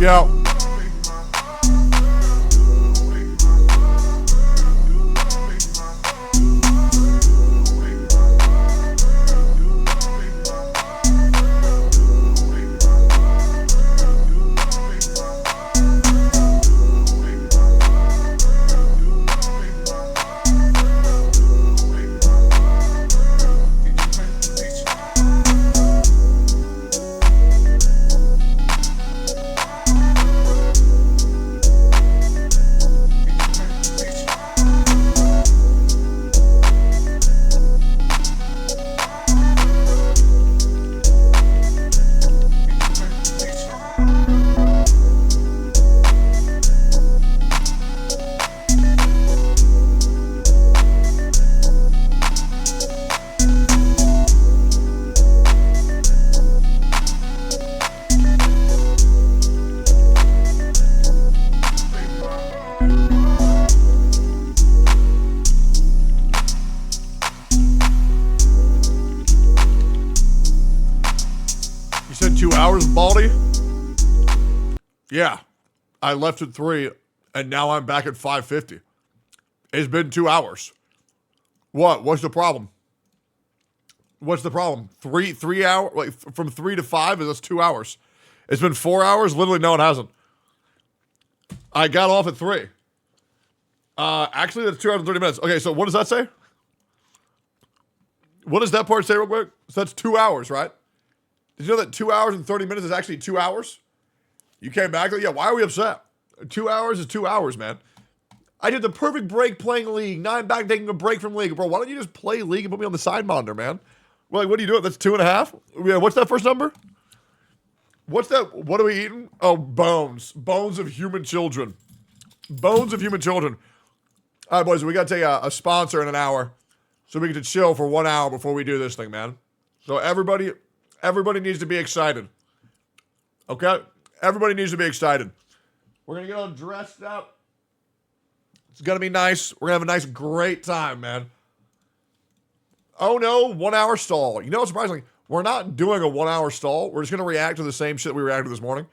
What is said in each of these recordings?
Yo. said 2 hours, Baldy? Yeah. I left at 3, and now I'm back at 5:50. It's been 2 hours. What? What's the problem? What's the problem? 3 hours? Like, from 3 to 5 is that's 2 hours. It's been 4 hours? Literally, no, it hasn't. I got off at 3. Actually, that's 2 hours and 30 minutes. Okay, so what does that say? What does that part say real quick? So that's 2 hours, right? Did you know that 2 hours and 30 minutes is actually 2 hours? You came back, yeah, why are we upset? 2 hours is 2 hours, man. I did the perfect break playing League. Now I'm back taking a break from League. Bro, why don't you just play League and put me on the side monitor, man? Well, like, what are you doing? That's 2.5? Yeah, what's that first number? What's that? What are we eating? Oh, bones. Bones of human children. Bones of human children. All right, boys, we got to take a sponsor in an hour so we get to chill for 1 hour before we do this thing, man. So everybody needs to be excited. Okay? Everybody needs to be excited. We're going to get all dressed up. It's going to be nice. We're going to have a nice, great time, man. Oh, no, 1 hour stall. You know what's surprising? We're not doing a 1 hour stall. We're just going to react to the same shit we reacted to this morning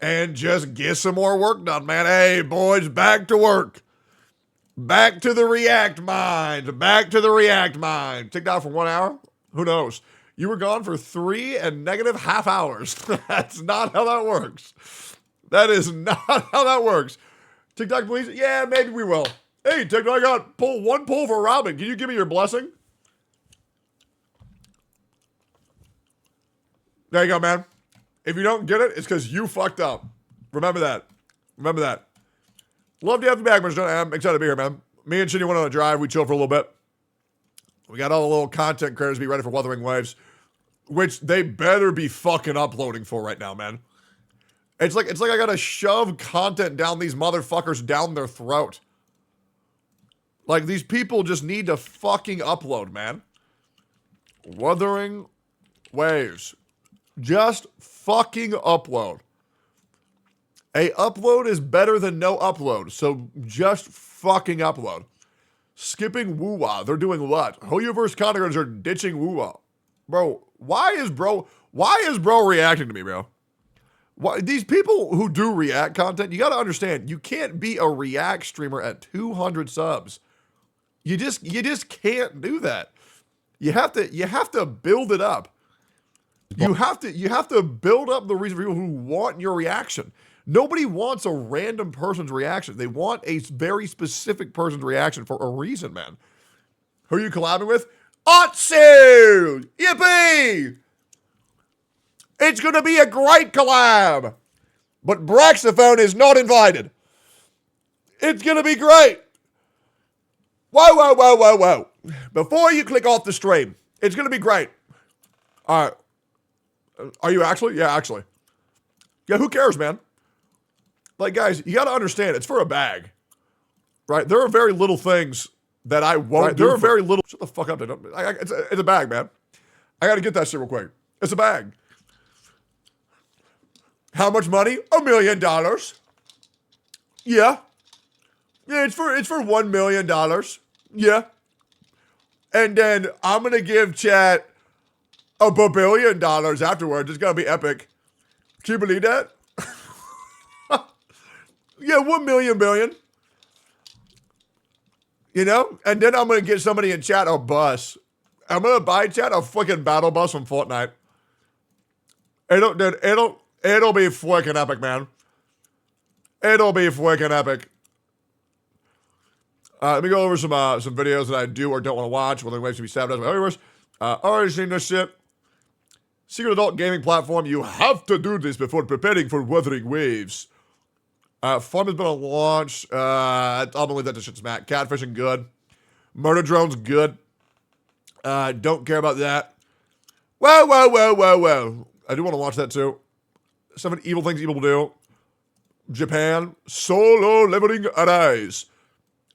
and just get some more work done, man. Hey, boys, back to work. Back to the react mind. Back to the react mind. TikTok for 1 hour? Who knows? You were gone for 3 and -½ hours. That's not how that works. That is not how that works. TikTok, please? Yeah, maybe we will. Hey, TikTok, I got one pull for Robin. Can you give me your blessing? There you go, man. If you don't get it, it's because you fucked up. Remember that. Remember that. Love to have you back, Mr. I'm excited to be here, man. Me and Shinny went on a drive. We chilled for a little bit. We got all the little content creators to be ready for Wuthering Waves. which they better be fucking uploading for right now, man. It's like I gotta shove content down these motherfuckers down their throat. Like, these people just need to fucking upload, man. Wuthering Waves. Just fucking upload. A upload is better than no upload, so just fucking upload. Skipping woo-wah. They're doing what? Hoyoverse content are ditching woo-wah. Bro, why is bro reacting to me, bro? Why, these people who do react content, you gotta understand, you can't be a react streamer at 200 subs. You just can't do that. You have to build it up. You have to build up the reason for people who want your reaction. Nobody wants a random person's reaction. They want a very specific person's reaction for a reason, man. Who are you collabing with? Atsu! Yippee! It's gonna be a great collab! But Braxophone is not invited. It's gonna be great! Whoa, whoa, whoa, whoa, whoa. Before you click off the stream, it's gonna be great. Alright. Are you actually? Yeah, actually. Yeah, who cares, man? Like, guys, you gotta understand, it's for a bag. Right? There are very little things that I won't do. There are very little... Shut the fuck up, dude. It's a bag, man. I gotta get that shit real quick. It's a bag. How much money? $1 million. Yeah. Yeah, it's for $1 million. Yeah. And then I'm gonna give chat $1 billion afterwards. It's gonna be epic. Can you believe that? Yeah, 1 million billion. You know? And then I'm gonna get somebody in chat a bus. I'm gonna buy chat a fucking battle bus from Fortnite. It'll be freaking epic, man. It'll be freaking epic. Let me go over some videos that I do or don't want to watch. Well, ways to be sabotaged by everywhere. Already seen this shit. Secret adult gaming platform. You have to do this before preparing for Wuthering Waves. Fun has been a launch. I'll believe that the shit's smack. Catfishing, good. Murder drones, good. Don't care about that. Whoa, whoa, whoa, whoa, whoa. I do want to watch that too. 7 evil things evil do. Japan. Solo leveling arise.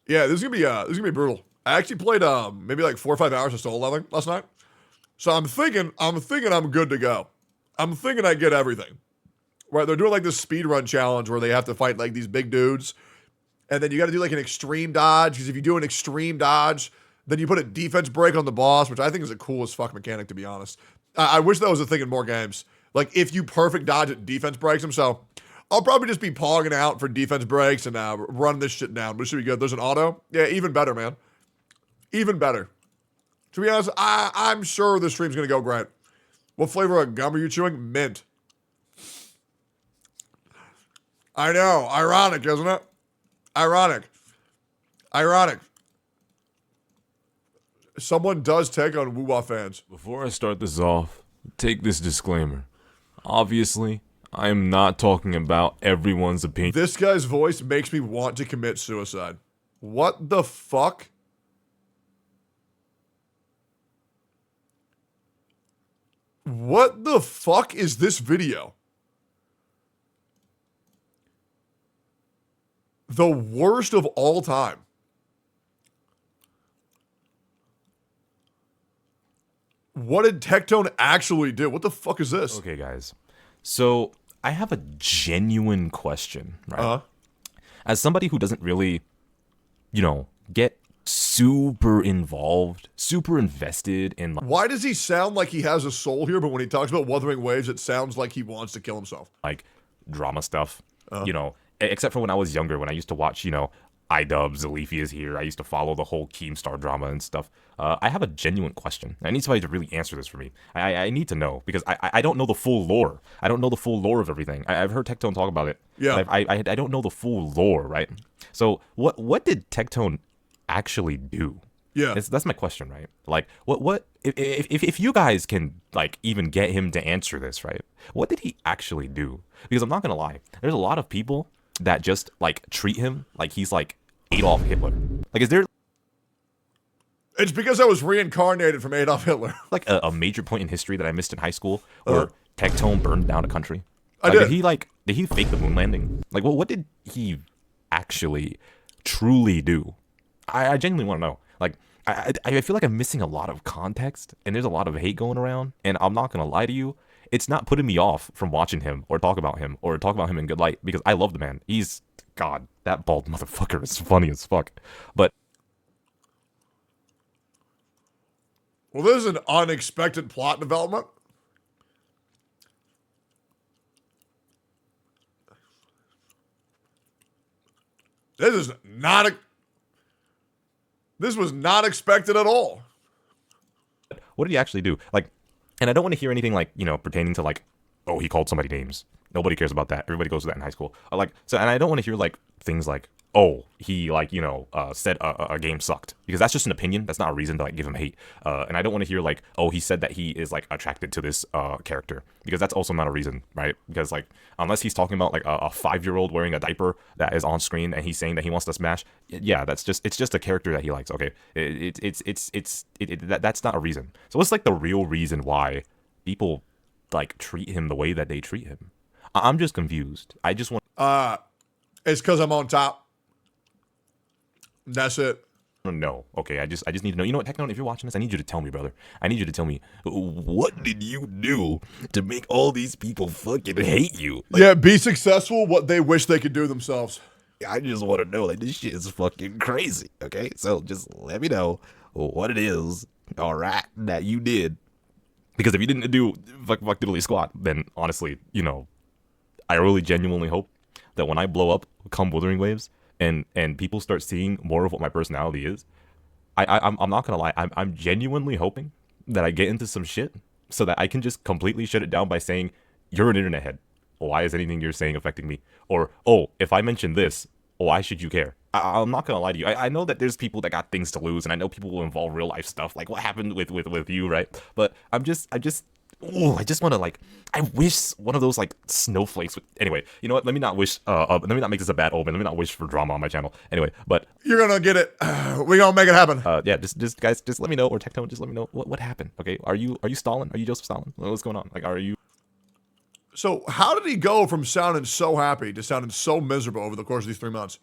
Yeah, this is gonna be brutal. I actually played maybe like 4 or 5 hours of solo leveling last night. So I'm thinking I'm good to go. I'm thinking I get everything. Right, they're doing like this speedrun challenge where they have to fight like these big dudes. And then you gotta do like an extreme dodge, because if you do an extreme dodge, then you put a defense break on the boss, which I think is the coolest fuck mechanic, to be honest. I wish that was a thing in more games. Like, if you perfect dodge it, defense breaks them. So I'll probably just be pogging out for defense breaks and run this shit down. But it should be good. There's an auto. Yeah, even better, man. Even better. To be honest, I'm sure this stream's going to go great. What flavor of gum are you chewing? Mint. I know. Ironic, isn't it? Ironic. Ironic. Someone does take on Woo-Wah fans. Before I start this off, take this disclaimer. Obviously, I am not talking about everyone's opinion. This guy's voice makes me want to commit suicide. What the fuck? What the fuck is this video? The worst of all time. What did Tectone actually do? What the fuck is this? Okay, guys. So, I have a genuine question, right? As somebody who doesn't really, get super involved, super invested in... Why does he sound like he has a soul here, but when he talks about Wuthering Waves, it sounds like he wants to kill himself? Like, drama stuff, except for when I was younger, when I used to watch, iDubbbz, Zalefi is here. I used to follow the whole Keemstar drama and stuff. I have a genuine question. I need somebody to really answer this for me. I need to know, because I don't know the full lore. I don't know the full lore of everything. I've heard Tectone talk about it. Yeah. I don't know the full lore, right? So what did Tectone actually do? Yeah. That's my question, right? Like, what if you guys can, like, even get him to answer this, right? What did he actually do? Because I'm not gonna lie, there's a lot of people that just, like, treat him like he's, like, Adolf Hitler. Like, is there... It's because I was reincarnated from Adolf Hitler. Like a major point in history that I missed in high school where Tectone burned down a country. I did. Did he fake the moon landing? Like, well, what did he actually truly do? I genuinely want to know. Like, I feel like I'm missing a lot of context, and there's a lot of hate going around, and I'm not gonna lie to you, it's not putting me off from watching him or talk about him in good light, because I love the man. He's, God, that bald motherfucker is funny as fuck. But well, this is an unexpected plot development. This was not expected at all. what did he actually do? Like, and I don't want to hear anything like, you know, pertaining to like, oh, he called somebody names. Nobody cares about that. Everybody goes to that in high school. And I don't want to hear like things like, oh, he like, you know, said a game sucked, because that's just an opinion. That's not a reason to like give him hate. And I don't want to hear like, oh, he said that he is like attracted to this character, because that's also not a reason, right? Because like, unless he's talking about like a 5-year-old wearing a diaper that is on screen and he's saying that he wants to smash, yeah, it's just a character that he likes. Okay, that's not a reason. So what's like the real reason why people like treat him the way that they treat him? I'm just confused. I just want. It's because I'm on top. That's it. No. Okay, I just need to know. You know what, Techone, if you're watching this, I need you to tell me, brother. I need you to tell me, what did you do to make all these people fucking hate you? Like, yeah, be successful what they wish they could do themselves. I just want to know, like, this shit is fucking crazy, okay? So just let me know what it is, all right, that you did. Because if you didn't do fuck diddly squat, then honestly, you know, I really genuinely hope that when I blow up come Wuthering Waves and people start seeing more of what my personality is, I'm not gonna lie, I'm genuinely hoping that I get into some shit so that I can just completely shut it down by saying, you're an internet head. Why is anything you're saying affecting me? Or, oh, if I mention this, why should you care? I'm not gonna lie to you. I know that there's people that got things to lose, and I know people will involve real life stuff, like what happened with you, right? But I just want to like, I wish one of those like snowflakes would, anyway, you know what, let me not wish, let me not make this a bad omen, let me not wish for drama on my channel, anyway, but. You're gonna get it, we gonna make it happen. Yeah, just guys, just let me know, or Techone, just let me know what happened, okay? Are you Stalin? Are you Joseph Stalin? What's going on? Like, are you? So how did he go from sounding so happy to sounding so miserable over the course of these 3 months?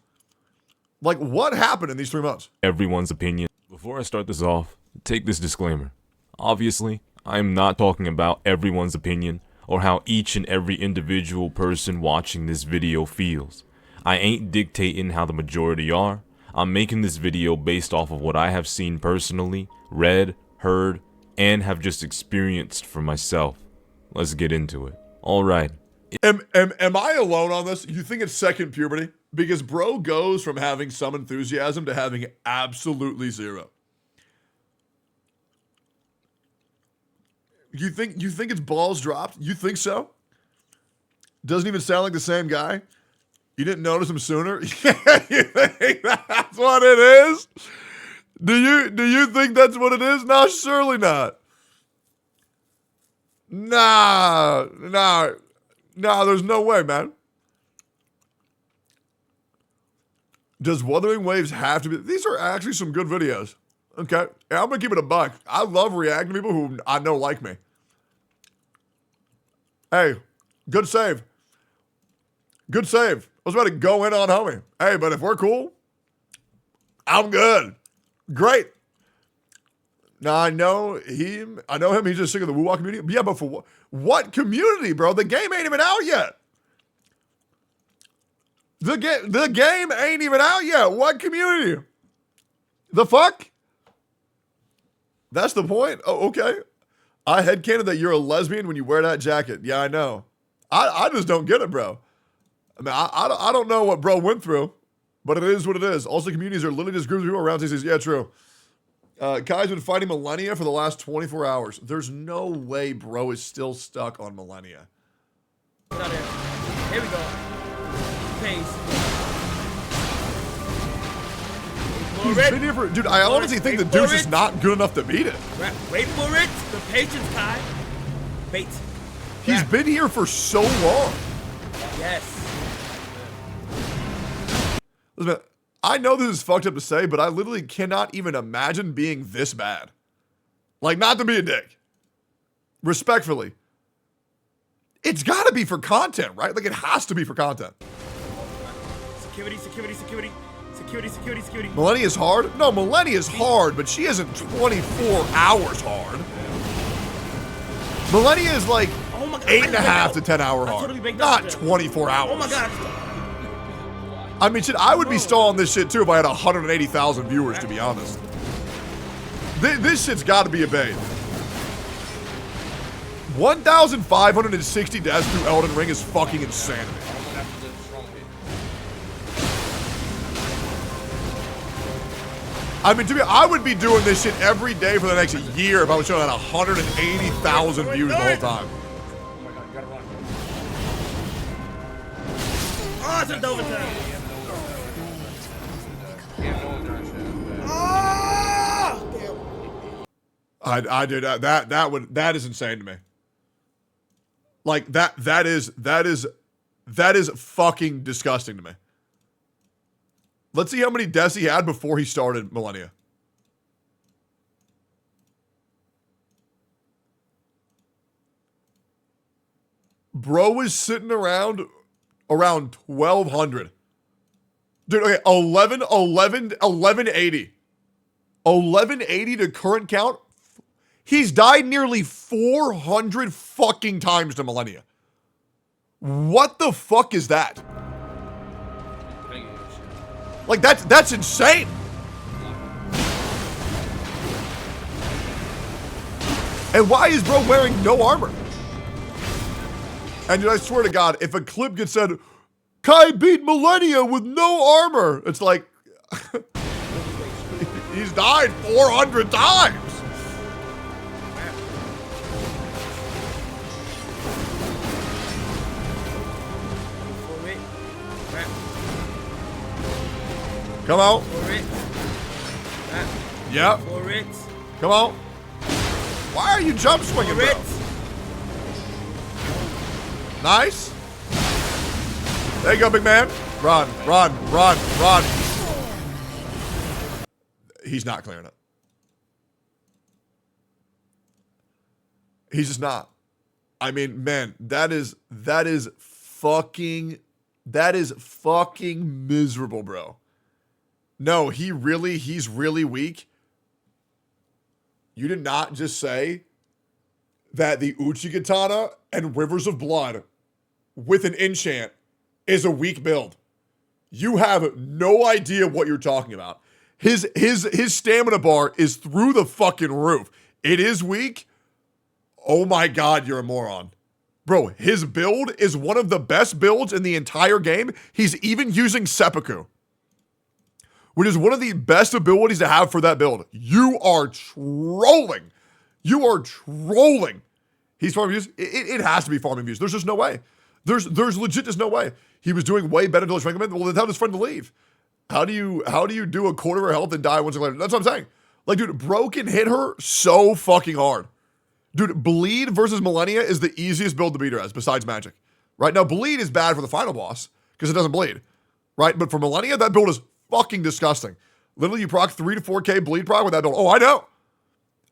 Like, what happened in these 3 months? Everyone's opinion. Before I start this off, take this disclaimer. Obviously, I am not talking about everyone's opinion or how each and every individual person watching this video feels. I ain't dictating how the majority are. I'm making this video based off of what I have seen personally, read, heard, and have just experienced for myself. Let's get into it. Alright. Am I alone on this? You think it's second puberty? Because bro goes from having some enthusiasm to having absolutely zero. You think it's balls dropped? You think so? Doesn't even sound like the same guy? You didn't notice him sooner? You think that's what it is? Do you think that's what it is? No, surely not. Nah, there's no way, man. Does Wuthering Waves have to be? These are actually some good videos. Okay, yeah, I'm gonna keep it a buck. I love reacting to people who I know like me. Hey, good save. Good save. I was about to go in on homie. Hey, but if we're cool, I'm good. Great. Now I know him. He's just sick of the woo-wah community. Yeah, but for what community, bro? The game ain't even out yet. The game ain't even out yet. What community? The fuck? That's the point? Oh, okay. I headcanon that you're a lesbian when you wear that jacket. Yeah, I know. I just don't get it, bro. I mean, I don't know what bro went through, but it is what it is. Also, communities are literally just groups of people around. He says, yeah, true. Kai's been fighting Malenia for the last 24 hours. There's no way bro is still stuck on Malenia. Here we go. Pace. He's been here for, dude, I honestly think the Deuce is not good enough to beat it. Wait for it. The patience, Kai. Wait. He's been here for so long. Yes. Listen, I know this is fucked up to say, but I literally cannot even imagine being this bad. Like, not to be a dick. Respectfully. It's got to be for content, right? Like, it has to be for content. Security. Malenia is hard? No, Malenia is hard, but she isn't 24 hours hard. Malenia is like 8.5 to 10 hour hard. Not 24 hours. Oh my god. I mean, shit, I would be stalling this shit too if I had 180,000 viewers, to be honest. This shit's got to be a bait. 1,560 deaths through Elden Ring is fucking insanity. I mean, to me, I would be doing this shit every day for the next year if I was showing at 180,000 views the whole time. Oh my god, you gotta run. Oh, it's an overtime. I do that. That is insane to me. Like that is fucking disgusting to me. Let's see how many deaths he had before he started Malenia. Bro was sitting around 1,200. Dude, okay, 1180. 1180 to current count. He's died nearly 400 fucking times to Malenia. What the fuck is that? Like, that's insane. And why is bro wearing no armor? And dude, I swear to God, if a clip gets said, Kai beat Malenia with no armor, it's like, he's died 400 times. Come on. Yep. Come on. Why are you jump swinging, bro? Nice. There you go, big man. Run. He's not clearing it. He's just not. I mean, man, that is fucking miserable, bro. No, he's really weak. You did not just say that the Uchigatana and Rivers of Blood with an enchant is a weak build. You have no idea what you're talking about. His stamina bar is through the fucking roof. It is weak. Oh my God, you're a moron. Bro, his build is one of the best builds in the entire game. He's even using seppuku, which is one of the best abilities to have for that build. You are trolling. He's farming views. It has to be farming views. There's just no way. There's legit just no way. He was doing way better until his friend came in. Well, then tell his friend to leave. How do you do a quarter of her health and die once later? That's what I'm saying. Like, dude, bro can hit her so fucking hard. Dude, Bleed versus Malenia is the easiest build to beat her as, besides Magic. Right? Now, Bleed is bad for the final boss, because it doesn't bleed. Right? But for Malenia, that build is fucking disgusting. Literally, you proc 3 to 4k bleed proc with that build. Oh, I know.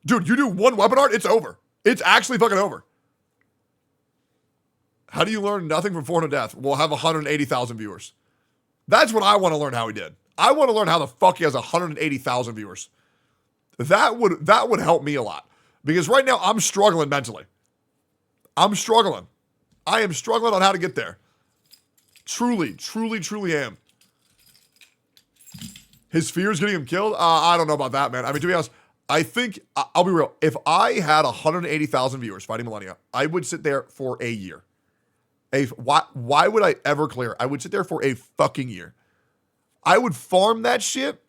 Dude, you do one weapon art, it's over. It's actually fucking over. How do you learn nothing from 400 death? We'll have 180,000 viewers. That's what I want to learn how he did. I want to learn how the fuck he has 180,000 viewers. That would help me a lot. Because right now, I'm struggling mentally. I'm struggling. I am struggling on how to get there. Truly am. His fear is getting him killed? I don't know about that, man. I mean, to be honest, I think, I'll be real. If I had 180,000 viewers fighting Malenia, I would sit there for a year. Why would I ever clear? I would sit there for a fucking year. I would farm that shit.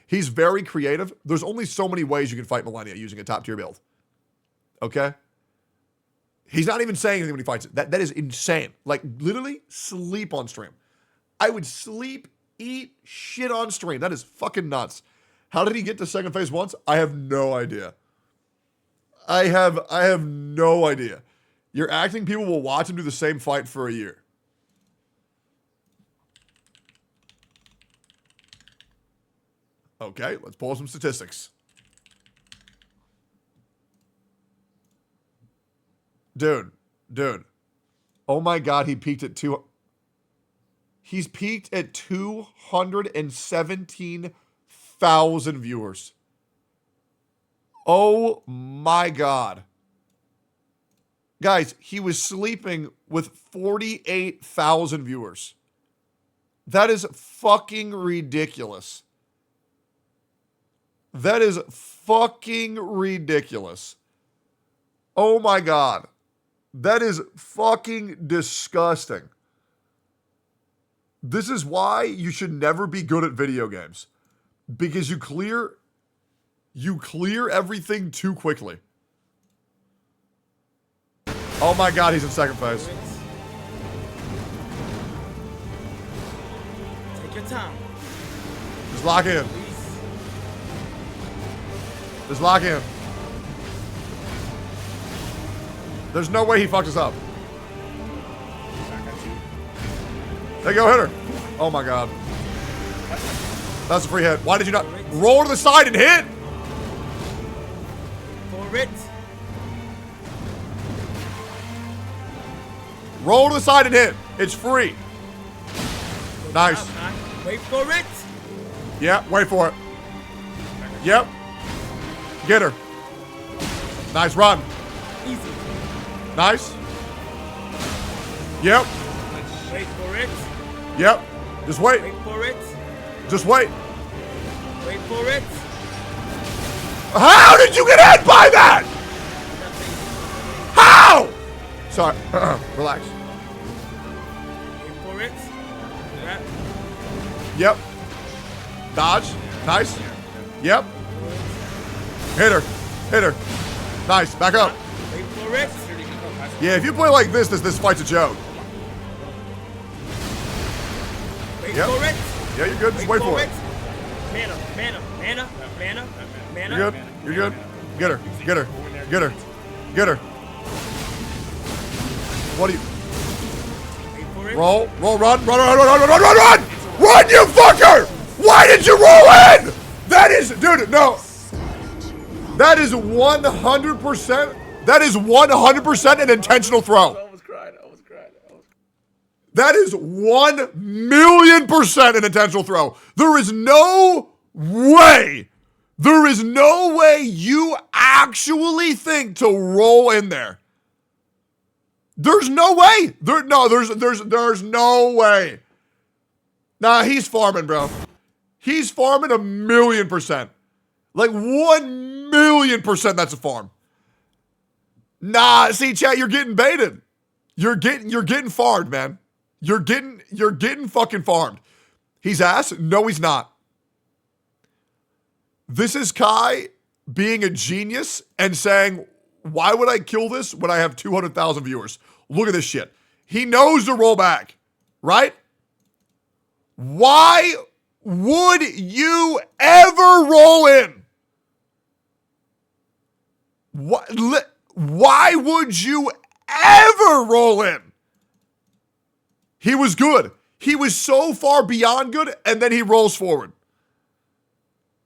He's very creative. There's only so many ways you can fight Malenia using a top tier build. Okay? He's not even saying anything when he fights it. That is insane. Like, literally sleep on stream. I would sleep, eat, shit on stream. That is fucking nuts. How did he get to second phase once? I have no idea. I have no idea. You're acting people will watch him do the same fight for a year. Okay, let's pull some statistics. Dude. Oh my God, he peaked at He's peaked at 217,000 viewers. Oh my God. Guys, he was sleeping with 48,000 viewers. That is fucking ridiculous. That is fucking ridiculous. Oh my God. That is fucking disgusting. This is why you should never be good at video games. Because you clear everything too quickly. Oh my God, he's in second phase. Take your time. Just lock in. Just lock in. There's no way he fucked us up. There you go, hit her. Oh my God. That's a free hit. Why did you not roll to the side and hit? For it. Roll to the side and hit. It's free. Nice. Wait for it. Yep, wait for it. Yep. Get her. Nice run. Easy. Nice. Yep. Wait for it. Yep. Just wait. Wait for it. Just wait. Wait for it. How did you get hit by that? How? Sorry. Relax. Wait for it. Grab. Yep. Dodge. Nice. Yep. Hit her. Hit her. Nice. Back up. Wait for it. Yeah, if you play like this fight's a joke. Wait Yep. for it. Yeah, you're good. Just wait for it. Mana. You're good. You're good. Get her. Get her. Get her. Get her. What do you... Wait for it. Roll. Roll. Run. Run. Run. Run. Run. Run. Run. Run. Run. Run, you fucker! Why did you roll in? That is... Dude, no. That is 100%... That is 100% an intentional throw. I almost cried. That is 1,000,000% an intentional throw. There is no way you actually think to roll in there. There's no way. There's no way. Nah, he's farming, bro. He's farming 1,000,000%. Like 1,000,000% that's a farm. Nah, see, chat, you're getting baited. You're getting farmed, man. You're getting fucking farmed. He's ass? No, he's not. This is Kai being a genius and saying, why would I kill this when I have 200,000 viewers? Look at this shit. He knows to roll back, right? Why would you ever roll in? Why would you ever roll in? He was good. He was so far beyond good, and then he rolls forward.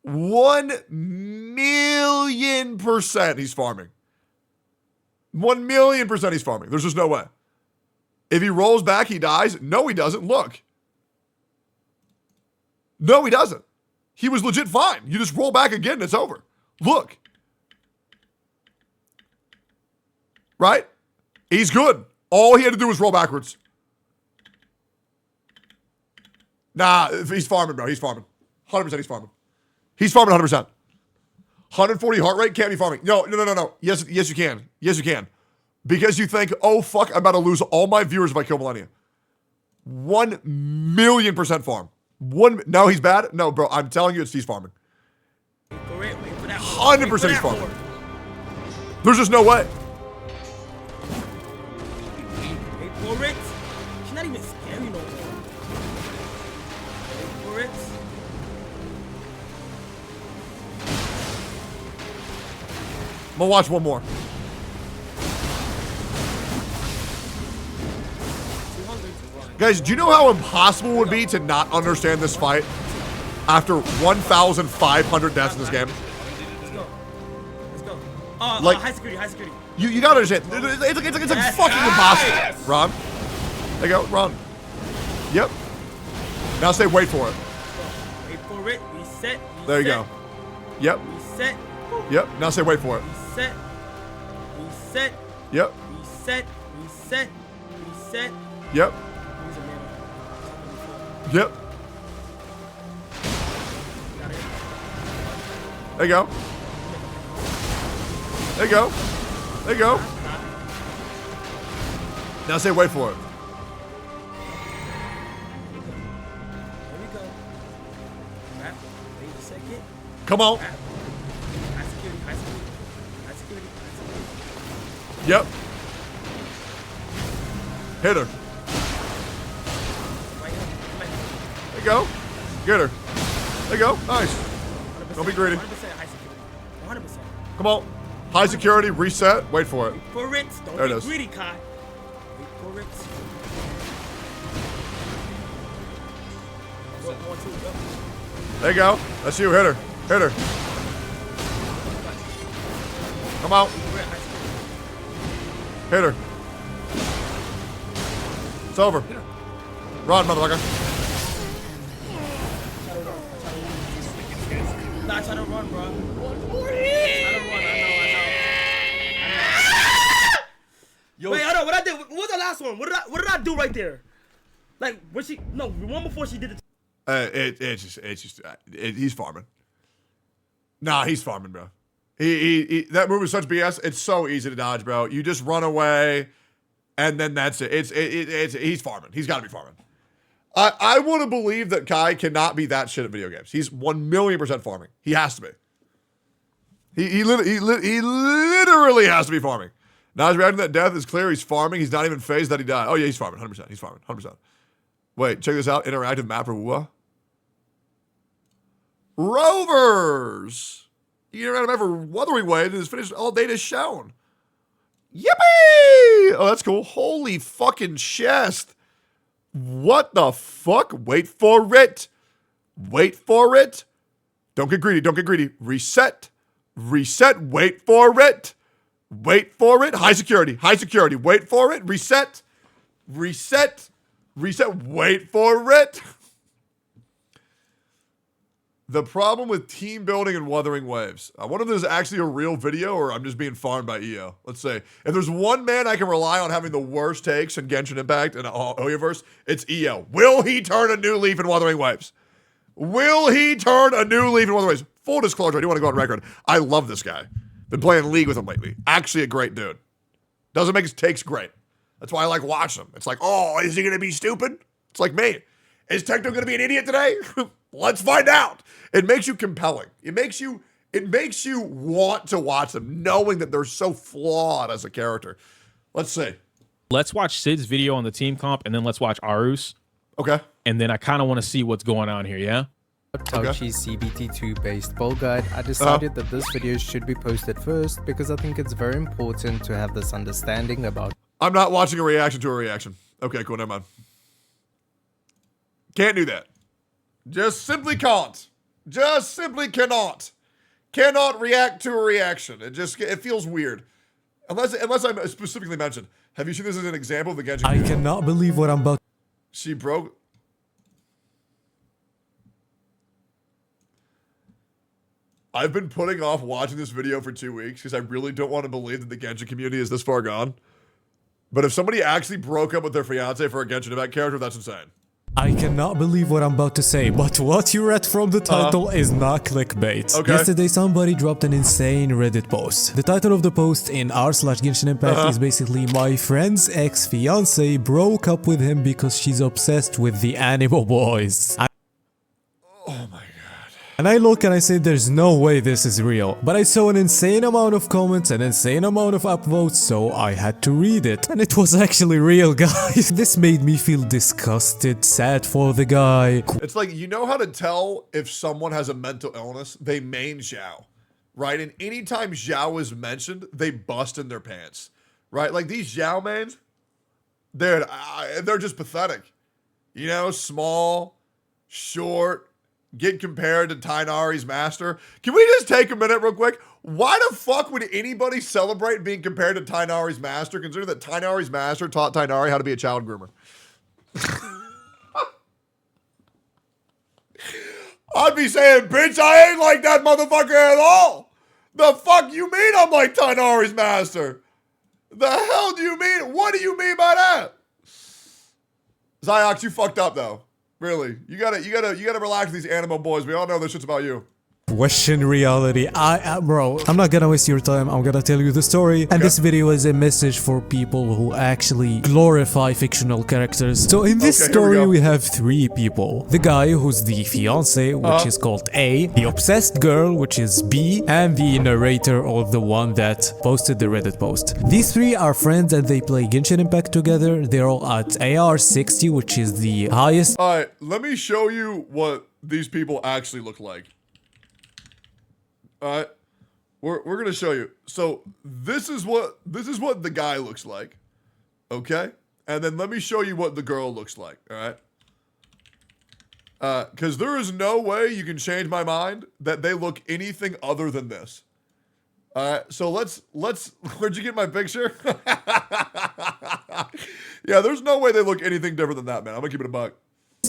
1,000,000% he's farming. 1,000,000% he's farming. There's just no way. If he rolls back, he dies. No, he doesn't. Look. No, he doesn't. He was legit fine. You just roll back again and it's over. Look. Right? He's good. All he had to do was roll backwards. Nah, he's farming, bro. He's farming. 100% he's farming. He's farming 100%. 140 heart rate can't be farming. No. Yes, you can. Yes, you can. Because you think, oh, fuck, I'm about to lose all my viewers if I kill Malenia. 1,000,000% farm. No, he's bad? No, bro, I'm telling you, he's farming. 100% he's farming. There's just no way. Wait for it. She's not even scary no more. Wait for it. I'm gonna watch one more. Guys, do you know how impossible it would be to not understand this fight? After 1,500 deaths in this game. Let's go. Let's go. Like- high security, high security. You gotta understand. It's like fucking impossible. Ron. There you go. Ron. Yep. Now say wait for it. Wait for it. Reset. There you go. Yep. Reset. Yep. Now say wait for it. Reset. Reset. Yep. Reset. Reset. Reset. Yep. Use a man. Yep. Got it. There you go. There you go. There you go. Now say wait for it. There we go. Right. Wait a second. Come on. Right. High security, high security. High security, high security. Yep. Hit her. Right here. Right here. There you go. Get her. There you go. Nice. 100%, Don't be greedy. 100% high security. 100%. Come on. High security. Reset. Wait for it. Wait for it. Don't There it be is. greedy, Kai. Wait for it. Go, 1, 2, go. There you go. That's you. Hit her. Hit her. Come on. We're at high security. Hit her. It's over. Run, motherfucker. Nah, try to run, bro. Try to run. I know. Wait, hold on. What I did? What was the last one? What did I do right there? Like, was she? No, the one before she did it. He's farming. Nah, he's farming, bro. He that move is such BS. It's so easy to dodge, bro. You just run away, and then that's it. He's farming. He's got to be farming. I want to believe that Kai cannot be that shit at video games. He's 1,000,000% farming. He has to be. He literally has to be farming. Now his reaction to that death is clear. He's farming. He's not even phased that he died. Oh yeah, he's farming. 100%. He's farming. 100%. Wait, check this out. Interactive map for what? Rovers. You interactive map for Wuthering Waves is finished. All data is shown. Yippee! Oh, that's cool. Holy fucking chest. What the fuck? Wait for it. Wait for it. Don't get greedy. Don't get greedy. Reset. Reset. Wait for it. Wait for it. High security. High security. Wait for it. Reset. Reset. Reset. Wait for it. The problem with team building and Wuthering Waves. I wonder if this is actually a real video or I'm just being farmed by EO. Let's say. If there's one man I can rely on having the worst takes in Genshin Impact and Oyaverse, it's EO. Will he turn a new leaf in Wuthering Waves? Will he turn a new leaf in Wuthering Waves? Full disclosure, I do want to go on record. I love this guy. Been playing League with him lately. Actually a great dude. Doesn't make his takes great. That's why I like watching him. It's like, oh, is he going to be stupid? It's like me. Is Tectone going to be an idiot today? Let's find out. It makes you compelling. It makes you want to watch them, knowing that they're so flawed as a character. Let's see. Let's watch Sid's video on the team comp, and then let's watch Arus. Okay. And then I kind of want to see what's going on here, yeah? Tauchi's CBT2 based bowl guide, I decided that this video should be posted first because I think it's very important to have this understanding about. I'm not watching a reaction to a reaction. Okay, cool, never mind. Can't do that. Just simply can't. Just simply cannot. Cannot react to a reaction. It feels weird. Unless I'm specifically mentioned. Have you seen this as an example of the Genshin? I cannot believe what I'm about. She broke. I've been putting off watching this video for 2 weeks because I really don't want to believe that the Genshin community is this far gone. But if somebody actually broke up with their fiance for a Genshin Impact character, that's insane. I cannot believe what I'm about to say, but what you read from the title is not clickbait. Okay. Yesterday somebody dropped an insane Reddit post. The title of the post in r/Genshin Impact is basically my friend's ex-fiance broke up with him because she's obsessed with the anime boys. Oh my god. And I look and I say there's no way this is real. But I saw an insane amount of comments, an insane amount of upvotes, so I had to read it. And it was actually real, guys. This made me feel disgusted, sad for the guy. It's like, you know how to tell if someone has a mental illness? They main Zhao, right? And anytime Zhao is mentioned, they bust in their pants, right? Like these Zhao mains, they're just pathetic. You know, small, short, get compared to Tainari's master. Can we just take a minute real quick? Why the fuck would anybody celebrate being compared to Tainari's master, considering that Tainari's master taught Tainari how to be a child groomer? I'd be saying, bitch, I ain't like that motherfucker at all. The fuck you mean I'm like Tainari's master? The hell do you mean? What do you mean by that? Zyox, you fucked up though. Really. You gotta relax with these animal boys. We all know this shit's about you. Question reality. Bro, I'm not gonna waste your time. I'm gonna tell you the story. And this video is a message for people who actually glorify fictional characters. So in this story, we have 3 people. The guy who's the fiance, which is called A, the obsessed girl, which is B, and the narrator, or the one that posted the Reddit post. These 3 are friends and they play Genshin Impact together. They're all at AR 60, which is the highest. Alright, let me show you what these people actually look like. Alright, we're gonna show you. So this is what the guy looks like, okay? And then let me show you what the girl looks like. All right, because there is no way you can change my mind that they look anything other than this. All right, so let's. Where'd you get my picture? Yeah, there's no way they look anything different than that, man. I'm gonna keep it a buck.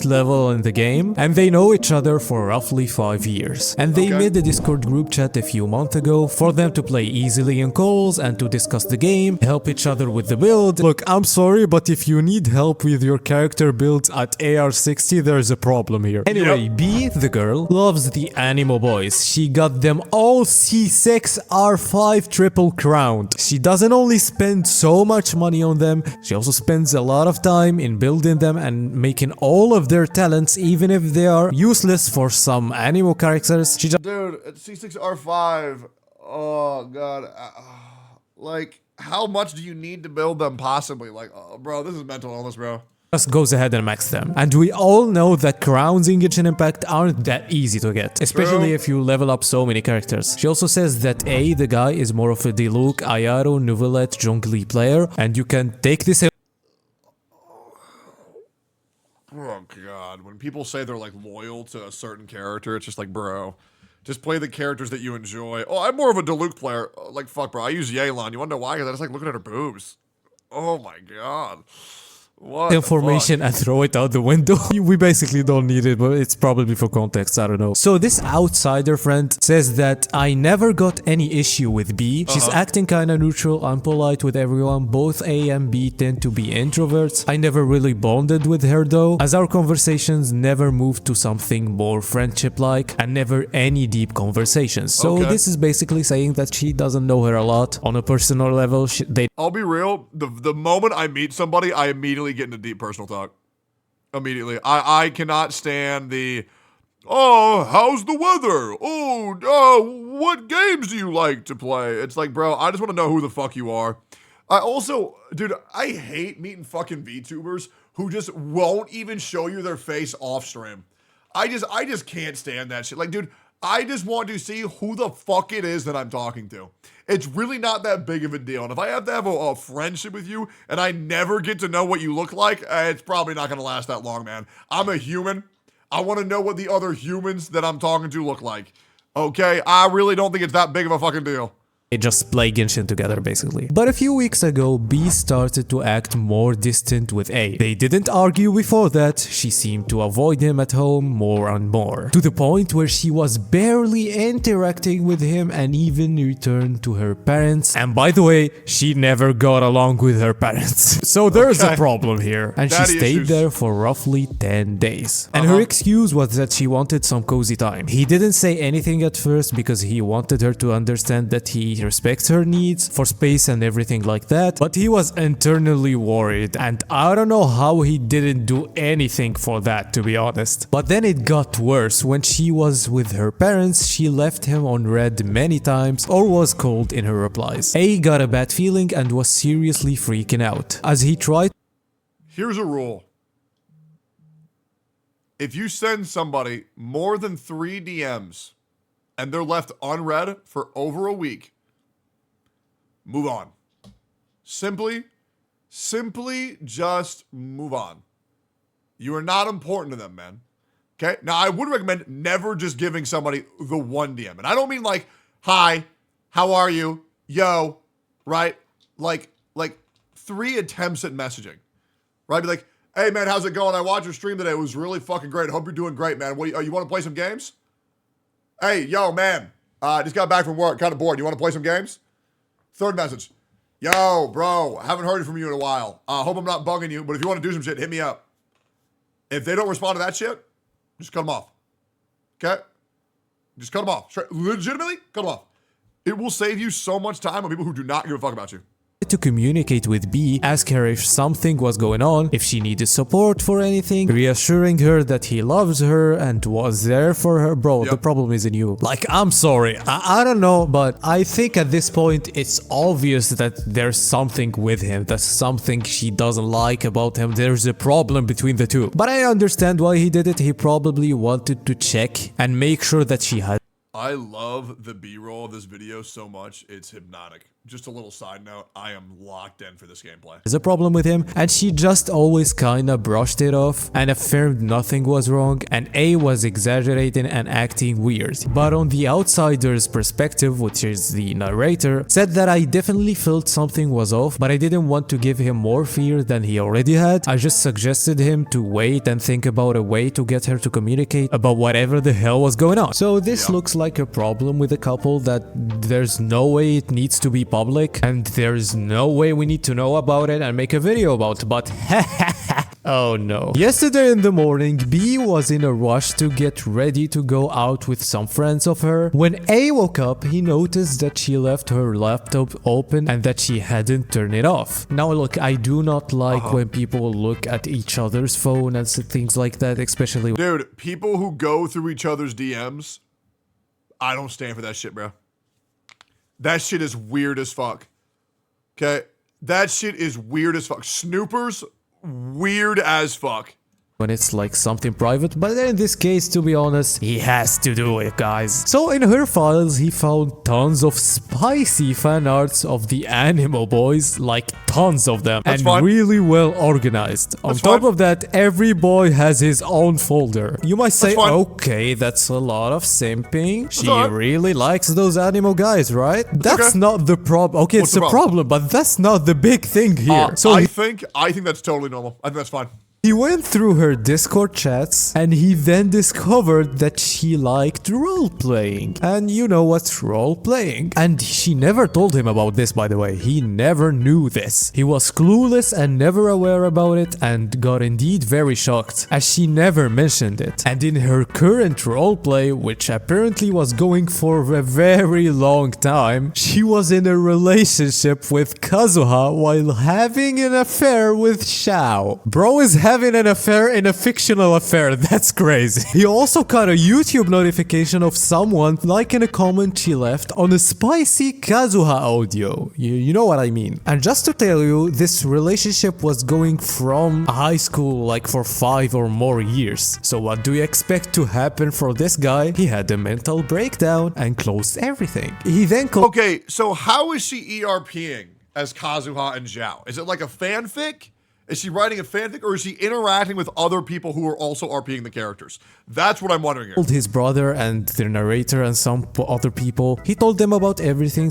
Level in the game, and they know each other for roughly 5 years. And they made a Discord group chat a few months ago for them to play easily in calls and to discuss the game, help each other with the build. Look, I'm sorry, but if you need help with your character builds at AR60, there's a problem here. Anyway, B, the girl, loves the Animo boys. She got them all C6 R5 triple crowned. She doesn't only spend so much money on them, she also spends a lot of time in building them and making all of their talents, even if they are useless for some Animo characters. She just Dude, it's C6R5. Oh god, like how much do you need to build them possibly? Like, bro, this is mental illness, bro. Just goes ahead and max them. And we all know that crowns in Genshin Impact aren't that easy to get, especially if you level up so many characters. She also says that A, the guy, is more of a Diluc, Ayaro, Novelette, Zhongli player, and you can take this. Oh god, when people say they're like loyal to a certain character, it's just like, bro, just play the characters that you enjoy. Oh, I'm more of a Diluc player. Like, fuck, bro, I use Yelan. You wanna know why? Because I just like looking at her boobs. Oh my god. What information and throw it out the window. We basically don't need it, but it's probably for context, I don't know. So this outsider friend says that I never got any issue with B. She's acting kinda neutral and polite with everyone. Both A and B tend to be introverts. I never really bonded with her though, as our conversations never moved to something more friendship-like and never any deep conversations. So this is basically saying that she doesn't know her a lot on a personal level. I'll be real, the moment I meet somebody, I immediately get into deep personal talk. Immediately. I cannot stand the, oh, how's the weather? Oh, what games do you like to play? It's like, bro, I just want to know who the fuck you are. I also, dude, I hate meeting fucking VTubers who just won't even show you their face off stream. I just can't stand that shit. Like, dude, I just want to see who the fuck it is that I'm talking to. It's really not that big of a deal. And if I have to have a friendship with you and I never get to know what you look like, it's probably not going to last that long, man. I'm a human. I want to know what the other humans that I'm talking to look like. Okay? I really don't think it's that big of a fucking deal. They just play Genshin together basically. But a few weeks ago, B started to act more distant with A. They didn't argue before that, she seemed to avoid him at home more and more. To the point where she was barely interacting with him and even returned to her parents. And by the way, she never got along with her parents. So there's a problem here. And she stayed there for roughly 10 days. And her excuse was that she wanted some cozy time. He didn't say anything at first because he wanted her to understand that he respects her needs for space and everything like that, but he was internally worried, and I don't know how he didn't do anything for that, to be honest. But then it got worse. When she was with her parents, she left him on red many times or was cold in her replies. A got a bad feeling and was seriously freaking out as he tried. Here's a rule. If you send somebody more than 3 DMs and they're left unread for over a week, move on. Simply just move on. You are not important to them, man. Okay? Now, I would recommend never just giving somebody the one DM. And I don't mean like, hi, how are you? Yo, right? Like 3 attempts at messaging, right? Be like, hey, man, how's it going? I watched your stream today. It was really fucking great. Hope you're doing great, man. You want to play some games? Hey, yo, man, just got back from work. Kind of bored. You want to play some games? 3rd message. Yo, bro, haven't heard from you in a while. Hope I'm not bugging you, but if you want to do some shit, hit me up. If they don't respond to that shit, just cut them off. Okay? Just cut them off. Legitimately, cut them off. It will save you so much time on people who do not give a fuck about you. To communicate with B, ask her if something was going on, if she needed support for anything, reassuring her that he loves her and was there for her. Bro, the problem isn't you. Like, I'm sorry, I don't know, but I think at this point it's obvious that there's something with him, that's something she doesn't like about him, there's a problem between the two. But I understand why he did it. He probably wanted to check and make sure that she had. I love the B-roll of this video so much, it's hypnotic. Just a little side note, I am locked in for this gameplay. There's a problem with him, and she just always kinda brushed it off and affirmed nothing was wrong, and A was exaggerating and acting weird. But on the outsider's perspective, which is the narrator, said that I definitely felt something was off, but I didn't want to give him more fear than he already had. I just suggested him to wait and think about a way to get her to communicate about whatever the hell was going on. So this looks like a problem with a couple that there's no way it needs to be public, and there's no way we need to know about it and make a video about it, but oh no. Yesterday in the morning, B was in a rush to get ready to go out with some friends of her. When A woke up, he noticed that she left her laptop open and that she hadn't turned it off. Now look, I do not like when people look at each other's phone and things like that, especially. Dude, people who go through each other's DMs, I don't stand for that shit, bro. That shit is weird as fuck. Okay? That shit is weird as fuck. Snoopers, weird as fuck. When it's like something private, but in this case, to be honest, he has to do it, guys. So in her files, he found tons of spicy fan arts of the Animo boys, like tons of them, and really well organized. On top of that, every boy has his own folder. You might say, okay, that's a lot of simping. She really likes those Animo guys, right? That's not the problem. Okay, it's a problem, but that's not the big thing here. So I think that's totally normal. I think that's fine. He went through her Discord chats and he then discovered that she liked role-playing. And you know what's role-playing? And she never told him about this, by the way. He never knew this. He was clueless and never aware about it and got indeed very shocked as she never mentioned it. And in her current roleplay, which apparently was going for a very long time, she was in a relationship with Kazuha while having an affair with Xiao. Bro is having an affair in a fictional affair. That's crazy. He also got a YouTube notification of someone liking a comment she left on a spicy Kazuha audio. You know what I mean. And just to tell you, this relationship was going from high school like for 5 or more years. So what do you expect to happen for this guy? He had a mental breakdown and closed everything. He then okay, so how is she ERPing as Kazuha and Xiao? Is it like a fanfic? Is she writing a fanfic, or is she interacting with other people who are also RPing the characters? That's what I'm wondering here. Told his brother and the narrator and some other people. He told them about everything.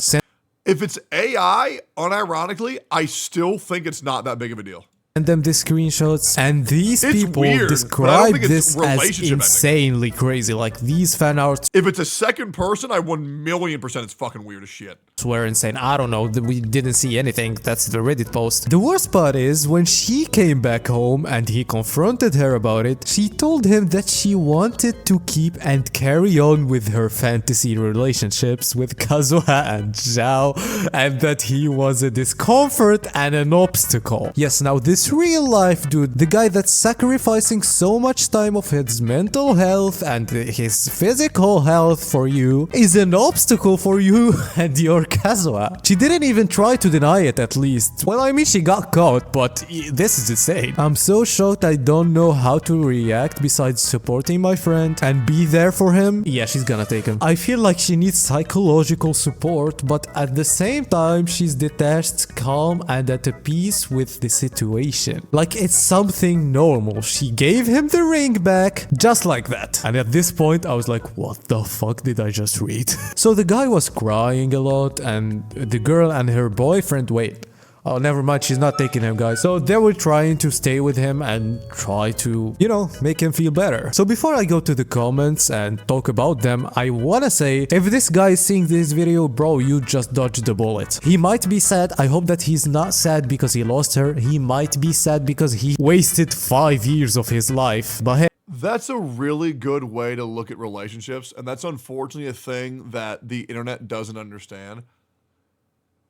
If it's AI, unironically, I still think it's not that big of a deal. And them the screenshots, and these people describe this as insanely crazy. Like these fan arts. If it's a second person, I 1,000,000% it's fucking weird as shit. Swear insane. I don't know. We didn't see anything. That's the Reddit post. The worst part is when she came back home and he confronted her about it, she told him that she wanted to keep and carry on with her fantasy relationships with Kazuha and Xiao, and that he was a discomfort and an obstacle. Yes, now this real life dude, the guy that's sacrificing so much time of his mental health and his physical health for you, is an obstacle for you and your Kazuha. She didn't even try to deny it at least. Well, I mean, she got caught, but this is insane. I'm so shocked I don't know how to react besides supporting my friend and be there for him. Yeah, she's gonna take him. I feel like she needs psychological support, but at the same time, she's detached, calm, and at peace with the situation. Like it's something normal. She gave him the ring back, just like that. And at this point, I was like, what the fuck did I just read? So the guy was crying a lot, and the girl and her boyfriend, wait. Oh, never mind, she's not taking him, guys. So they were trying to stay with him and try to, you know, make him feel better. So before I go to the comments and talk about them, I wanna say, if this guy is seeing this video, bro, you just dodged the bullet. He might be sad. I hope that he's not sad because he lost her. He might be sad because he wasted 5 years of his life. But hey, that's a really good way to look at relationships, and that's unfortunately a thing that the internet doesn't understand.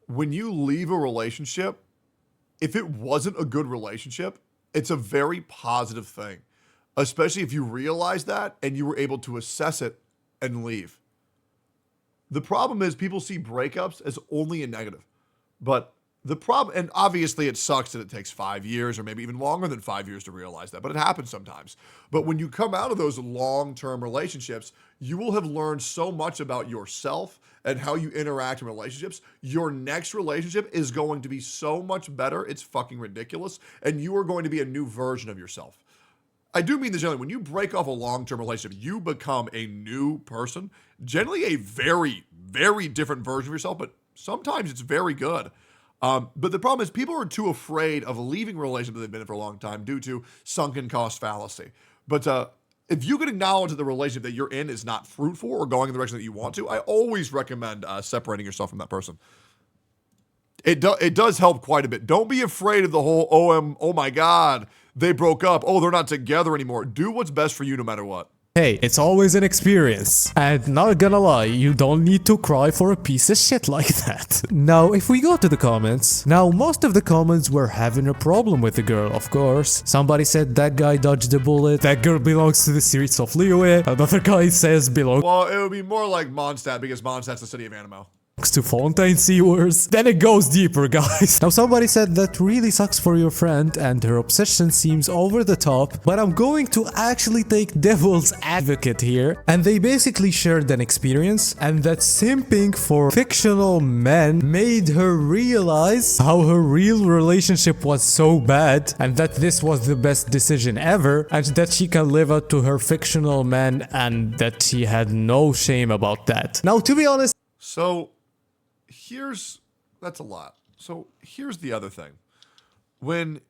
When you leave a relationship, if it wasn't a good relationship, it's a very positive thing, especially if you realize that and you were able to assess it and leave. The problem is people see breakups as only a negative, but the problem, and obviously it sucks that it takes 5 years or maybe even longer than 5 years to realize that, but it happens sometimes. But when you come out of those long-term relationships, you will have learned so much about yourself and how you interact in relationships. Your next relationship is going to be so much better. It's fucking ridiculous. And you are going to be a new version of yourself. I do mean this generally. When you break off a long-term relationship, you become a new person, generally a very, very different version of yourself, but sometimes it's very good. But the problem is people are too afraid of leaving a relationship that they've been in for a long time due to sunken cost fallacy. But if you can acknowledge that the relationship that you're in is not fruitful or going in the direction that you want to, I always recommend separating yourself from that person. It does help quite a bit. Don't be afraid of the whole, oh my God, they broke up. Oh, they're not together anymore. Do what's best for you no matter what. hey, it's always an experience. And not gonna lie, you don't need to cry for a piece of shit like that. Now, if we go to the comments, now most of the comments were having a problem with the girl, of course. Somebody said that guy dodged the bullet, that girl belongs to the streets of Liyue, another guy says belongs Well, it would be more like Mondstadt because Mondstadt's the city of Animo. to Fontaine Sewers. Then it goes deeper, guys. Now somebody said that really sucks for your friend and her obsession seems over the top, but I'm going to actually take devil's advocate here, and they basically shared an experience and that simping for fictional men made her realize how her real relationship was so bad and that this was the best decision ever and that she can live up to her fictional man and that she had no shame about that. Now, to be honest, So that's a lot. So here's the other thing. When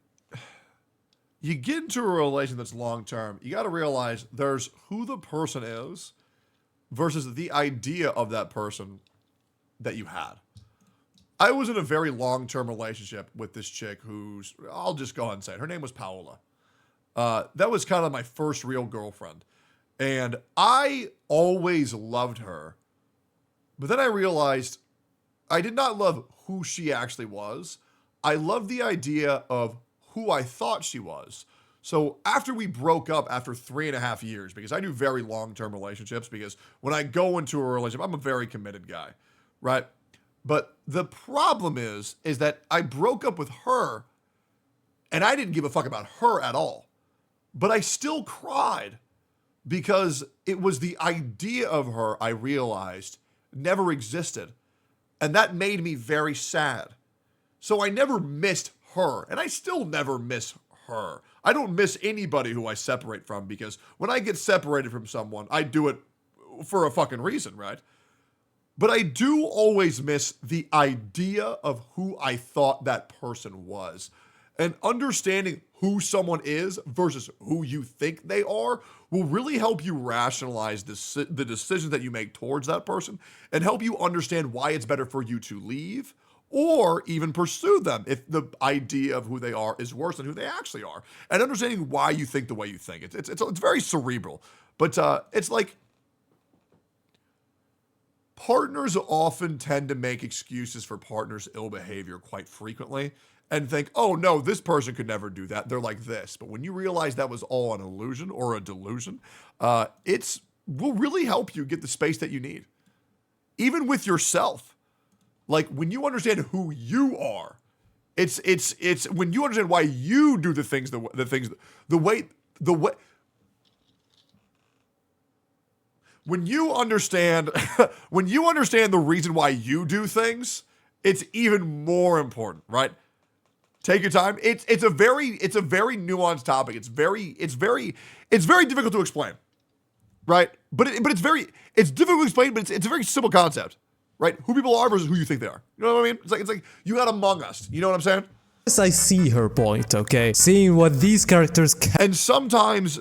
you get into a relation that's long-term, you got to realize there's who the person is versus the idea of that person that you had. I was in a very long-term relationship with this chick who's, I'll just go ahead and say it. Her name was Paola. That was kind of my first real girlfriend. And I always loved her. But then I realized I did not love who she actually was. I loved the idea of who I thought she was. So after we broke up after 3.5 years, because I do very long-term relationships, because when I go into a relationship, I'm a very committed guy, right? But the problem is that I broke up with her and I didn't give a fuck about her at all. But I still cried because it was the idea of her I realized never existed. And that made me very sad. So I never missed her, and I still never miss her. I don't miss anybody who I separate from, because when I get separated from someone, I do it for a fucking reason, right? But I do always miss the idea of who I thought that person was. And understanding who someone is versus who you think they are will really help you rationalize the decisions that you make towards that person and help you understand why it's better for you to leave or even pursue them if the idea of who they are is worse than who they actually are. And understanding why you think the way you think. It's very cerebral. But it's like partners often tend to make excuses for partners' ill behavior quite frequently and think, oh no, this person could never do that. They're like this. But when you realize that was all an illusion or a delusion, it will really help you get the space that you need. Even with yourself. Like when you understand who you are, it's when you understand why you do the things, the way. When you understand the reason why you do things, it's even more important, right? Take your time. It's a very nuanced topic. It's very difficult to explain, right? But it's difficult to explain, but it's a very simple concept, right? Who people are versus who you think they are. You know what I mean? It's like you got Among Us. You know what I'm saying? Yes, I see her point, okay? Seeing what these characters can. And sometimes,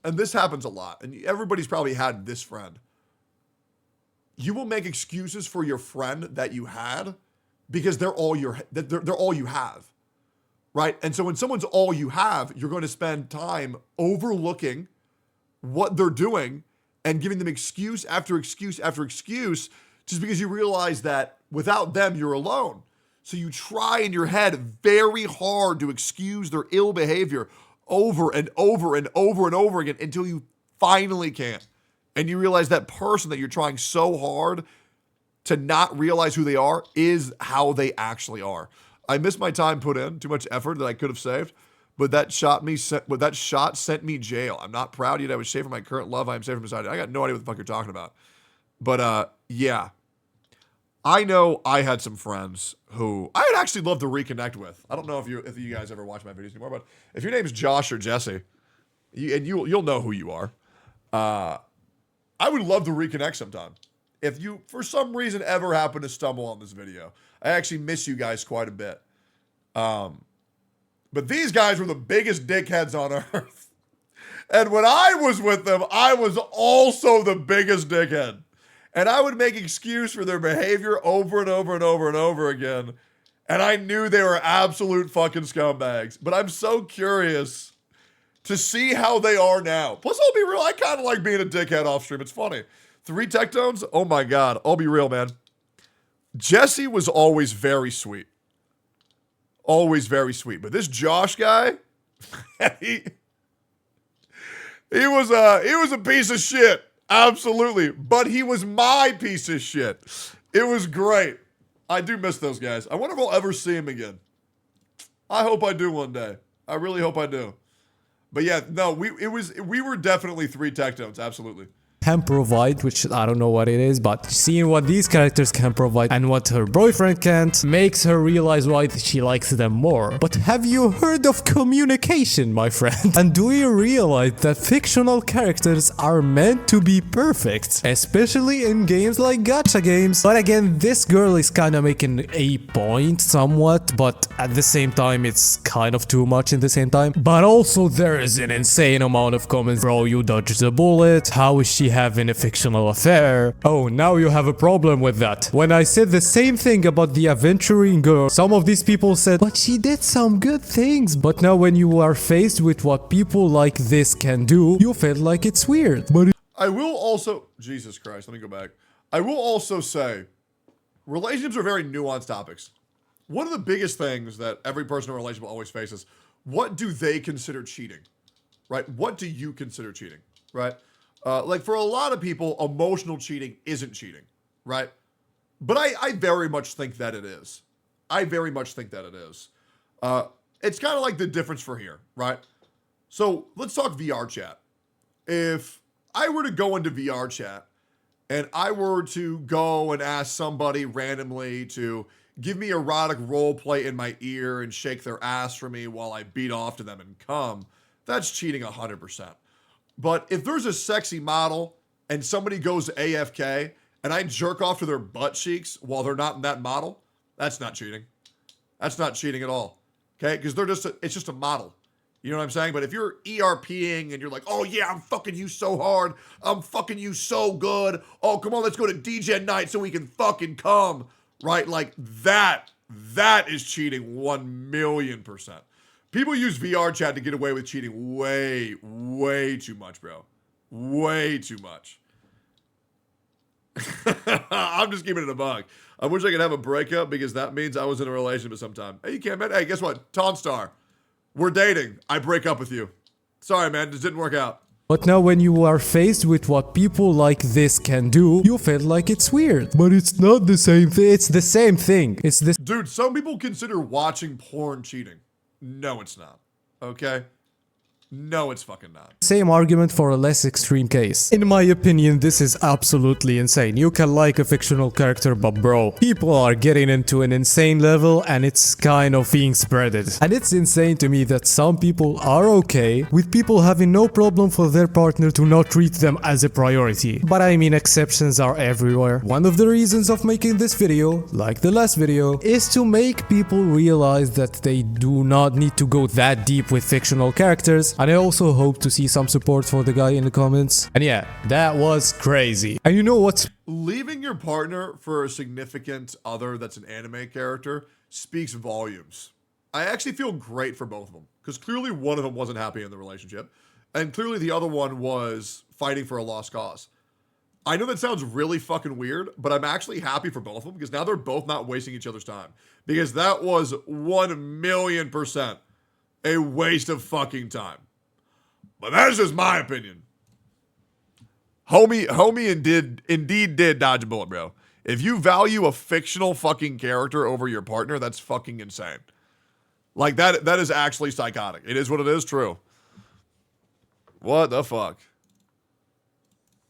and this happens a lot, and everybody's probably had this friend. You will make excuses for your friend that you had because they're all you have, right? And so when someone's all you have, you're going to spend time overlooking what they're doing and giving them excuse after excuse after excuse just because you realize that without them, you're alone. So you try in your head very hard to excuse their ill behavior over and over and over and over again until you finally can. And you realize that person that you're trying so hard to not realize who they are is how they actually are. I missed my time put in, too much effort that I could have saved, but that shot sent me jail. I'm not proud yet I was saved from my current love. I am saved from beside it. I got no idea what the fuck you're talking about. But yeah. I know I had some friends who I would actually love to reconnect with. I don't know if you guys ever watch my videos anymore, but if your name's Josh or Jesse, you'll know who you are. I would love to reconnect sometime. If you, for some reason, ever happen to stumble on this video, I actually miss you guys quite a bit. But these guys were the biggest dickheads on earth. And when I was with them, I was also the biggest dickhead. And I would make excuse for their behavior over and over and over and over again. And I knew they were absolute fucking scumbags. But I'm so curious to see how they are now. Plus, I'll be real, I kind of like being a dickhead off stream. It's funny. 3 Tectones? Oh my God. I'll be real, man. Jesse was always very sweet. Always very sweet. But this Josh guy, he was a piece of shit. Absolutely. But he was my piece of shit. It was great. I do miss those guys. I wonder if I'll ever see him again. I hope I do one day. I really hope I do. But yeah, no, we were definitely 3 Tectones, absolutely. Can provide, which I don't know what it is, but seeing what these characters can provide and what her boyfriend can't makes her realize why she likes them more. But have you heard of communication, my friend? And do you realize that fictional characters are meant to be perfect, especially in games like gacha games? But again, this girl is kind of making a point somewhat, but at the same time, it's kind of too much in the same time. But also, there is an insane amount of comments. Bro, you dodged the bullet. How is she having a fictional affair? Oh, now you have a problem with that. When I said the same thing about the aventuring girl, some of these people said, but she did some good things. But now when you are faced with what people like this can do, you feel like it's weird. But I will also, Jesus Christ, let me go back. I will also say, relationships are very nuanced topics. One of the biggest things that every person in a relationship always faces, what do they consider cheating? Right? What do you consider cheating? Right? Like for a lot of people, emotional cheating isn't cheating, right? But I very much think that it is. I very much think that it is. It's kind of like the difference for here, right? So let's talk VR chat. If I were to go into VR chat and I were to go and ask somebody randomly to give me erotic role play in my ear and shake their ass for me while I beat off to them and come, that's cheating 100%. But if there's a sexy model and somebody goes to AFK and I jerk off to their butt cheeks while they're not in that model, that's not cheating. That's not cheating at all. Okay? Because it's just a model. You know what I'm saying? But if you're ERPing and you're like, oh yeah, I'm fucking you so hard. I'm fucking you so good. Oh, come on, let's go to DJ night so we can fucking come. Right? Like that is cheating 1,000,000%. People use VR chat to get away with cheating way, way too much, bro. Way too much. I'm just keeping it a bug. I wish I could have a breakup because that means I was in a relationship sometime. Hey, you can't, man. Hey, guess what? Tonstar, we're dating. I break up with you. Sorry, man. This didn't work out. But now when you are faced with what people like this can do, you feel like it's weird. But it's not the same thing. It's the same thing. It's this. Dude, some people consider watching porn cheating. No, it's not. Okay? No, it's fucking not. Same argument for a less extreme case. In my opinion, this is absolutely insane. You can like a fictional character, but bro, people are getting into an insane level and it's kind of being spreaded. And it's insane to me that some people are okay with people having no problem for their partner to not treat them as a priority. But I mean, exceptions are everywhere. One of the reasons of making this video, like the last video, is to make people realize that they do not need to go that deep with fictional characters. And I also hope to see some support for the guy in the comments. And yeah, that was crazy. And you know what's... Leaving your partner for a significant other that's an anime character speaks volumes. I actually feel great for both of them. Because clearly one of them wasn't happy in the relationship. And clearly the other one was fighting for a lost cause. I know that sounds really fucking weird, but I'm actually happy for both of them. Because now they're both not wasting each other's time. Because that was 1,000,000% a waste of fucking time. But that's just my opinion. Homie indeed did dodge a bullet, bro. If you value a fictional fucking character over your partner, that's fucking insane. Like, that is actually psychotic. It is what it is, true. What the fuck?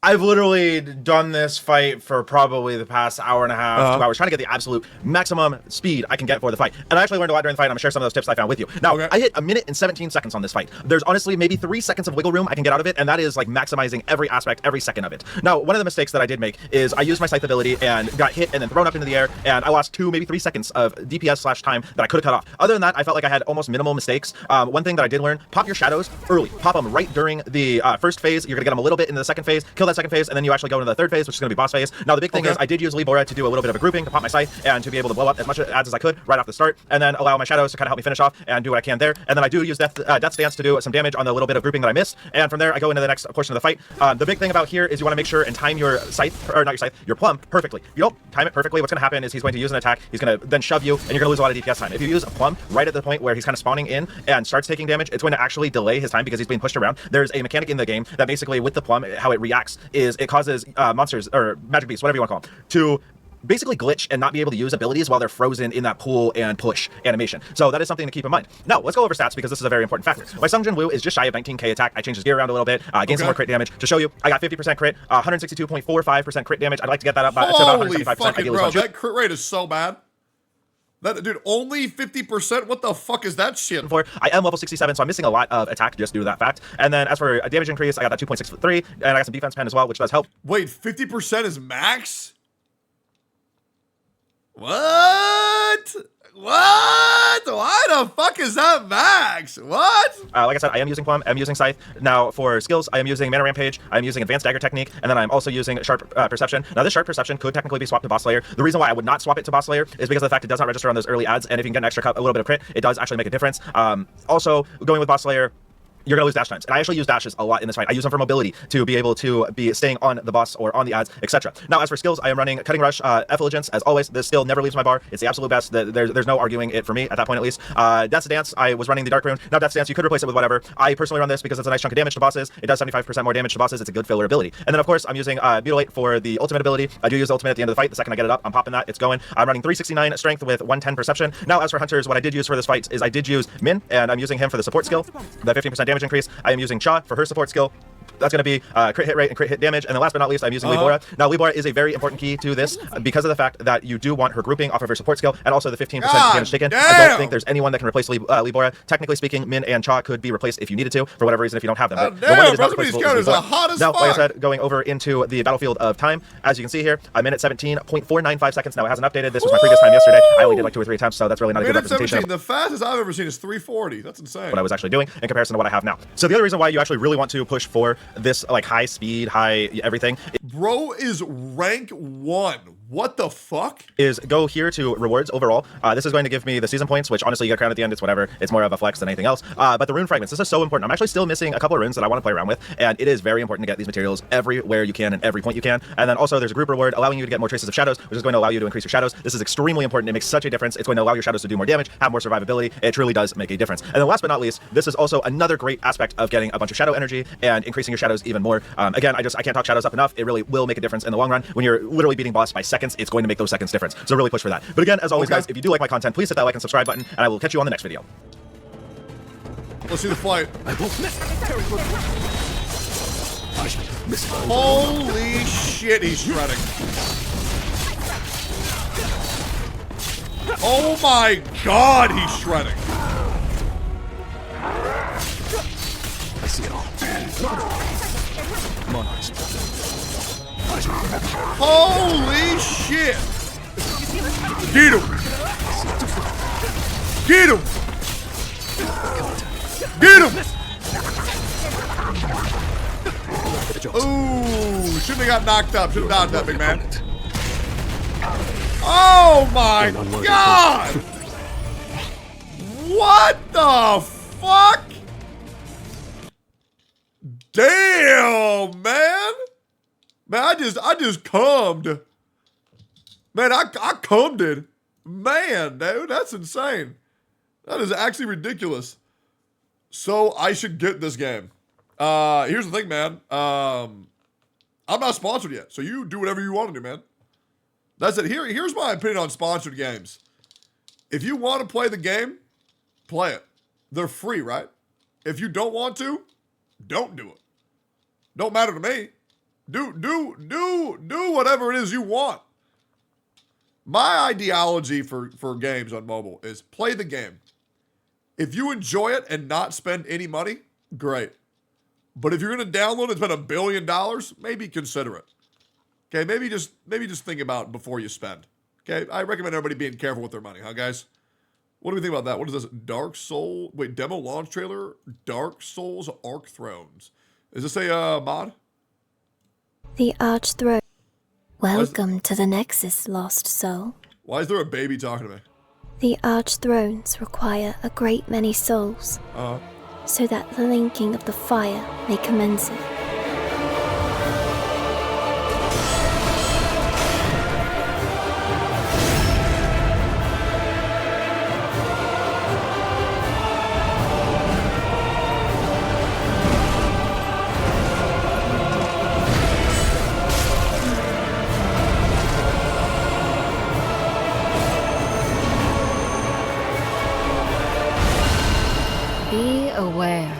I've literally done this fight for probably the past hour and a half, 2 hours, trying to get the absolute maximum speed I can get for the fight. And I actually learned a lot during the fight. I'm going to share some of those tips I found with you. Now, I hit 1 minute and 17 seconds on this fight. There's honestly maybe 3 seconds of wiggle room I can get out of it, and that is like maximizing every aspect, every second of it. Now, one of the mistakes that I did make is I used my scythe ability and got hit and then thrown up into the air, and I lost 2, maybe 3 seconds of DPS / time that I could have cut off. Other than that, I felt like I had almost minimal mistakes. One thing that I did learn, pop your shadows early. Pop them right during the first phase. You're going to get them a little bit into the second phase, kill that second phase, and then you actually go into the third phase, which is going to be boss phase. Now, the big thing is I did use Libora to do a little bit of a grouping to pop my scythe and to be able to blow up as much ads as I could right off the start, and then allow my shadows to kind of help me finish off and do what I can there. And then I do use Death Stance to do some damage on the little bit of grouping that I missed. And from there, I go into the next portion of the fight. The big thing about here is you want to make sure and time your scythe, or not your scythe, your plum perfectly. If you don't time it perfectly, what's going to happen is he's going to use an attack, he's going to then shove you, and you're going to lose a lot of DPS time. If you use a plum right at the point where he's kind of spawning in and starts taking damage, it's going to actually delay his time because he's being pushed around. There's a mechanic in the game that basically with the plum, how it reacts is it causes monsters, or magic beasts, whatever you want to call them, to basically glitch and not be able to use abilities while they're frozen in that pull and push animation. So that is something to keep in mind. Now, let's go over stats because this is a very important factor. My Sung Jin Woo is just shy of 19k attack. I changed his gear around a little bit, gained some more crit damage. To show you, I got 50% crit, 162.45% crit damage. I'd like to get that up to about 175%. Fucking bro, that crit rate is so bad. That, dude, only 50%? What the fuck is that shit? I am level 67, so I'm missing a lot of attack just due to that fact. And then as for a damage increase, I got that 2.63, and I got some defense pen as well, which does help. Wait, 50% is max? What? What? Why the fuck is that max? What? Like I said, I am using Plum, I'm using Scythe. Now for skills, I am using Mana Rampage, I'm using Advanced Dagger Technique, and then I'm also using Sharp Perception. Now this Sharp Perception could technically be swapped to Boss Slayer. The reason why I would not swap it to Boss Slayer is because of the fact it does not register on those early ads, and if you can get an extra cut, a little bit of crit, it does actually make a difference. Also, going with Boss Slayer, you're going to lose dash times. And I actually use dashes a lot in this fight. I use them for mobility to be able to be staying on the boss or on the ads, etc. Now, as for skills, I am running Cutting Rush, Effulgence, as always. This skill never leaves my bar. It's the absolute best. There's no arguing it for me at that point, at least. Death's Dance, I was running the Dark Rune. Now, Death's Dance, you could replace it with whatever. I personally run this because it's a nice chunk of damage to bosses. It does 75% more damage to bosses. It's a good filler ability. And then, of course, I'm using Mutilate for the ultimate ability. I do use the ultimate at the end of the fight. The second I get it up, I'm popping that. It's going. I'm running 369 Strength with 110 Perception. Now, as for Hunters, what I did use for this fight is I did use Min, and I'm using him for the support skill. The 15% damage increase. I am using Cha for her support skill. That's going to be crit hit rate and crit hit damage. And then last but not least, I'm using Libora. Now, Libora is a very important key to this because of the fact that you do want her grouping off of her support skill and also the 15% damage taken. Damn. I don't think there's anyone that can replace Libora. Technically speaking, Min and Cha could be replaced if you needed to, for whatever reason, if you don't have them. But the one that is not replaceable is Libora. Now, like I said, going over into the battlefield of time, as you can see here, I'm in at 17.495 seconds. Now, it hasn't updated. This was my previous time yesterday. I only did like 2 or 3 attempts, so that's really not a good representation. 17, the fastest I've ever seen is 340. That's insane. What I was actually doing in comparison to what I have now. So the other reason why you actually really want to push for this like high speed, high everything. Bro is rank 1. What the fuck? Is go here to rewards overall. This is going to give me the season points, which honestly you get crown at the end. It's whatever. It's more of a flex than anything else. But the rune fragments, this is so important. I'm actually still missing a couple of runes that I want to play around with, and it is very important to get these materials everywhere you can and every point you can. And then also there's a group reward allowing you to get more traces of shadows, which is going to allow you to increase your shadows. This is extremely important. It makes such a difference. It's going to allow your shadows to do more damage, have more survivability. It truly does make a difference. And then last but not least, this is also another great aspect of getting a bunch of shadow energy and increasing your shadows even more. Again, I can't talk shadows up enough. It really will make a difference in the long run. When you're literally beating boss by seconds, it's going to make those seconds difference. So really push for that. But again, as always, guys, if you do like my content, please hit that like and subscribe button, and I will catch you on the next video. Let's see the fight. Holy shit, he's shredding. Oh my god, he's shredding. I see it all. Monarchs. Holy shit. Get him. Get him. Get him. Ooh, shouldn't have got knocked up. Should have dodged that, big man. Oh my god! What the fuck? Damn, man! Man, I just cummed. Man, I cummed it. Man, dude, that's insane. That is actually ridiculous. So I should get this game. Here's the thing, man. I'm not sponsored yet, so you do whatever you want to do, man. That's it. Here's my opinion on sponsored games. If you want to play the game, play it. They're free, right? If you don't want to, don't do it. Don't matter to me. Do whatever it is you want. My ideology for games on mobile is play the game. If you enjoy it and not spend any money, great. But if you're gonna download and spend $1 billion, maybe consider it. Okay, maybe just think about it before you spend. Okay, I recommend everybody being careful with their money, huh, guys? What do we think about that? What is this? Dark Soul? Wait, demo launch trailer? Dark Souls Arc Thrones. Is this a mod? The Archthrone. Welcome to the Nexus, lost soul. Why is there a baby talking to me? The Archthrones require a great many souls, so that the linking of the fire may commence it. Be aware.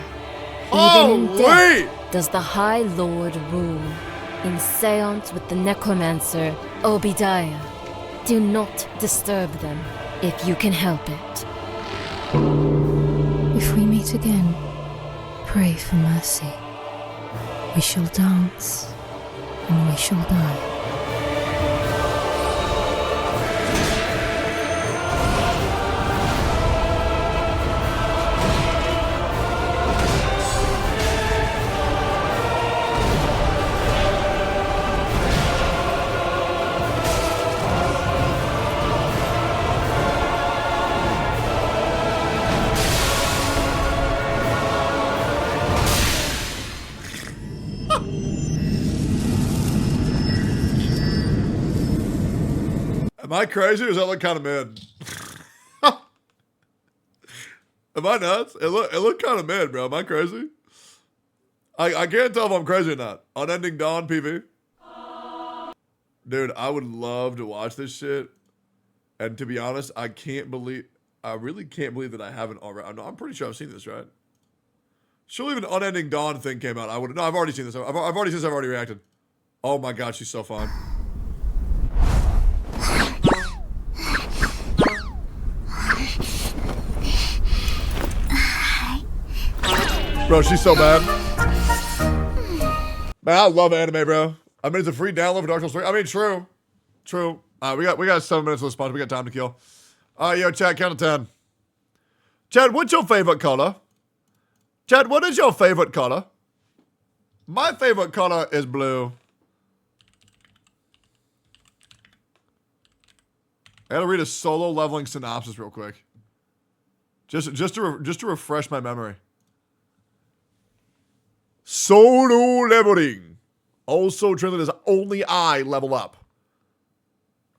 Oh, Even in death does the High Lord rule. In seance with the necromancer Obadiah. Do not disturb them if you can help it. If we meet again, pray for mercy. We shall dance, and we shall die. Am I crazy or does that look kind of mid? Am I nuts? It looked kind of mid, bro. Am I crazy? I can't tell if I'm crazy or not. Unending Dawn PV. Dude, I would love to watch this shit. And to be honest, I really can't believe that I haven't already. I'm pretty sure I've seen this, right? Surely if an Unending Dawn thing came out, I would. No, I've already seen this. I've already seen this. I've already reacted. Oh my god, she's so fun. Bro, she's so bad. Man, I love anime, bro. I mean, it's a free download for Dark Souls 3. I mean, true. True. We got 7 minutes of this punch. We got time to kill. Yo, Chad, count to 10. Chad, what's your favorite color? Chad, what is your favorite color? My favorite color is blue. I gotta read a solo leveling synopsis real quick. Just to refresh my memory. Solo leveling. Also translated as only I level up.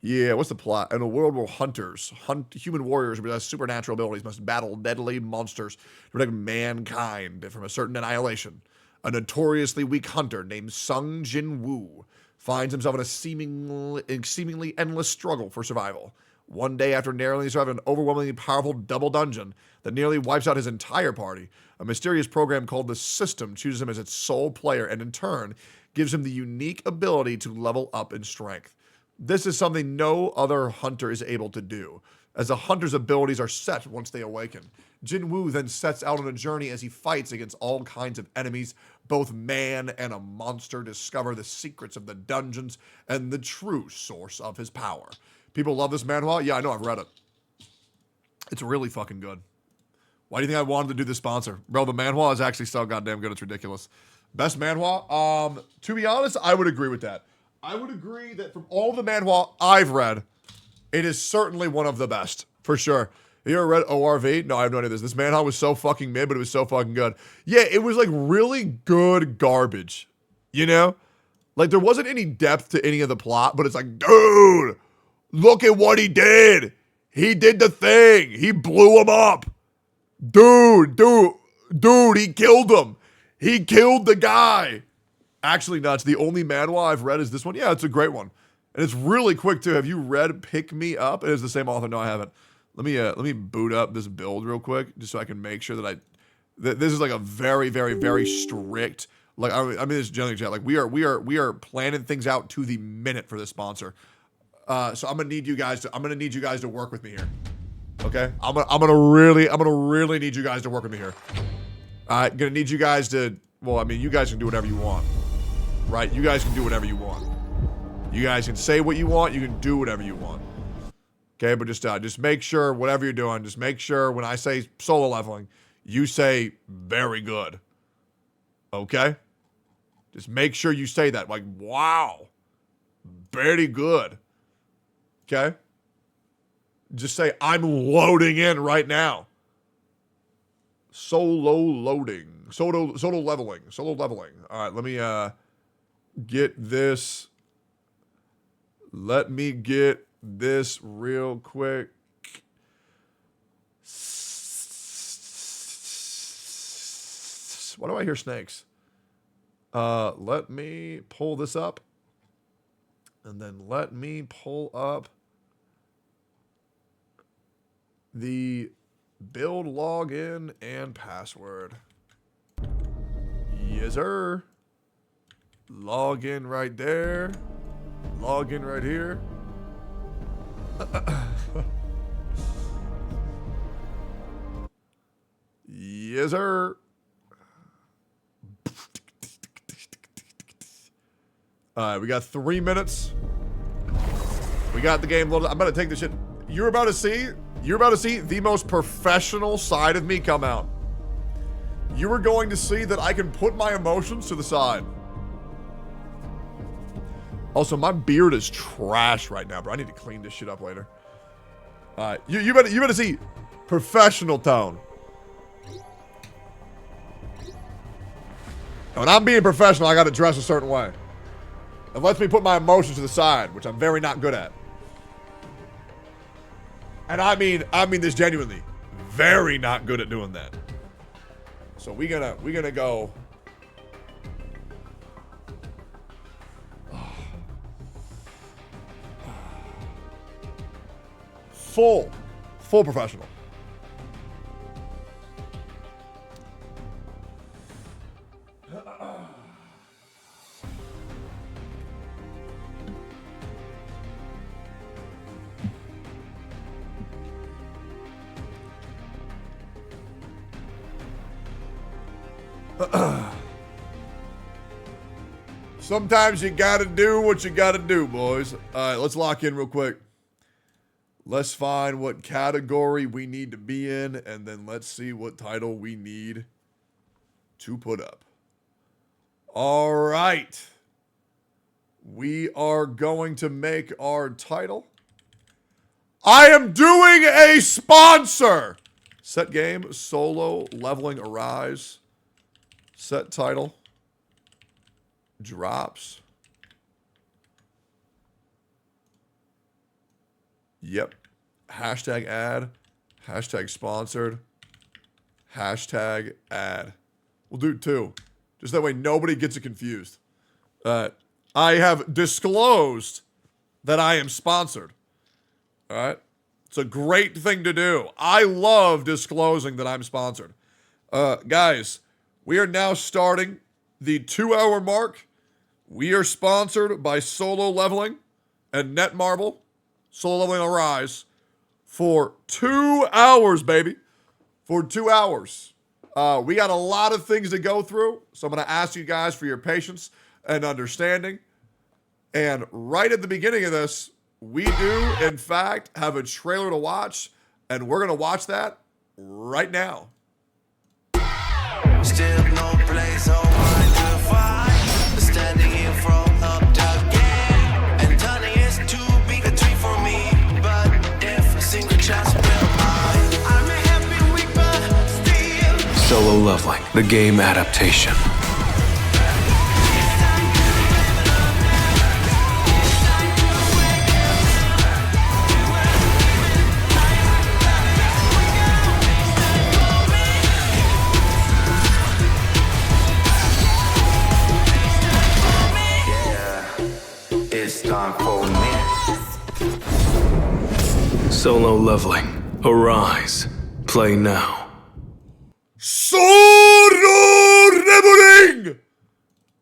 Yeah, what's the plot? In a world where hunters, human warriors with supernatural abilities must battle deadly monsters to protect mankind from a certain annihilation. A notoriously weak hunter named Sung Jin Woo finds himself in a seemingly endless struggle for survival. One day, after narrowly surviving an overwhelmingly powerful double dungeon that nearly wipes out his entire party, a mysterious program called the System chooses him as its sole player and in turn gives him the unique ability to level up in strength. This is something no other hunter is able to do, as a hunter's abilities are set once they awaken. Jin Woo then sets out on a journey as he fights against all kinds of enemies, both man and a monster, discover the secrets of the dungeons and the true source of his power. People love this manhwa? Yeah, I know, I've read it. It's really fucking good. Why do you think I wanted to do this sponsor? Bro, the manhwa is actually so goddamn good, it's ridiculous. Best manhwa? To be honest, I would agree with that. I would agree that from all the manhwa I've read, it is certainly one of the best, for sure. You ever read ORV? No, I have no idea this. This manhwa was so fucking mid, but it was so fucking good. Yeah, it was like really good garbage, you know? Like there wasn't any depth to any of the plot, but it's like, dude, look at what he did. He did the thing. He blew him up. Dude, he killed him. He killed the guy. Actually nuts. The only manhwa I've read is this one. Yeah, it's a great one. And it's really quick too. Have you read Pick Me Up? It is the same author. No, I haven't. Let me boot up this build real quick just so I can make sure that this is like a very, very, very strict, like I mean this is generally chat. Like we are planning things out to the minute for this sponsor. So I'm gonna need you guys to work with me here. Okay? I'm gonna really need you guys to work with me here. Alright, gonna need you guys to, well, I mean, you guys can do whatever you want. Right? You guys can do whatever you want. You guys can say what you want, you can do whatever you want. Okay, but just make sure, whatever you're doing, just make sure when I say solo leveling, you say very good. Okay? Just make sure you say that. Like, wow. Very good. Okay? Just say, I'm loading in right now. Solo loading. Solo leveling. Solo leveling. All right, let me get this. Let me get this real quick. Why do I hear snakes? Let me pull this up. And then let me pull up the build login and password. Yes, sir. Login right there. Login right here. Yes, sir. Alright, we got 3 minutes. We got the game loaded. I'm about to take this shit. You're about to see the most professional side of me come out. You are going to see that I can put my emotions to the side. Also, my beard is trash right now, bro. I need to clean this shit up later. Alright, you better see professional tone. When I'm being professional, I gotta dress a certain way. It lets me put my emotions to the side, which I'm very not good at. And I mean this genuinely. Very not good at doing that. So we're gonna go. Full professional. Sometimes you gotta do what you gotta do, boys. Alright, let's lock in real quick. Let's find what category we need to be in, and then let's see what title we need to put up. Alright. We are going to make our title. I am doing a sponsor. Set game, solo, leveling, arise. Set title. Drops. Yep. Hashtag ad. Hashtag sponsored. Hashtag ad. We'll do 2. Just that way nobody gets it confused. I have disclosed that I am sponsored. All right? It's a great thing to do. I love disclosing that I'm sponsored. Guys, we are now starting the 2-hour mark. We are sponsored by Solo Leveling and Netmarble. Solo Leveling Arise. For 2 hours, baby. For 2 hours. We got a lot of things to go through, so I'm going to ask you guys for your patience and understanding. And right at the beginning of this, we do, in fact, have a trailer to watch, and we're going to watch that right now. Still no place on mine to find. Standing in front of the game, and turning is too big a tree for me. But if a single chance will mine, I'm a happy weeper still. Solo Leveling, the game adaptation. It's time for me. Solo Leveling, arise. Play now. Solo Leveling!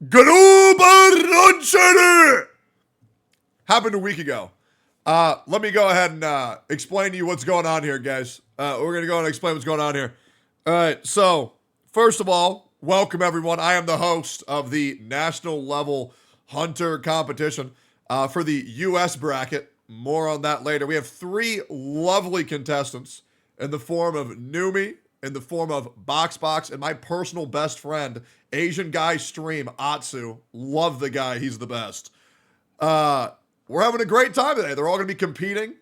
Global happened a week ago. Let me go ahead and explain to you what's going on here, guys. We're going to go and explain what's going on here. All right, so first of all, welcome everyone. I am the host of the national level Hunter competition for the U.S. bracket. More on that later. We have 3 lovely contestants in the form of Numi, in the form of Boxbox, and my personal best friend, Asian guy stream, Atsu. Love the guy. He's the best. We're having a great time today. They're all going to be competing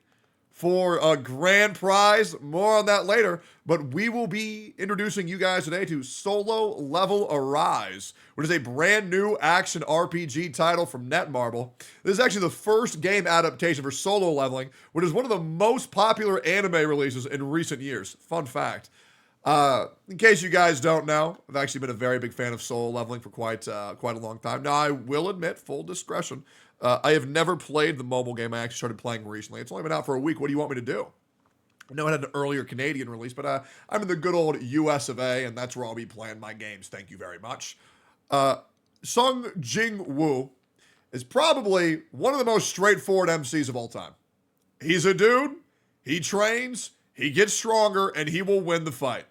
for a grand prize. More on that later. But we will be introducing you guys today to Solo Level Arise, which is a brand new action RPG title from Netmarble. This is actually the first game adaptation for Solo Leveling, which is one of the most popular anime releases in recent years. Fun fact. In case you guys don't know, I've actually been a very big fan of Solo Leveling for quite a long time. Now, I will admit, full discretion, I have never played the mobile game. I actually started playing recently. It's only been out for a week. What do you want me to do? I know it had an earlier Canadian release, but I'm in the good old US of A, and that's where I'll be playing my games. Thank you very much. Sung Jing Woo is probably one of the most straightforward MCs of all time. He's a dude, he trains, he gets stronger, and he will win the fight.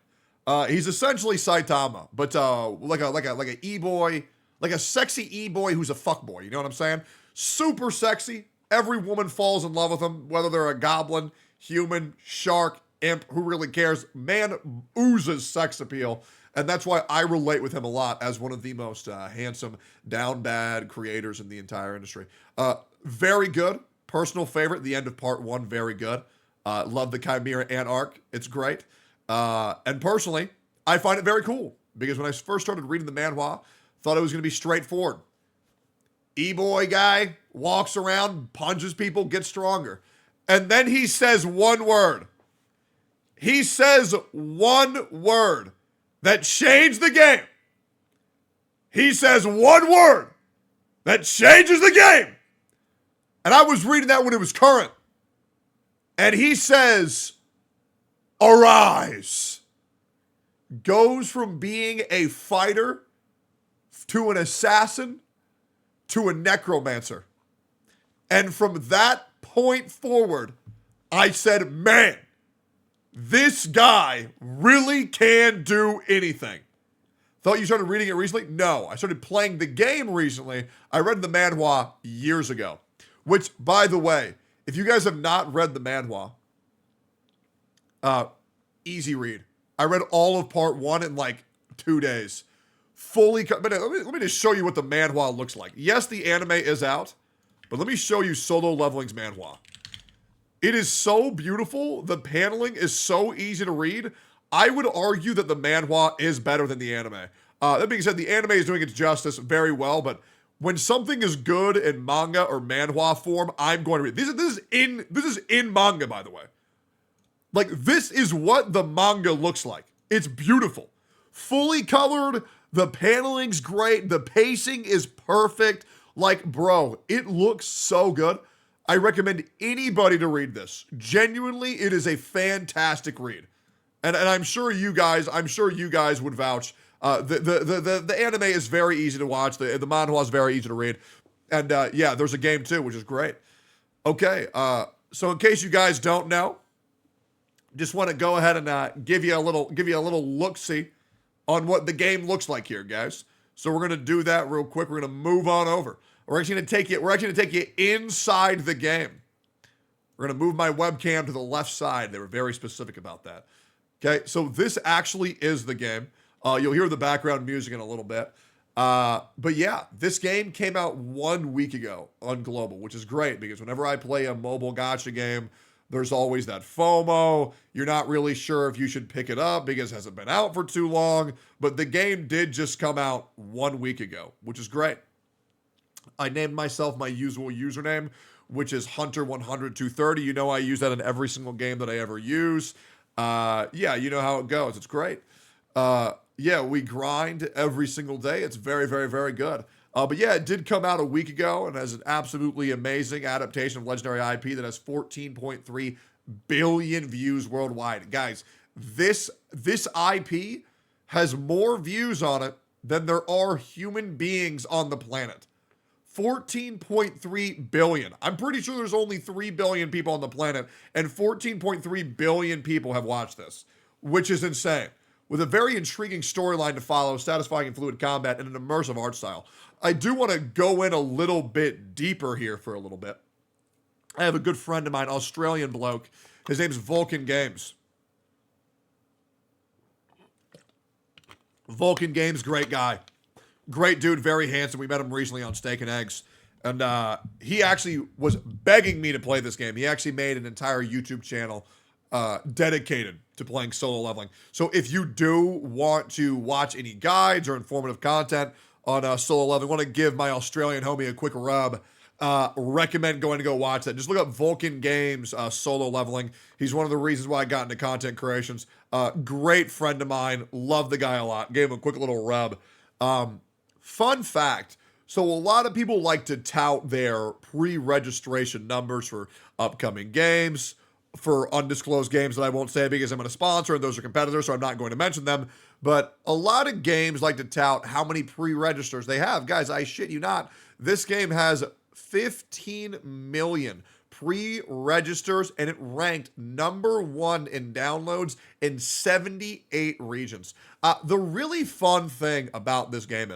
He's essentially Saitama, but like a e-boy, like a sexy e-boy who's a fuckboy, you know what I'm saying? Super sexy. Every woman falls in love with him, whether they're a goblin, human, shark, imp, who really cares? Man oozes sex appeal, and that's why I relate with him a lot as one of the most handsome, down bad creators in the entire industry. Very good. Personal favorite, the end of part 1, very good. Love the Chimera Ant arc. It's great. And personally, I find it very cool, because when I first started reading the manhwa, thought it was going to be straightforward. E-boy guy walks around, punches people, gets stronger. And then he says one word. He says one word that changed the game. He says one word that changes the game. And I was reading that when it was current. And he says, arise. Goes from being a fighter to an assassin to a necromancer. And from that point forward, I said, man, this guy really can do anything. Thought you started reading it recently? No, I started playing the game recently. I read the manhwa years ago. Which, by the way, if you guys have not read the manhwa, easy read. I read all of part 1 in like 2 days. But let me just show you what the manhwa looks like. Yes, the anime is out, but let me show you Solo Leveling's manhwa. It is so beautiful. The paneling is so easy to read. I would argue that the manhwa is better than the anime. That being said, the anime is doing its justice very well, but when something is good in manga or manhwa form, I'm going to read. This is in manga, by the way. Like, this is what the manga looks like. It's beautiful. Fully colored, the paneling's great, the pacing is perfect. Like, bro, it looks so good. I recommend anybody to read this. Genuinely, it is a fantastic read. And I'm sure you guys would vouch. The anime is very easy to watch. The manhwa is very easy to read. And yeah, there's a game too, which is great. Okay, so in case you guys don't know, just want to go ahead and give you a little look-see on what the game looks like here, guys. So we're gonna do that real quick. We're gonna move on over. We're actually gonna take you inside the game. We're gonna move my webcam to the left side. They were very specific about that. Okay, so this actually is the game. You'll hear the background music in a little bit. But yeah, this game came out 1 week ago on Global, which is great because whenever I play a mobile gacha game, there's always that FOMO. You're not really sure if you should pick it up because it hasn't been out for too long. But the game did just come out 1 week ago, which is great. I named myself my usual username, which is Hunter100230. You know I use that in every single game that I ever use. Yeah, you know how it goes. It's great. Yeah, we grind every single day. It's very, very, very good. But yeah, it did come out a week ago and has an absolutely amazing adaptation of legendary IP that has 14.3 billion views worldwide. Guys, this IP has more views on it than there are human beings on the planet. 14.3 billion. I'm pretty sure there's only 3 billion people on the planet, and 14.3 billion people have watched this, which is insane. With a very intriguing storyline to follow, satisfying and fluid combat, and an immersive art style. I do want to go in a little bit deeper here for a little bit. I have a good friend of mine, Australian bloke. His name's Vulcan Games. Vulcan Games, great guy. Great dude, very handsome. We met him recently on Steak and Eggs. And he actually was begging me to play this game. He actually made an entire YouTube channel dedicated to playing solo leveling. So if you do want to watch any guides or informative content on solo leveling, want to give my Australian homie a quick rub, recommend going to go watch that. Just look up Vulcan Games solo leveling. He's one of the reasons why I got into content creations. Great friend of mine. Love the guy a lot. Gave him a quick little rub. Fun fact. So a lot of people like to tout their pre-registration numbers for upcoming games, for undisclosed games that I won't say because I'm going to sponsor, and those are competitors, so I'm not going to mention them. But a lot of games like to tout how many pre-registers they have. Guys, I shit you not. This game has 15 million pre-registers, and it ranked #1 in downloads in 78 regions. The really fun thing about this game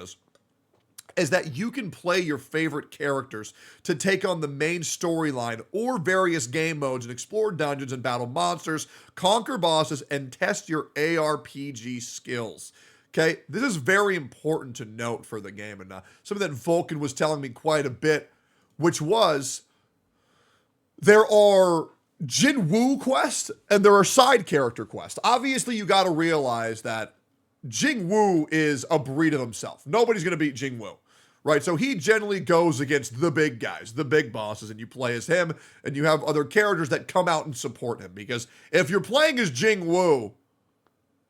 is that you can play your favorite characters to take on the main storyline or various game modes and explore dungeons and battle monsters, conquer bosses, and test your ARPG skills. Okay, this is very important to note for the game, and something that Vulcan was telling me quite a bit, which was there are Jin Woo quests and there are side character quests. Obviously, you got to realize that Jing Woo is a breed of himself. Nobody's going to beat Jing Woo. Right, so he generally goes against the big guys, the big bosses, and you play as him, and you have other characters that come out and support him. Because if you're playing as Jing Woo,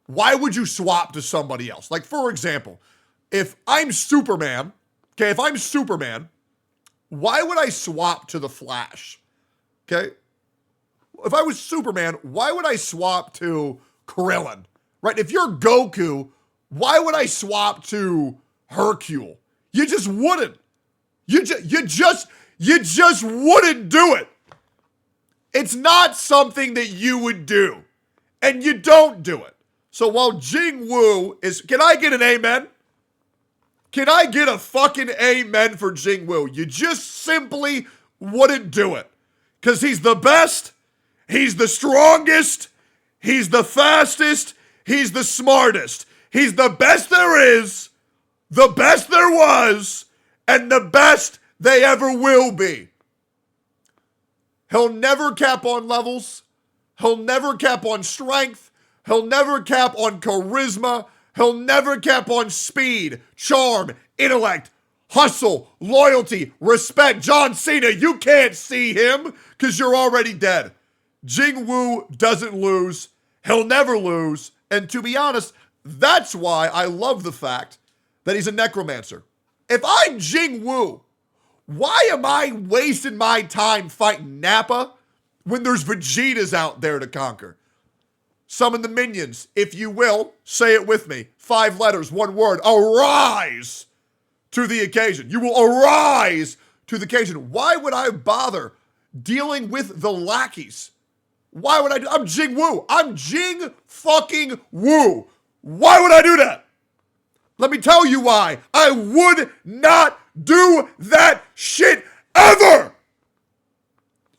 why would you swap to somebody else? Like, for example, if I'm Superman, why would I swap to the Flash? Okay? If I was Superman, why would I swap to Krillin? Right, if you're Goku, why would I swap to Hercule? You just wouldn't. You just wouldn't do it. It's not something that you would do. And you don't do it. So while Jing Woo is... Can I get an amen? Can I get a fucking amen for Jing Woo? You just simply wouldn't do it. Because he's the best. He's the strongest. He's the fastest. He's the smartest. He's the best there is. The best there was, and the best they ever will be. He'll never cap on levels. He'll never cap on strength. He'll never cap on charisma. He'll never cap on speed, charm, intellect, hustle, loyalty, respect. John Cena, you can't see him because you're already dead. Jing Wu doesn't lose. He'll never lose. And to be honest, that's why I love the fact that he's a necromancer. If I'm Jing Wu, why am I wasting my time fighting Nappa when there's Vegetas out there to conquer? Summon the minions, if you will. Say it with me. 5 letters, 1 word. Arise to the occasion. You will arise to the occasion. Why would I bother dealing with the lackeys? Why would I do? I'm Jing Wu. I'm Jing fucking Wu. Why would I do that? Let me tell you why. I would not do that shit ever.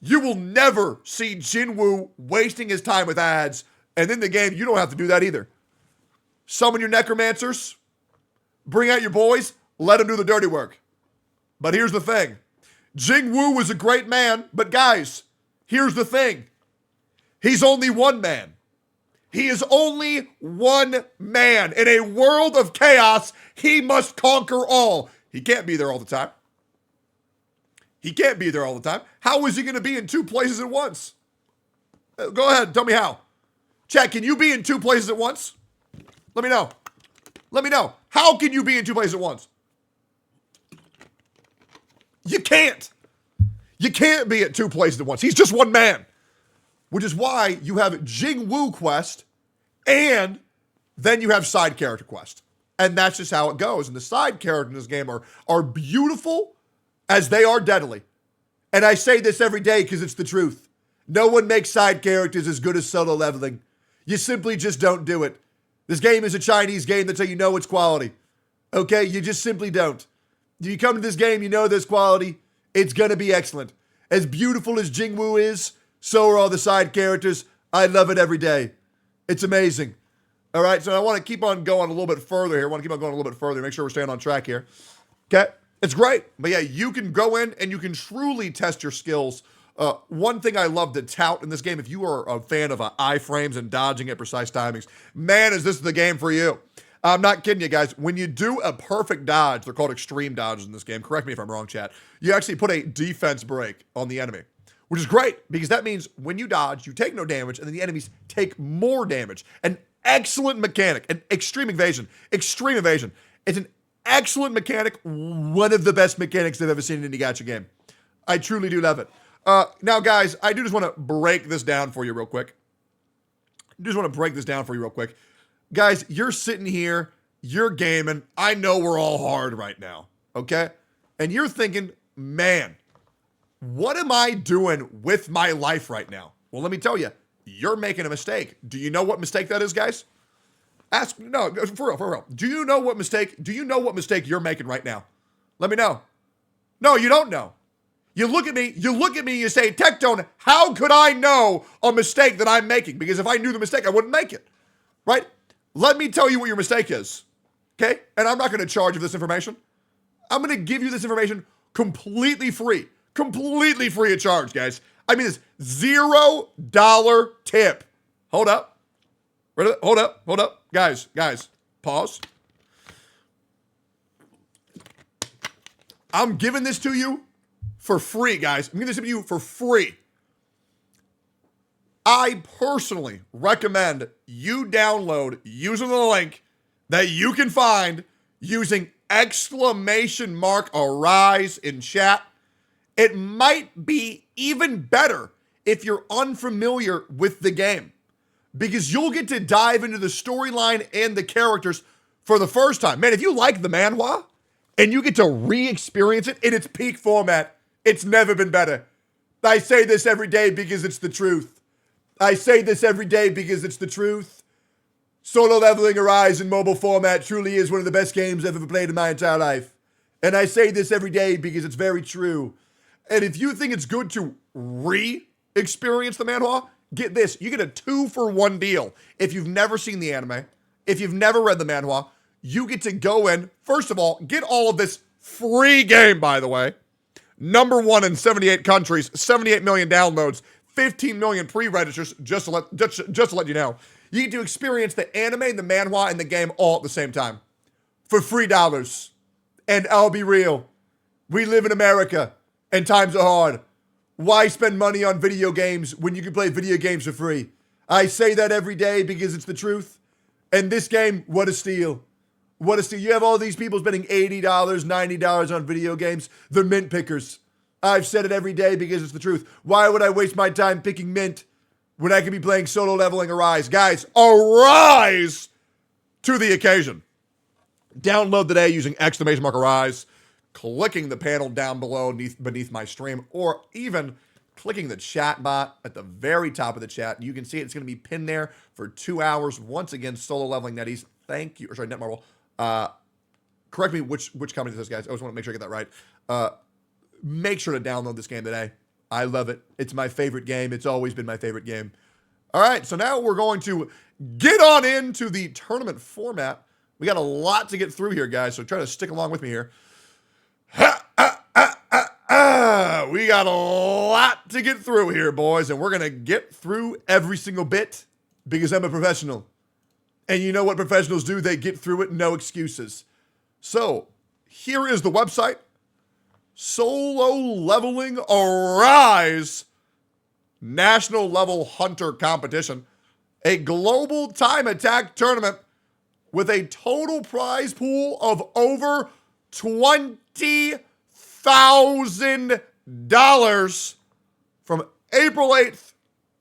You will never see Jin Wu wasting his time with ads, and in the game, you don't have to do that either. Summon your necromancers, bring out your boys, let them do the dirty work. But here's the thing. Jing Wu was a great man, but guys, here's the thing. He's only one man. He is only one man. In a world of chaos, he must conquer all. He can't be there all the time. He can't be there all the time. How is he going to be in 2 places at once? Go ahead, tell me how. Chat, can you be in 2 places at once? Let me know. Let me know. How can you be in 2 places at once? You can't. You can't be at 2 places at once. He's just one man. Which is why you have Jing Wu quest and then you have side character quest. And that's just how it goes. And the side characters in this game are beautiful as they are deadly. And I say this every day because it's the truth. No one makes side characters as good as solo leveling. You simply just don't do it. This game is a Chinese game that's how you know it's quality. Okay? You just simply don't. If you come to this game, you know there's quality. It's going to be excellent. As beautiful as Jing Wu is, so are all the side characters. I love it every day. It's amazing. All right, so I want to keep on going a little bit further here. Make sure we're staying on track here. Okay? It's great. But yeah, you can go in and you can truly test your skills. One thing I love to tout in this game, if you are a fan of iframes and dodging at precise timings, man, is this the game for you. I'm not kidding you guys. When you do a perfect dodge, they're called extreme dodges in this game. Correct me if I'm wrong, chat. You actually put a defense break on the enemy, which is great because that means when you dodge, you take no damage and then the enemies take more damage. An excellent mechanic, an extreme evasion. Extreme evasion. It's an excellent mechanic, one of the best mechanics I've ever seen in any gacha game. I truly do love it. Now, guys, I do just want to break this down for you real quick. Guys, you're sitting here, you're gaming. I know we're all hard right now, okay? And you're thinking, man, what am I doing with my life right now? Well, let me tell you, you're making a mistake. Do you know what mistake that is, guys? No, for real. Do you know what mistake you're making right now? Let me know. No, you don't know. You look at me, you say, Tectone, how could I know a mistake that I'm making? Because if I knew the mistake, I wouldn't make it, right? Let me tell you what your mistake is, okay? And I'm not going to charge you for this information. I'm going to give you this information completely free of charge, guys. I mean, it's $0 tip. Hold up. Guys, pause. I'm giving this to you for free, guys. I'm giving this to you for free. I personally recommend you download using the link that you can find using !arise in chat. It might be even better if you're unfamiliar with the game because you'll get to dive into the storyline and the characters for the first time. Man, if you like the manhwa and you get to re-experience it in its peak format, it's never been better. I say this every day because it's the truth. Solo leveling Arise in mobile format truly is one of the best games I've ever played in my entire life. And I say this every day because it's very true. And if you think it's good to re-experience the manhwa, get this. You get a 2-for-1 deal. If you've never seen the anime, if you've never read the manhwa, you get to go in, first of all, get all of this free game, by the way. Number 1 in 78 countries, 78 million downloads, 15 million pre-registers, just to let you know. You get to experience the anime, the manhwa, and the game all at the same time. For $3. And I'll be real. We live in America, and times are hard. Why spend money on video games when you can play video games for free? I say that every day because it's the truth. And this game, what a steal. What a steal. You have all these people spending $80, $90 on video games. They're mint pickers. I've said it every day because it's the truth. Why would I waste my time picking mint when I could be playing solo leveling Arise? Guys, arise to the occasion. Download today using !Arise, clicking the panel down below beneath my stream, or even clicking the chat bot at the very top of the chat. You can see it's going to be pinned there for 2 hours. Once again, solo leveling netties. Thank you. Or sorry, Netmarble. Correct me which company this is, guys. I always want to make sure I get that right. Make sure to download this game today. I love it. It's my favorite game. It's always been my favorite game. All right, so now we're going to get on into the tournament format. We got a lot to get through here, guys, so try to stick along with me here. We got a lot to get through here, boys, and we're going to get through every single bit because I'm a professional. And you know what professionals do? They get through it, no excuses. So, here is the website. Solo Leveling Arise National Level Hunter Competition. A global time attack tournament with a total prize pool of over $20,000 from April 8th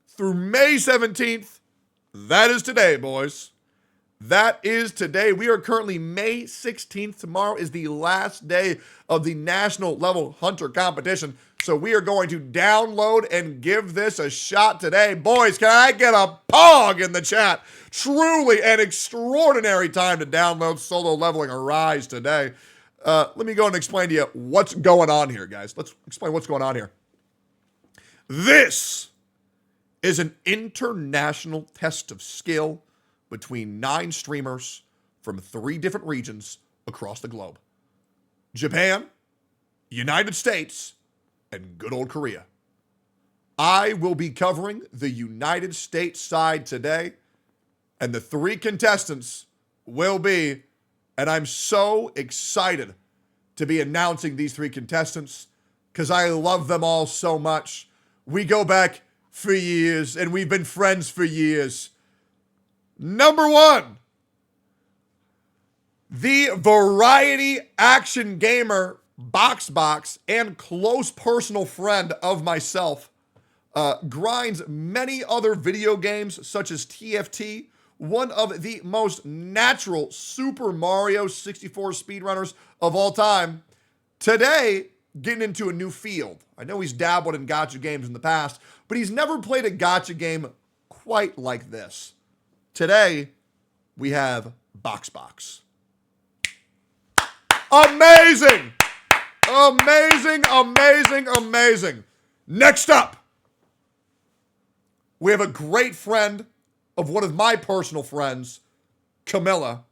through May 17th. That is today, boys. That is today. We are currently May 16th. Tomorrow is the last day of the National Level Hunter Competition. So we are going to download and give this a shot today. Boys, can I get a pog in the chat? Truly an extraordinary time to download Solo Leveling Arise today. Let me go and explain to you what's going on here, guys. Let's explain what's going on here. This is an international test of skill between 9 streamers from 3 different regions across the globe. Japan, United States, and good old Korea. I will be covering the United States side today, and the 3 contestants will be, and I'm so excited to be announcing these 3 contestants because I love them all so much. We go back for years, and we've been friends for years. Number 1, the variety action gamer, Boxbox, and close personal friend of myself, grinds many other video games such as TFT, one of the most natural Super Mario 64 speedrunners of all time. Today, getting into a new field. I know he's dabbled in gacha games in the past, but he's never played a gacha game quite like this. Today, we have Boxbox. Amazing! Amazing, amazing, amazing. Next up, we have a great friend of one of my personal friends, Camilla.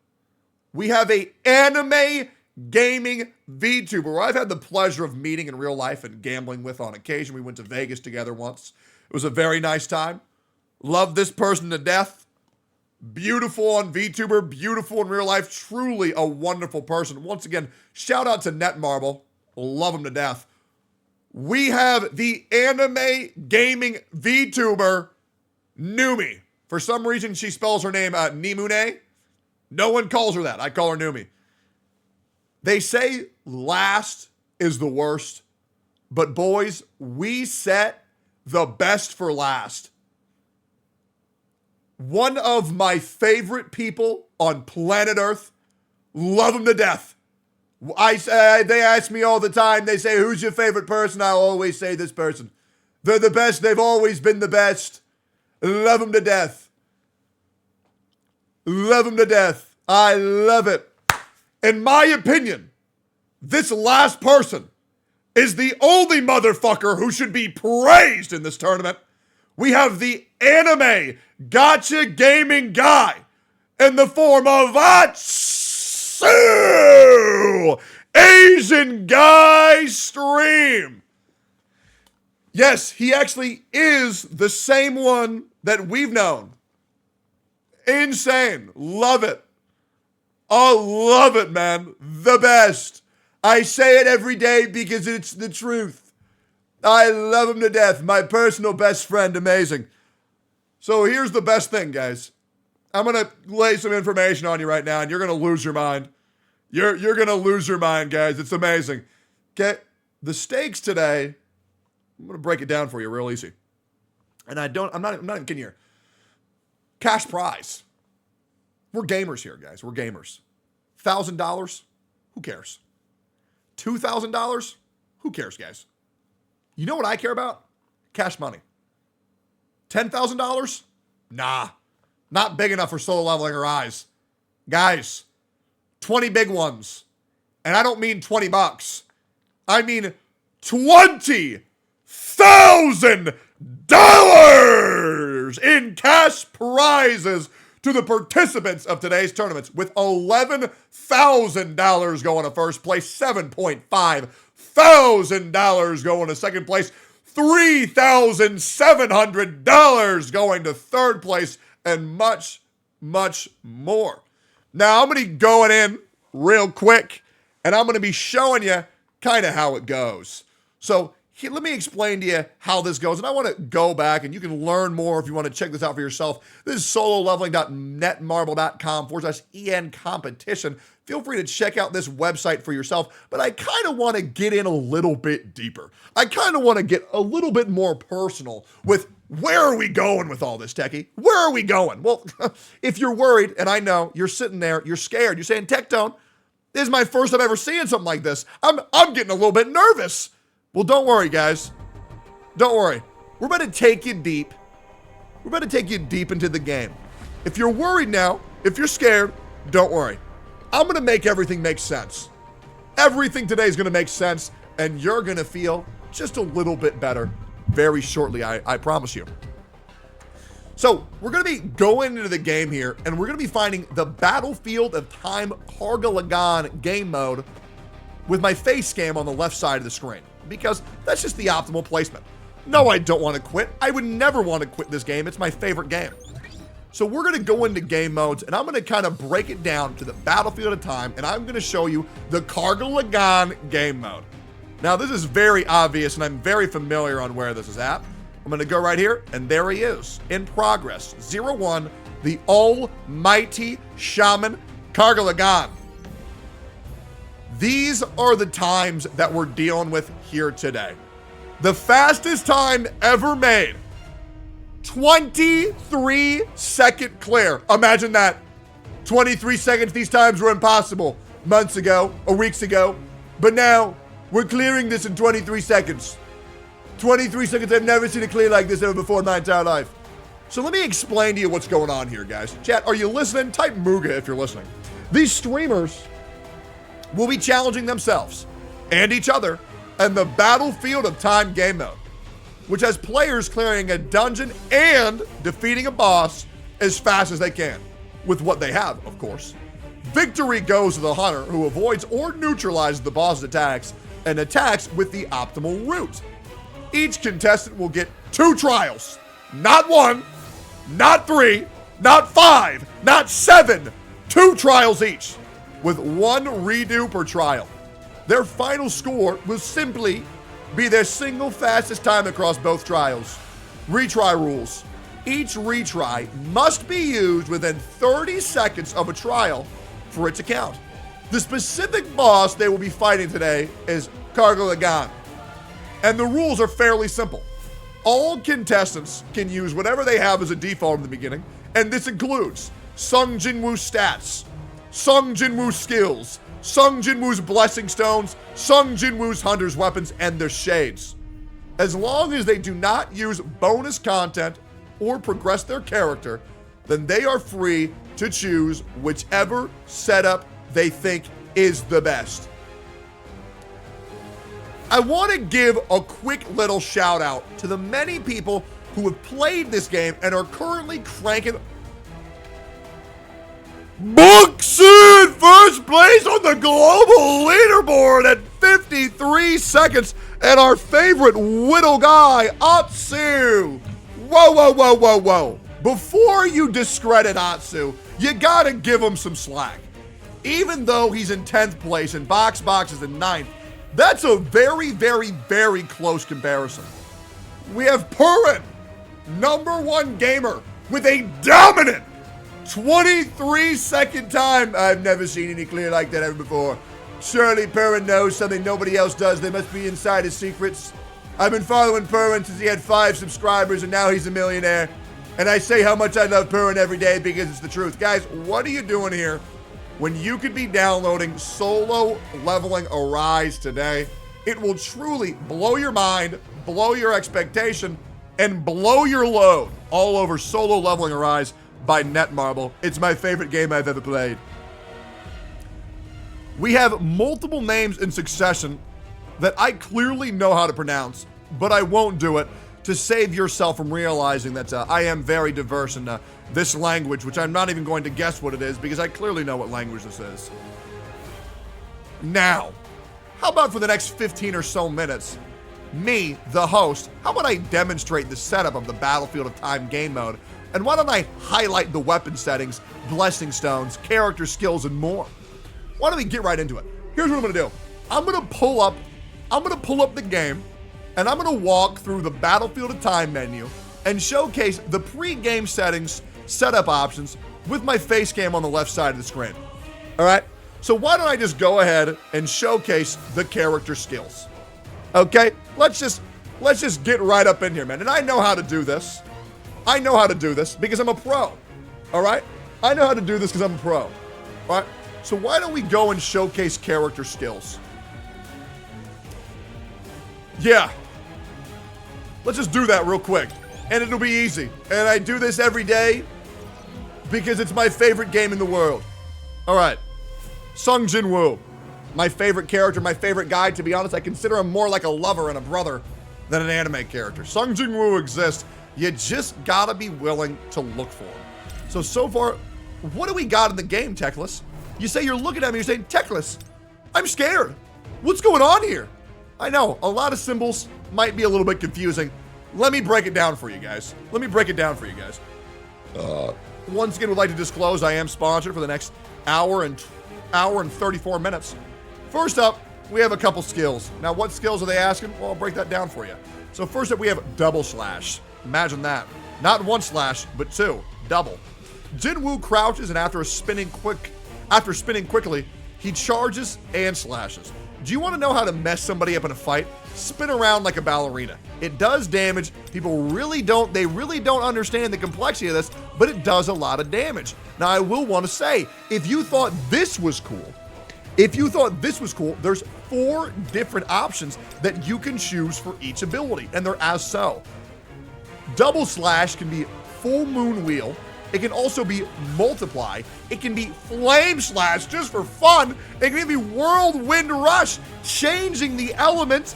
We have a anime gaming VTuber who I've had the pleasure of meeting in real life and gambling with on occasion. We went to Vegas together once. It was a very nice time. Love this person to death. Beautiful on VTuber, beautiful in real life. Truly a wonderful person. Once again, shout out to Netmarble. Love him to death. We have the anime gaming VTuber, Numi. For some reason, she spells her name Nimune. No one calls her that. I call her Numi. They say last is the worst. But boys, we set the best for last. One of my favorite people on planet Earth. Love him to death. They ask me all the time, they say, who's your favorite person? I'll always say this person. They're the best. They've always been the best. Love them to death. Love them to death. I love it. In my opinion, this last person is the only motherfucker who should be praised in this tournament. We have the anime gacha gaming guy in the form of Atsu. Asian guy stream. Yes, he actually is the same one that we've known. Insane. Love it. Oh, love it, man. The best. I say it every day because it's the truth. I love him to death. My personal best friend. Amazing. So here's the best thing, guys. I'm going to lay some information on you right now, and you're going to lose your mind. You're going to lose your mind, guys. It's amazing. Okay? The stakes today, I'm going to break it down for you real easy. And I'm not even kidding here. Cash prize. We're gamers here, guys. We're gamers. $1,000? Who cares? $2,000? Who cares, guys? You know what I care about? Cash money. $10,000? Nah. Not big enough for solo leveling or eyes. Guys, 20 big ones. And I don't mean $20. I mean $20,000 in cash prizes to the participants of today's tournaments, with $11,000 going to first place, $7.5 thousand going to second place, $3,700 going to third place, and much, much more. Now, I'm going to be going in real quick, and I'm going to be showing you kind of how it goes. So here, let me explain to you how this goes, and I want to go back, and you can learn more if you want to check this out for yourself. This is sololeveling.netmarble.com/EN competition. Feel free to check out this website for yourself, but I kind of want to get in a little bit deeper. I kind of want to get a little bit more personal with where are we going with all this, Techie? Where are we going? Well, if you're worried, and I know you're sitting there, you're scared, you're saying, Tectone, this is my first time ever seeing something like this. I'm getting a little bit nervous. Well, don't worry, guys. Don't worry. We're about to take you deep. We're about to take you deep into the game. If you're worried now, if you're scared, don't worry. I'm going to make everything make sense. Everything today is going to make sense, and you're going to feel just a little bit better very shortly, I promise you. So, we're going to be going into the game here, and we're going to be finding the Battlefield of Time Kargalagan game mode with my face cam on the left side of the screen, because that's just the optimal placement. No, I don't want to quit. I would never want to quit this game. It's my favorite game. So we're going to go into game modes, and I'm going to kind of break it down to the Battlefield of Time, and I'm going to show you the Kargalagan game mode. Now, this is very obvious, and I'm very familiar on where this is at. I'm going to go right here, and there he is, in progress. 01, the almighty Shaman Kargalagan. These are the times that we're dealing with here today. The fastest time ever made. 23-second clear. Imagine that. 23 seconds, these times were impossible months ago or weeks ago. But now, we're clearing this in 23 seconds. 23 seconds, I've never seen it clear like this ever before in my entire life. So let me explain to you what's going on here, guys. Chat, are you listening? Type Muga if you're listening. These streamers will be challenging themselves and each other in the Battlefield of Time game mode, which has players clearing a dungeon and defeating a boss as fast as they can, with what they have, of course. Victory goes to the hunter, who avoids or neutralizes the boss's attacks and attacks with the optimal route. Each contestant will get 2 trials, not 1, not 3, not 5, not 7, 2 trials each, with 1 redo per trial. Their final score will simply be their single fastest time across both trials. Retry rules. Each retry must be used within 30 seconds of a trial for it to count. The specific boss they will be fighting today is Kargalagan, and the rules are fairly simple. All contestants can use whatever they have as a default in the beginning, and this includes Sung Jinwoo's stats, Sung Jinwoo's skills, Sung Jinwoo's blessing stones, Sung Jinwoo's hunter's weapons, and their shades. As long as they do not use bonus content or progress their character, then they are free to choose whichever setup they think is the best. I want to give a quick little shout out to the many people who have played this game and are currently cranking. Boxing first place on the global leaderboard at 53 seconds. And our favorite whittle guy, Atsu. Whoa, whoa, whoa, whoa, whoa. Before you discredit Atsu, you gotta give him some slack. Even though he's in 10th place and Boxbox is in 9th, that's a very, very, very close comparison. We have Purin, #1 gamer, with a dominant 23-second time. I've never seen any clear like that ever before. Surely Purin knows something nobody else does. They must be inside his secrets. I've been following Purin since he had 5 subscribers and now he's a millionaire. And I say how much I love Purin every day because it's the truth. Guys, what are you doing here when you could be downloading solo leveling Arise today? It will truly blow your mind, blow your expectation, and blow your load all over solo leveling Arise by Netmarble. It's my favorite game I've ever played. We have multiple names in succession that I clearly know how to pronounce, but I won't do it to save yourself from realizing that I am very diverse in this language, which I'm not even going to guess what it is because I clearly know what language this is. Now, how about for the next 15 or so minutes, me, the host, how about I demonstrate the setup of the Battlefield of Time game mode, and why don't I highlight the weapon settings, blessing stones, character skills, and more? Why don't we get right into it? Here's what I'm gonna do. I'm gonna pull up the game, and I'm gonna walk through the Battlefield of Time menu and showcase the pre-game settings, setup options with my face cam on the left side of the screen. All right? So why don't I just go ahead and showcase the character skills? Okay? Let's just get right up in here, man. And I know how to do this. I know how to do this because I'm a pro. All right? I know how to do this because I'm a pro. All right? So why don't we go and showcase character skills? Yeah. Let's just do that real quick. And it'll be easy. And I do this every day because it's my favorite game in the world. All right. Sung Jin-woo. My favorite character, my favorite guy. To be honest, I consider him more like a lover and a brother than an anime character. Sung Jin-woo exists. You just gotta be willing to look for him. So far, what do we got in the game, Techless? You say you're looking at me, you're saying, Techless, I'm scared. What's going on here? I know, a lot of symbols might be a little bit confusing. Let me break it down for you guys. Once again, would like to disclose I am sponsored for the next hour and 34 minutes. First up, we have a couple skills. Now, what skills are they asking? Well, I'll break that down for you. So first up, we have double slash. Imagine that. Not one slash, but two. Double. Jin-woo crouches, and after spinning quickly, he charges and slashes. Do you want to know how to mess somebody up in a fight? Spin around like a ballerina. It does damage. People really don't understand the complexity of this, but it does a lot of damage. Now, I will want to say, if you thought this was cool, there's 4 different options that you can choose for each ability, and they're as so. Double slash can be full moon wheel. It can also be multiply. It can be flame slash just for fun. It can be whirlwind rush, changing the element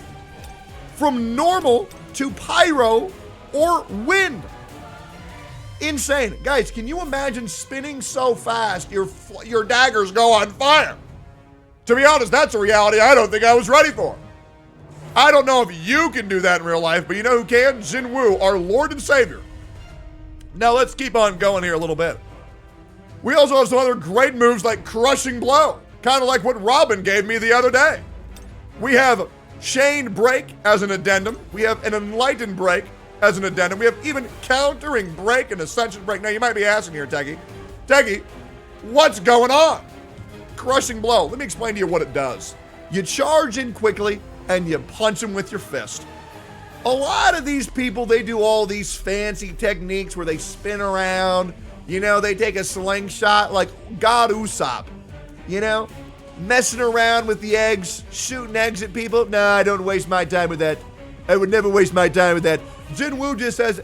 from normal to pyro or wind. Insane. Guys, can you imagine spinning so fast your daggers go on fire? To be honest, that's a reality I don't think I was ready for. I don't know if you can do that in real life, but you know who can? Jin-woo, our Lord and Savior. Now let's keep on going here a little bit. We also have some other great moves like Crushing Blow, kind of like what Robin gave me the other day. We have Chained Break as an addendum. We have an Enlightened Break as an addendum. We have even Countering Break and Ascension Break. Now you might be asking here, Teggy, what's going on? Crushing Blow, let me explain to you what it does. You charge in quickly and you punch them with your fist. A lot of these people, they do all these fancy techniques where they spin around, you know, they take a slingshot like God Usopp, you know, messing around with the eggs, shooting eggs at people. Nah, I don't waste my time with that. I would never waste my time with that. Jin-woo just says,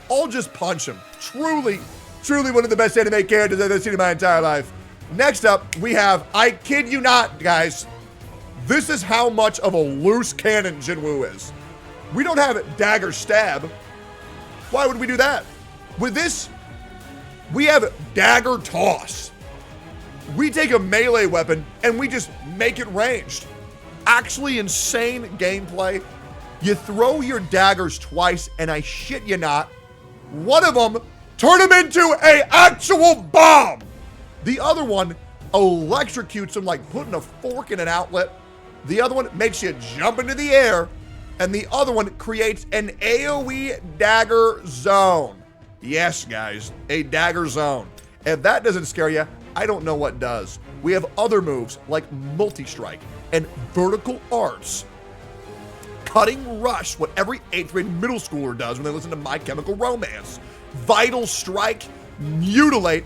I'll just punch him. Truly one of the best anime characters I've ever seen in my entire life. Next up, we have, I kid you not, guys, this is how much of a loose cannon Jin-woo is. We don't have dagger stab. Why would we do that? With this, we have dagger toss. We take a melee weapon and we just make it ranged. Actually insane gameplay. You throw your daggers twice and I shit you not, one of them turn him into a actual bomb. The other one electrocutes him like putting a fork in an outlet. The other one makes you jump into the air. And the other one creates an AoE dagger zone. Yes, guys, a dagger zone. If that doesn't scare you, I don't know what does. We have other moves like multi-strike and vertical arts. Cutting rush, what every 8th grade middle schooler does when they listen to My Chemical Romance. Vital strike, mutilate,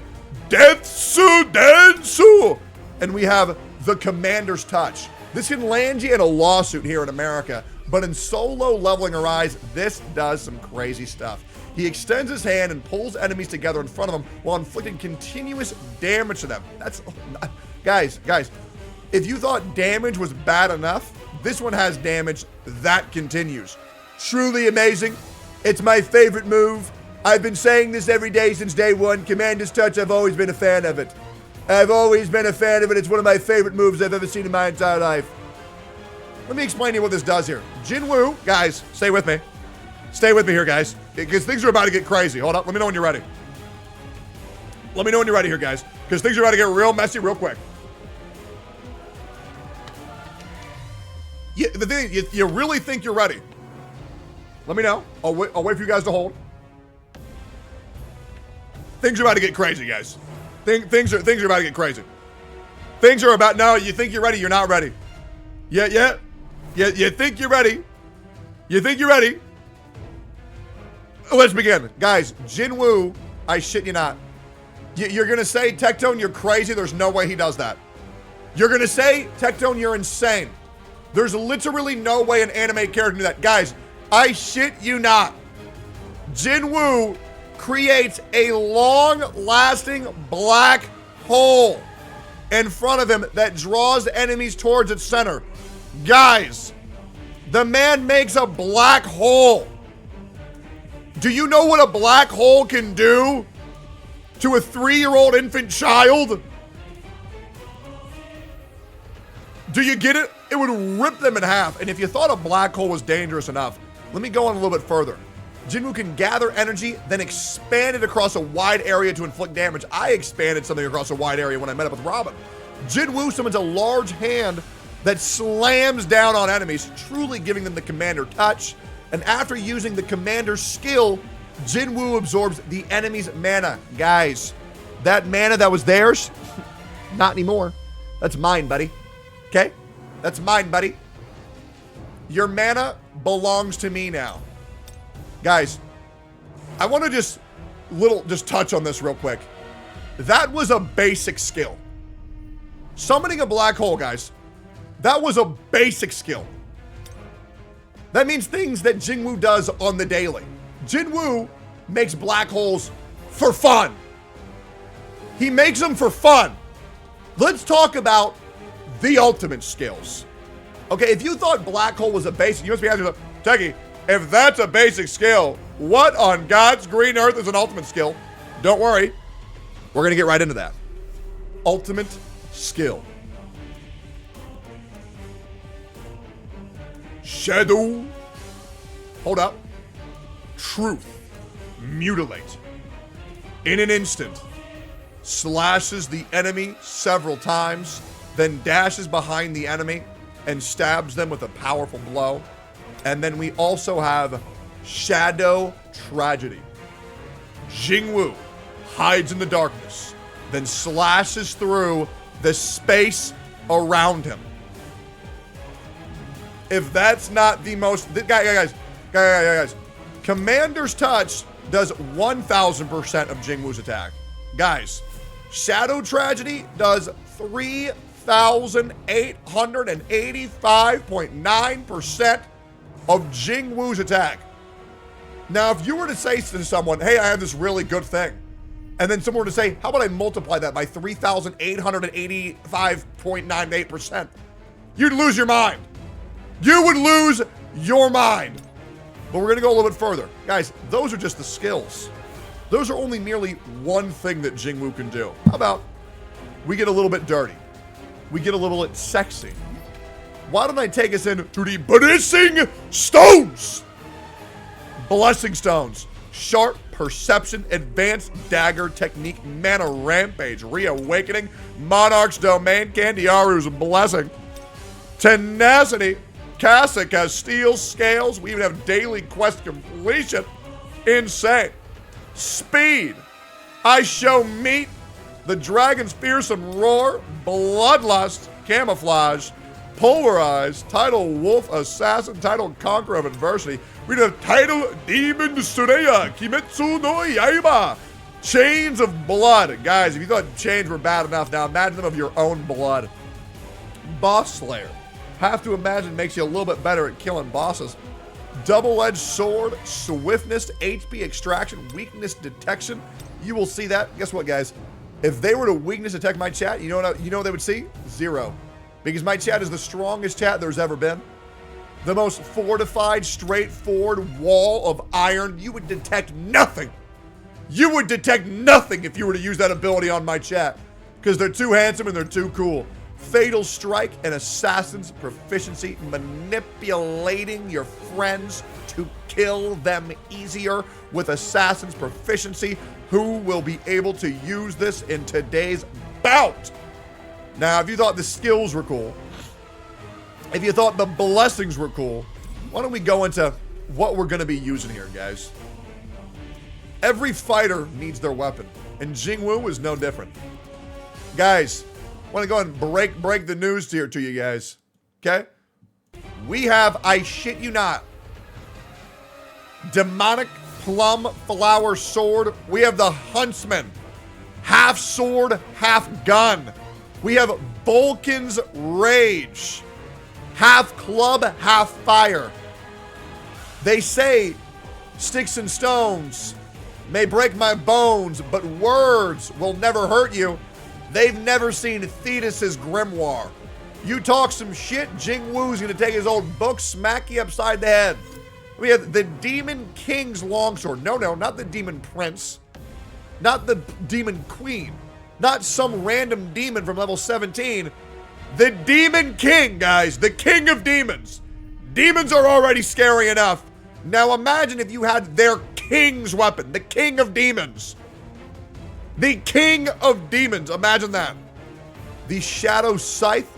Densu Densu. And we have the Commander's Touch. This can land you in a lawsuit here in America, but in solo leveling Arise, this does some crazy stuff. He extends his hand and pulls enemies together in front of him while inflicting continuous damage to them. That's, guys, if you thought damage was bad enough, this one has damage that continues. Truly amazing. It's my favorite move. I've been saying this every day since day one. Commander's Touch, I've always been a fan of it. I've always been a fan of it. It's one of my favorite moves I've ever seen in my entire life. Let me explain to you what this does here. Jinwoo, guys, stay with me. Stay with me here, guys, because things are about to get crazy. Hold up. Let me know when you're ready. Let me know when you're ready here, guys, because things are about to get real messy real quick. The thing, you really think you're ready? Let me know. I'll wait for you guys to hold. Things are about to get crazy, guys. Things are about to get crazy. Things are about, no, you think you're ready, you're not ready. You think you're ready. You think you're ready. Let's begin. Guys, Jinwoo, I shit you not. You're going to say, Tectone, you're crazy. There's no way he does that. You're going to say, Tectone, you're insane. There's literally no way an anime character can do that. Guys, I shit you not. Jinwoo creates a long-lasting black hole in front of him that draws enemies towards its center. Guys, the man makes a black hole. Do you know what a black hole can do to a 3-year-old infant child? Do you get it? It would rip them in half. And if you thought a black hole was dangerous enough, let me go on a little bit further. Jinwoo can gather energy, then expand it across a wide area to inflict damage. I expanded something across a wide area when I met up with Robin. Jinwoo summons a large hand that slams down on enemies, truly giving them the Commander Touch. And after using the Commander's skill, Jinwoo absorbs the enemy's mana. Guys, that mana that was theirs, not anymore. That's mine, buddy. Okay? That's mine, buddy. Your mana belongs to me now. Guys, I want to just touch on this real quick. That was a basic skill. Summoning a black hole, guys. That was a basic skill. That means things that Jinwoo does on the daily. Jinwoo makes black holes for fun. He makes them for fun. Let's talk about the ultimate skills. Okay, if you thought black hole was a basic, you must be asking yourself, Techie, if that's a basic skill, what on God's green earth is an ultimate skill? Don't worry. We're going to get right into that. Ultimate skill. Shadow. Hold up. Truth. Mutilate. In an instant. Slashes the enemy several times, then dashes behind the enemy and stabs them with a powerful blow. And then we also have Shadow Tragedy. Jinwoo hides in the darkness, then slashes through the space around him. If that's not the most... Guys. Commander's Touch does 1,000% of Jinwoo's attack. Guys, Shadow Tragedy does 3,885.9% of Jinwoo's attack. Now, if you were to say to someone, hey, I have this really good thing, and then someone were to say, how about I multiply that by 3,885.98%? You'd lose your mind. You would lose your mind. But we're going to go a little bit further. Guys, those are just the skills. Those are only merely one thing that Jinwoo can do. How about we get a little bit dirty. We get a little bit sexy. Why don't I take us into the Blessing Stones? Blessing Stones. Sharp Perception, Advanced Dagger Technique, Mana Rampage, Reawakening, Monarch's Domain, Candiaru's Blessing, Tenacity, Cassock has Steel Scales, we even have Daily Quest Completion, Insane, Speed, I Show Meat, the Dragon's Fearsome Roar, Bloodlust, Camouflage, Pulverize, Title Wolf Assassin, Title Conqueror of Adversity. We have Title Demon Tsuneya, Kimetsu no Yaiba, Chains of Blood. Guys, if you thought chains were bad enough, now imagine them of your own blood. Boss Slayer. Have to imagine makes you a little bit better at killing bosses. Double-edged sword, swiftness, HP extraction, weakness detection. You will see that. Guess what, guys? If they were to weakness detect my chat, you know what they would see? 0. Because my chat is the strongest chat there's ever been. The most fortified, straightforward wall of iron. You would detect nothing. You would detect nothing if you were to use that ability on my chat. Because they're too handsome and they're too cool. Fatal Strike and Assassin's Proficiency. Manipulating your friends to kill them easier with Assassin's Proficiency. Who will be able to use this in today's bout? Now, if you thought the skills were cool, if you thought the blessings were cool, why don't we go into what we're going to be using here, guys? Every fighter needs their weapon, and Jingwu is no different. Guys, I want to go and break the news here to you guys, okay? We have, I shit you not, Demonic Plum Flower Sword. We have the Huntsman, half sword, half gun. We have Vulcan's Rage, half club, half fire. They say sticks and stones may break my bones, but words will never hurt you. They've never seen Thetis's grimoire. You talk some shit, Jingwu's gonna take his old book, smack you upside the head. We have the Demon King's longsword. No, not the Demon Prince. Not the Demon Queen. Not some random demon from level 17. The Demon King, guys. The King of Demons. Demons are already scary enough. Now imagine if you had their king's weapon. The King of Demons. The King of Demons. Imagine that. The Shadow Scythe.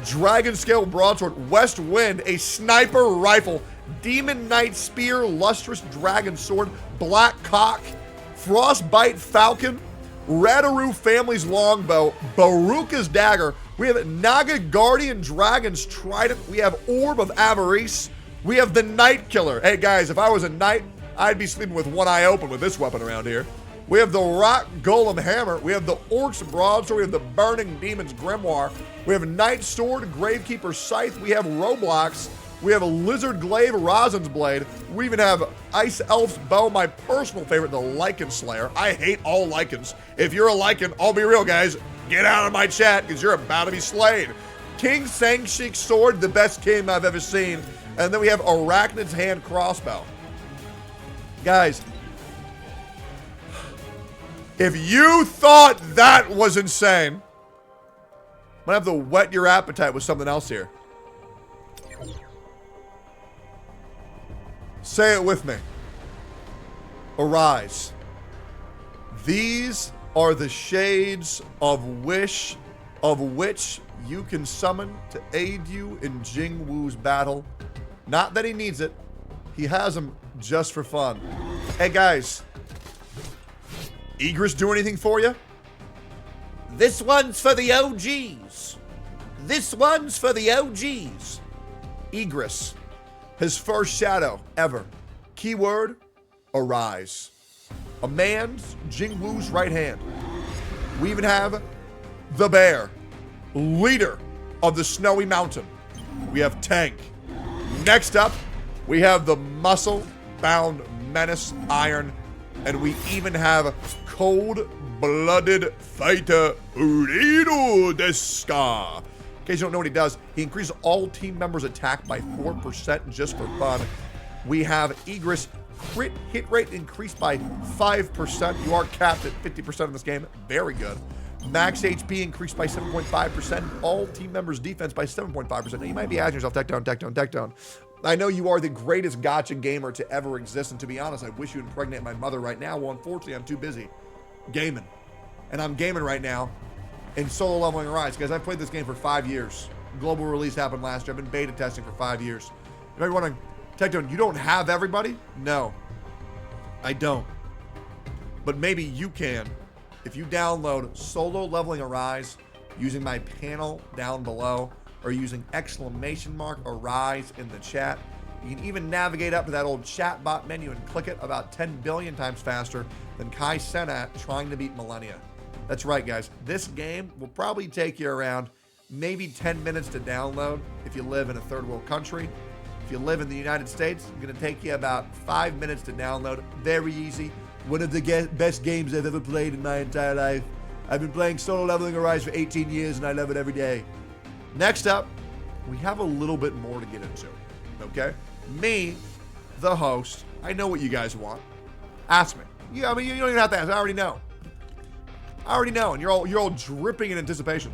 Dragon Scale Broadsword. West Wind. A Sniper Rifle. Demon Knight Spear. Lustrous Dragon Sword. Black Cock. Frostbite Falcon. Radaru Family's Longbow, Baruka's Dagger. We have Naga Guardian Dragon's Trident. We have Orb of Avarice. We have the Night Killer. Hey guys, if I was a knight, I'd be sleeping with one eye open with this weapon around here. We have the Rock Golem Hammer. We have the Orc's Broadsword. We have the Burning Demon's Grimoire. We have Night Sword, Gravekeeper Scythe. We have Roblox. We have a Lizard Glaive, Rosin's Blade. We even have Ice Elf's Bow, my personal favorite, the Lycan Slayer. I hate all Lycans. If you're a Lycan, I'll be real, guys. Get out of my chat, because you're about to be slayed. King Sangshik's Sword, the best king I've ever seen. And then we have Arachnid's Hand Crossbow. Guys, if you thought that was insane, I'm gonna have to whet your appetite with something else here. Say it with me. Arise. These are the shades of wish of which you can summon to aid you in Jingwu's battle. Not that he needs it. He has them just for fun. Hey guys. Egress do anything for you? This one's for the OGs. This one's for the OGs. Egress. His first shadow ever. Keyword, arise. A man's Jingwu's right hand. We even have the bear, leader of the snowy mountain. We have Tank. Next up, we have the muscle-bound menace Iron. And we even have cold-blooded fighter Urido Deska. In case you don't know what he does, he increases all team members' attack by 4% just for fun. We have Egress crit hit rate increased by 5%. You are capped at 50% in this game. Very good. Max HP increased by 7.5%. All team members' defense by 7.5%. Now, you might be asking yourself, Tectone. I know you are the greatest gacha gamer to ever exist, and to be honest, I wish you impregnate my mother right now. Well, unfortunately, I'm too busy gaming. And I'm gaming right now in Solo Leveling Arise. Guys, I've played this game for 5 years. Global release happened last year. I've been beta testing for 5 years. You might be wondering, Tectone, you don't have everybody? No, I don't. But maybe you can. If you download Solo Leveling Arise using my panel down below or using !Arise in the chat, you can even navigate up to that old chatbot menu and click it about 10 billion times faster than Kai Cenat trying to beat Malenia. That's right, guys. This game will probably take you around maybe 10 minutes to download if you live in a third world country. If you live in the United States, it's going to take you about 5 minutes to download. Very easy. One of the best games I've ever played in my entire life. I've been playing Solo Leveling Arise for 18 years and I love it every day. Next up, we have a little bit more to get into, okay? Me, the host, I know what you guys want. Ask me. Yeah, I mean, you don't even have to ask. I already know. And you're all dripping in anticipation.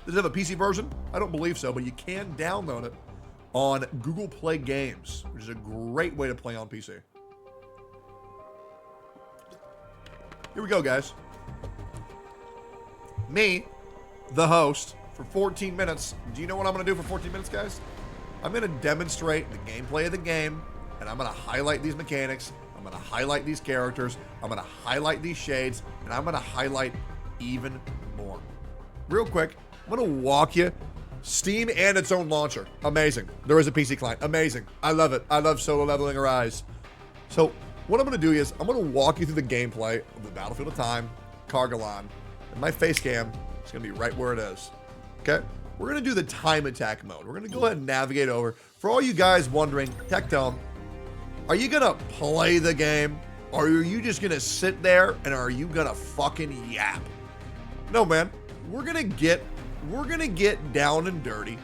Does it have a PC version? I don't believe so, but you can download it on Google Play Games, which is a great way to play on PC. Here we go, guys. Me, the host, for 14 minutes. Do you know what I'm going to do for 14 minutes, guys? I'm going to demonstrate the gameplay of the game, and I'm going to highlight these mechanics. I'm going to highlight these characters. I'm going to highlight these shades, and I'm going to highlight even more. Real quick, I'm going to walk you. Steam and its own launcher. Amazing. There is a PC client. Amazing. I love it. I love Solo Leveling Arise. So what I'm going to do is I'm going to walk you through the gameplay of the Battlefield of Time, Kargalan, and my face cam is going to be right where it is. Okay? We're going to do the time attack mode. We're going to go ahead and navigate over. For all you guys wondering, Tectone, are you going to play the game? Or are you just going to sit there and are you going to fucking yap? No, man. We're going to get down and dirty.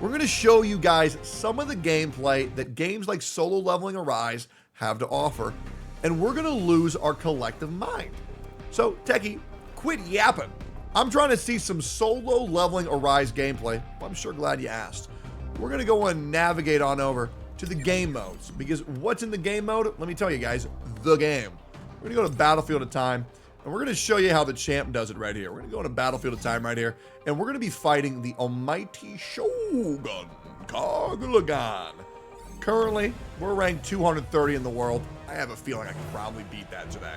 We're going to show you guys some of the gameplay that games like Solo Leveling Arise have to offer, and we're going to lose our collective mind. So, Techie, quit yapping. I'm trying to see some Solo Leveling Arise gameplay. I'm sure glad you asked. We're going to go and navigate on over to the game modes, because what's in the game mode? Let me tell you guys, the game. We're going to go to Battlefield of Time. And we're going to show you how the champ does it right here. We're going to go into Battlefield of Time right here. And we're going to be fighting the almighty Shogun, Kargalan. Currently, we're ranked 230 in the world. I have a feeling I can probably beat that today.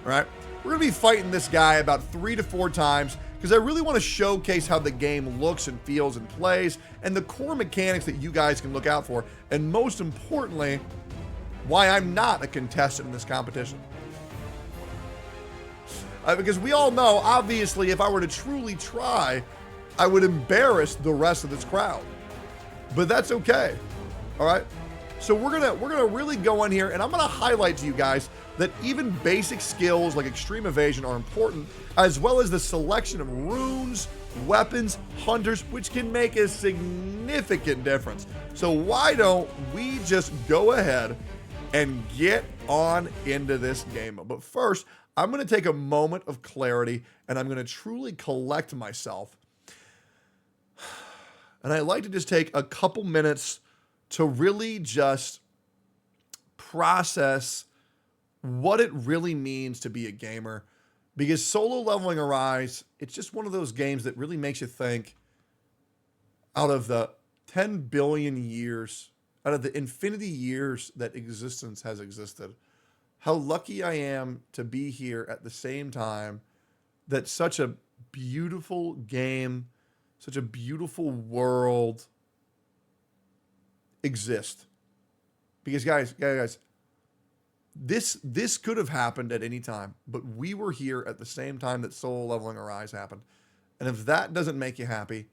All right? We're going to be fighting this guy about 3 to 4 times because I really want to showcase how the game looks and feels and plays and the core mechanics that you guys can look out for. And most importantly, why I'm not a contestant in this competition. Because we all know, obviously, if I were to truly try, I would embarrass the rest of this crowd. But that's okay. All right? So we're gonna really go in here, and I'm gonna highlight to you guys that even basic skills like extreme evasion are important, as well as the selection of runes, weapons, hunters, which can make a significant difference. So why don't we just go ahead and get on into this game? But first, I'm going to take a moment of clarity, and I'm going to truly collect myself. And I like to just take a couple minutes to really just process what it really means to be a gamer. Because Solo Leveling Arise, it's just one of those games that really makes you think, out of the 10 billion years, out of the infinity years that existence has existed, how lucky I am to be here at the same time that such a beautiful game, such a beautiful world exists. Because guys, this could have happened at any time, but we were here at the same time that Solo Leveling Arise happened. And if that doesn't make you happy,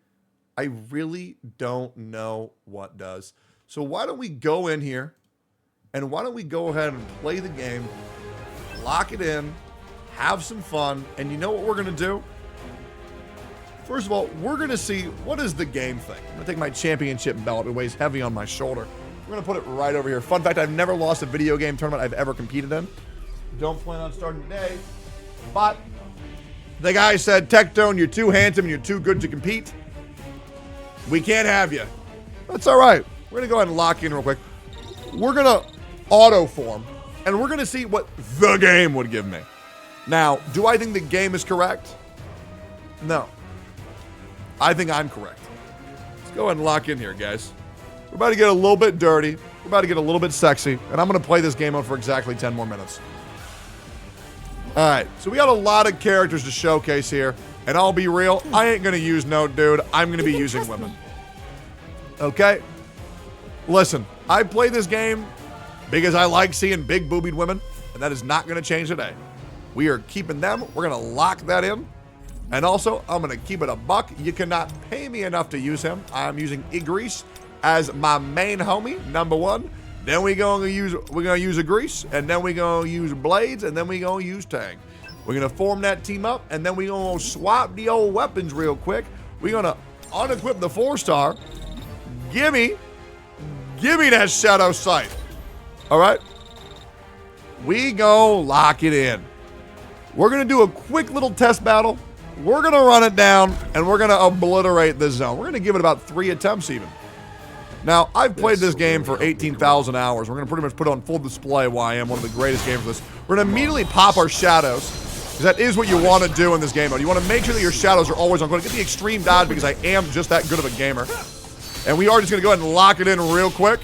I really don't know what does. So why don't we go in here? And why don't we go ahead and play the game, lock it in, have some fun, and you know what we're going to do? First of all, we're going to see what is the game thing. I'm going to take my championship belt. It weighs heavy on my shoulder. We're going to put it right over here. Fun fact, I've never lost a video game tournament I've ever competed in. Don't plan on starting today. But the guy said, Tectone, you're too handsome and you're too good to compete. We can't have you. That's all right. We're going to go ahead and lock in real quick. We're going to auto form, and we're going to see what the game would give me. Now, do I think the game is correct? No. I think I'm correct. Let's go ahead and lock in here, guys. We're about to get a little bit dirty. We're about to get a little bit sexy, and I'm going to play this game out for exactly 10 more minutes. All right, so we got a lot of characters to showcase here, and I'll be real, I ain't going to use no dude. I'm going to be using women. Okay? Listen, I play this game because I like seeing big boobied women, and that is not going to change today. We are keeping them. We're going to lock that in. And also, I'm going to keep it a buck. You cannot pay me enough to use him. I'm using Igrease as my main homie, number one. Then we're gonna use Igrease, and then we're gonna use Blades, and then we're gonna use Tang. We're gonna form that team up, and then we're gonna swap the old weapons real quick. We're gonna unequip the 4-star. Gimme that Shadow Sight. All right? We go lock it in. We're gonna do a quick little test battle. We're gonna run it down, and we're gonna obliterate this zone. We're gonna give it about 3 attempts even. Now, I've played this game for 18,000 hours. We're going to pretty much put it on full display why I am one of the greatest gamers of this. We're going to immediately pop our shadows, because that is what you want to do in this game mode. You want to make sure that your shadows are always on. I'm going to get the extreme dodge because I am just that good of a gamer. And we are just going to go ahead and lock it in real quick.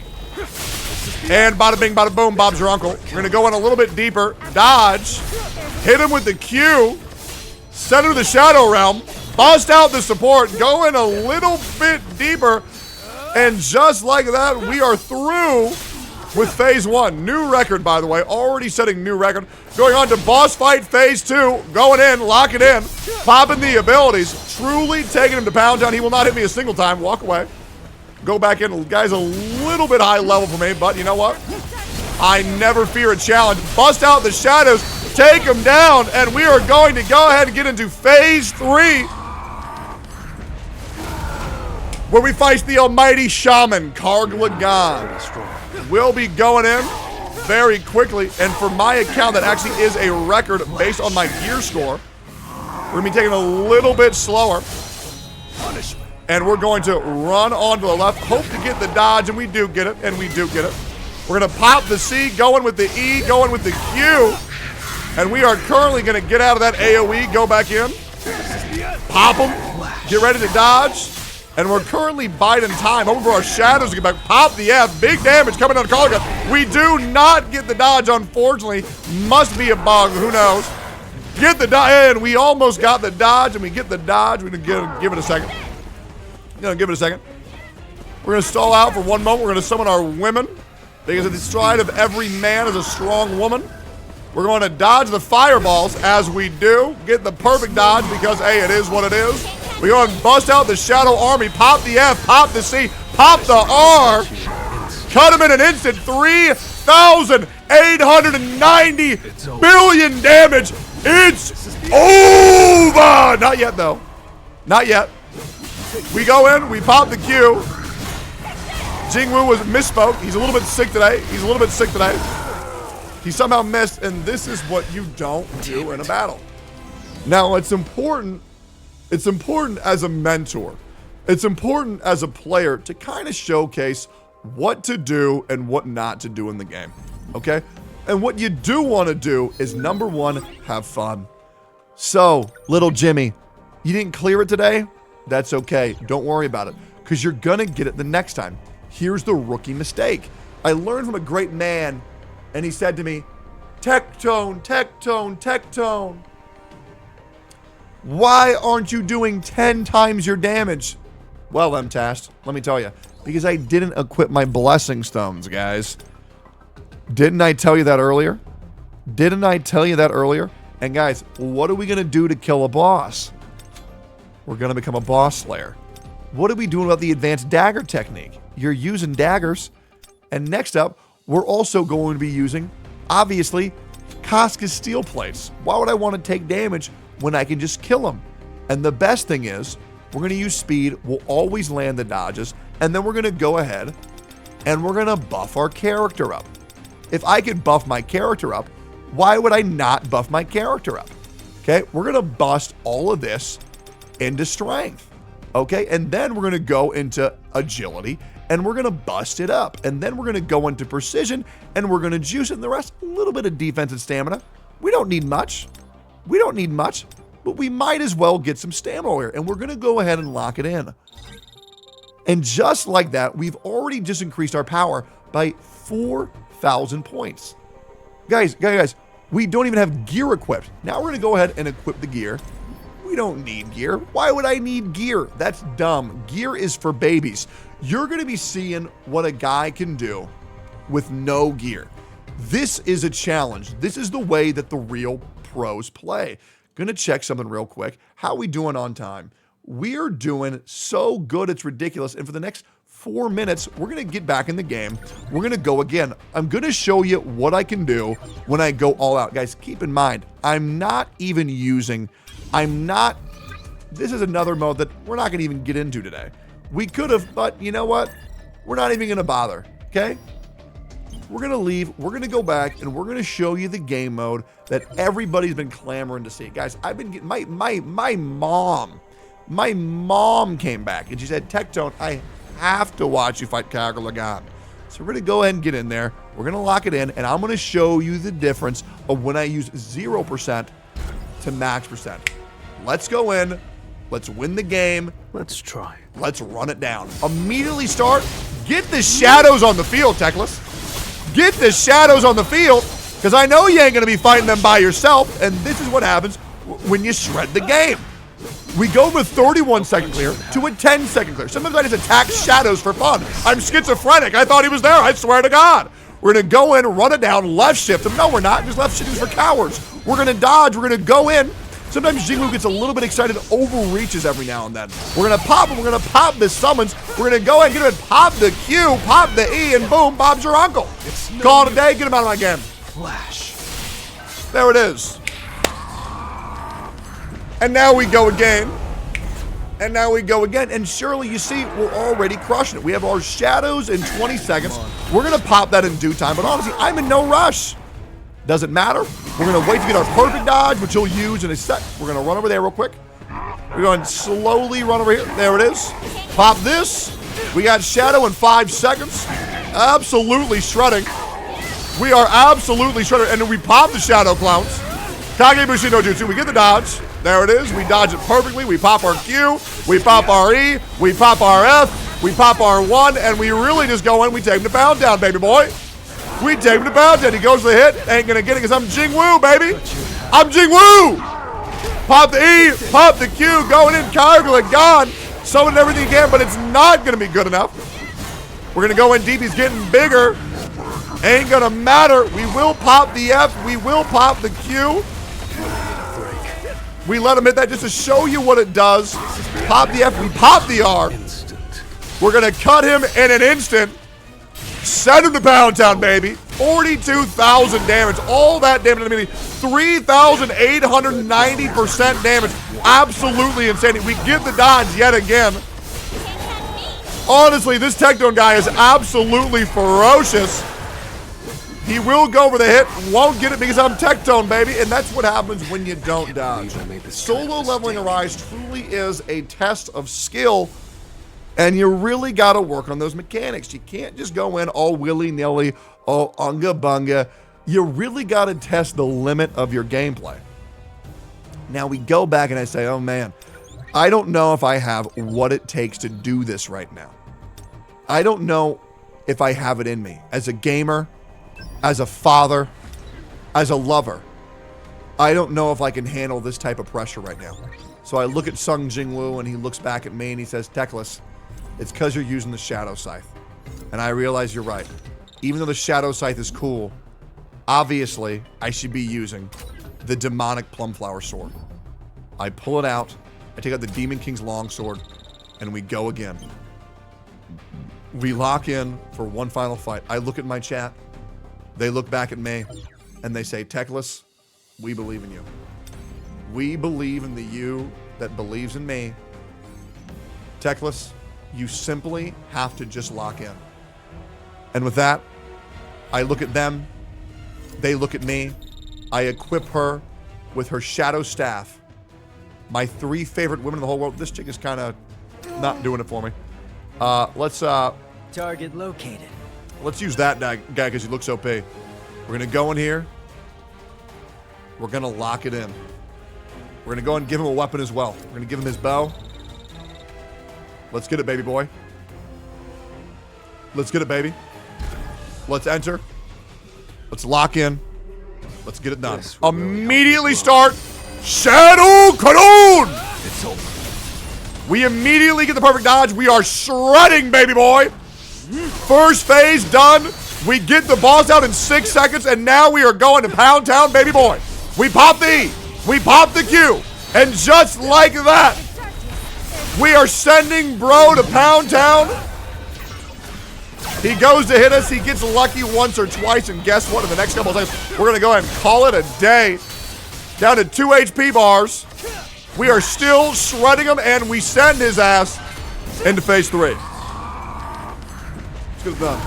And bada bing, bada boom, Bob's your uncle. We're going to go in a little bit deeper. Dodge. Hit him with the Q. Send him to the Shadow Realm. Bust out the support. Go in a little bit deeper. And just like that, we are through with phase 1. New record, by the way. Already setting new record. Going on to boss fight phase 2. Going in, lock it in. Popping the abilities. Truly taking him to Pound Town. He will not hit me a single time. Walk away. Go back in. Guy's a little bit high level for me, but you know what? I never fear a challenge. Bust out the shadows. Take him down. And we are going to go ahead and get into phase 3. Where we fight the almighty shaman, Karglagan. We'll be going in very quickly, and for my account, that actually is a record based on my gear score. We're gonna be taking a little bit slower, and we're going to run on to the left, hope to get the dodge, and we do get it, and we do get it. We're gonna pop the C, going with the E, going with the Q, and we are currently gonna get out of that AoE, go back in, pop them, get ready to dodge. And we're currently biding time, hoping for our shadows to get back. Pop the F, big damage coming on Collab. We do not get the dodge, unfortunately. Must be a bug, who knows. Get the dodge, and we almost got the dodge, and we get the dodge. We're gonna give it a second. We're gonna stall out for one moment. We're gonna summon our women, because at the stride of every man is a strong woman. We're going to dodge the fireballs as we do. Get the perfect dodge because, hey, it is what it is. We go and bust out the Shadow Army. Pop the F, pop the C, pop the R. Cut him in an instant. 3,890 billion damage. It's over. Not yet, though. Not yet. We go in. We pop the Q. Jingwu was misspoke. He's a little bit sick today. He somehow missed, and this is what you don't do in a battle. Now, it's important as a mentor. It's important as a player to kind of showcase what to do and what not to do in the game, okay? And what you do want to do is, number one, have fun. So, little Jimmy, you didn't clear it today? That's okay. Don't worry about it, because you're going to get it the next time. Here's the rookie mistake. I learned from a great man, and he said to me, Tectone, Tectone, Tectone. Why aren't you doing 10 times your damage? Well, MTAST, let me tell you. Because I didn't equip my blessing stones, guys. Didn't I tell you that earlier? And guys, what are we going to do to kill a boss? We're going to become a boss slayer. What are we doing about the advanced dagger technique? You're using daggers. And next up, we're also going to be using, obviously, Casca's steel plates. Why would I want to take damage when I can just kill him? And the best thing is, we're going to use speed. We'll always land the dodges. And then we're going to go ahead and we're going to buff our character up. If I could buff my character up, Why would I not buff my character up? Okay, we're going to bust all of this into strength. Okay, and then we're going to go into agility and we're going to bust it up. And then we're going to go into precision and we're going to juice it, and the rest, a little bit of defense and stamina. We don't need much. We don't need much, but we might as well get some stamina here, and we're going to go ahead and lock it in. And just like that, we've already just increased our power by 4,000 points. Guys, we don't even have gear equipped. Now we're going to go ahead and equip the gear. We don't need gear. Why would I need gear? That's dumb. Gear is for babies. You're going to be seeing what a guy can do with no gear. This is a challenge. This is the way that the real pros play. Gonna check something real quick. How we doing on time? We're doing so good, it's ridiculous. And for the next 4 minutes, we're gonna get back in the game. We're gonna go again. I'm gonna show you what I can do when I go all out. Guys, keep in mind, this is another mode that we're not gonna even get into today. We could have, but you know what? We're not even gonna bother, okay? We're going to leave, we're going to go back, and we're going to show you the game mode that everybody's been clamoring to see. Guys, I've been getting, my mom came back, and she said, Tectone, I have to watch you fight Kaga Lagan. So we're going to go ahead and get in there. We're going to lock it in, and I'm going to show you the difference of when I use 0% to max percent. Let's go in. Let's win the game. Let's try. Let's run it down. Immediately start. Get the shadows on the field, Techless. Get the shadows on the field, because I know you ain't going to be fighting them by yourself, and this is what happens when you shred the game. We go from a 31-second clear to a 10-second clear. Sometimes I just attack shadows for fun. I'm schizophrenic. I thought he was there. I swear to God. We're going to go in, run it down, left shift him. No, we're not. Just left shift is for cowards. We're going to dodge. We're going to go in. Sometimes Jingwu gets a little bit excited, overreaches every now and then. We're going to pop him. We're going to pop the summons. We're going to go ahead and get him and pop the Q, pop the E, and boom, Bob's your uncle. Call it a day. Get him out of my game. Flash. There it is. And now we go again. And now we go again. And surely, you see, we're already crushing it. We have our shadows in 20 seconds. We're going to pop that in due time. But honestly, I'm in no rush. Doesn't matter. We're going to wait to get our perfect dodge, which he'll use in a sec. We're going to run over there real quick. We're going to slowly run over here. There it is. Pop this. We got shadow in 5 seconds. Absolutely shredding. We are absolutely shredding. And then we pop the shadow clowns. Kagebushi no Jutsu. We get the dodge. There it is. We dodge it perfectly. We pop our Q. We pop our E. We pop our F. We pop our 1. And we really just go in. We take him to pound down, baby boy. We take him to bounce and he goes to the hit. Ain't gonna get it because I'm Jingwu, baby. I'm Jingwu. Pop the E, pop the Q, going in, Kaga gone. Summon everything you can, but it's not gonna be good enough. We're gonna go in deep. He's getting bigger. Ain't gonna matter. We will pop the F. We will pop the Q. We let him hit that just to show you what it does. Pop the F. We pop the R. We're gonna cut him in an instant. Send him to Pound Town, baby. 42,000 damage. All that damage immediately. 3,890% damage. Absolutely insane. We get the dodge yet again. Honestly, this Tectone guy is absolutely ferocious. He will go for the hit. Won't get it because I'm Tectone, baby. And that's what happens when you don't dodge. Solo leveling Arise truly is a test of skill. And you really got to work on those mechanics. You can't just go in all willy-nilly, all unga-bunga. You really got to test the limit of your gameplay. Now we go back and I say, oh man, I don't know if I have what it takes to do this right now. I don't know if I have it in me. As a gamer, as a father, as a lover, I don't know if I can handle this type of pressure right now. So I look at Sung Jingwu and he looks back at me and he says, Techless, it's because you're using the Shadow Scythe. And I realize you're right. Even though the Shadow Scythe is cool, obviously I should be using the demonic Plumflower Sword. I pull it out, I take out the Demon King's Longsword, and we go again. We lock in for one final fight. I look at my chat, they look back at me, and they say, Techless, we believe in you. We believe in the you that believes in me. Techless, you simply have to just lock in. And with that, I look at them, they look at me, I equip her with her shadow staff. My 3 favorite women in the whole world. This chick is kind of not doing it for me. Let's target located. Let's use that guy because he looks OP. We're gonna go in here. We're gonna lock it in. We're gonna go and give him a weapon as well. We're gonna give him his bow. Let's get it, baby boy. Let's get it, baby. Let's enter. Let's lock in. Let's get it done. Immediately start Shadow Cannon! It's over. We immediately get the perfect dodge. We are shredding, baby boy. First phase done. We get the boss out in 6 seconds, and now we are going to Pound Town, baby boy. We pop the E. We pop the Q. And just like that, we are sending bro to Pound Town. He goes to hit us. He gets lucky once or twice, and guess what? In the next couple of seconds, we're going to go ahead and call it a day. Down to 2 HP bars. We are still shredding him, and we send his ass into phase 3. Let's get it done.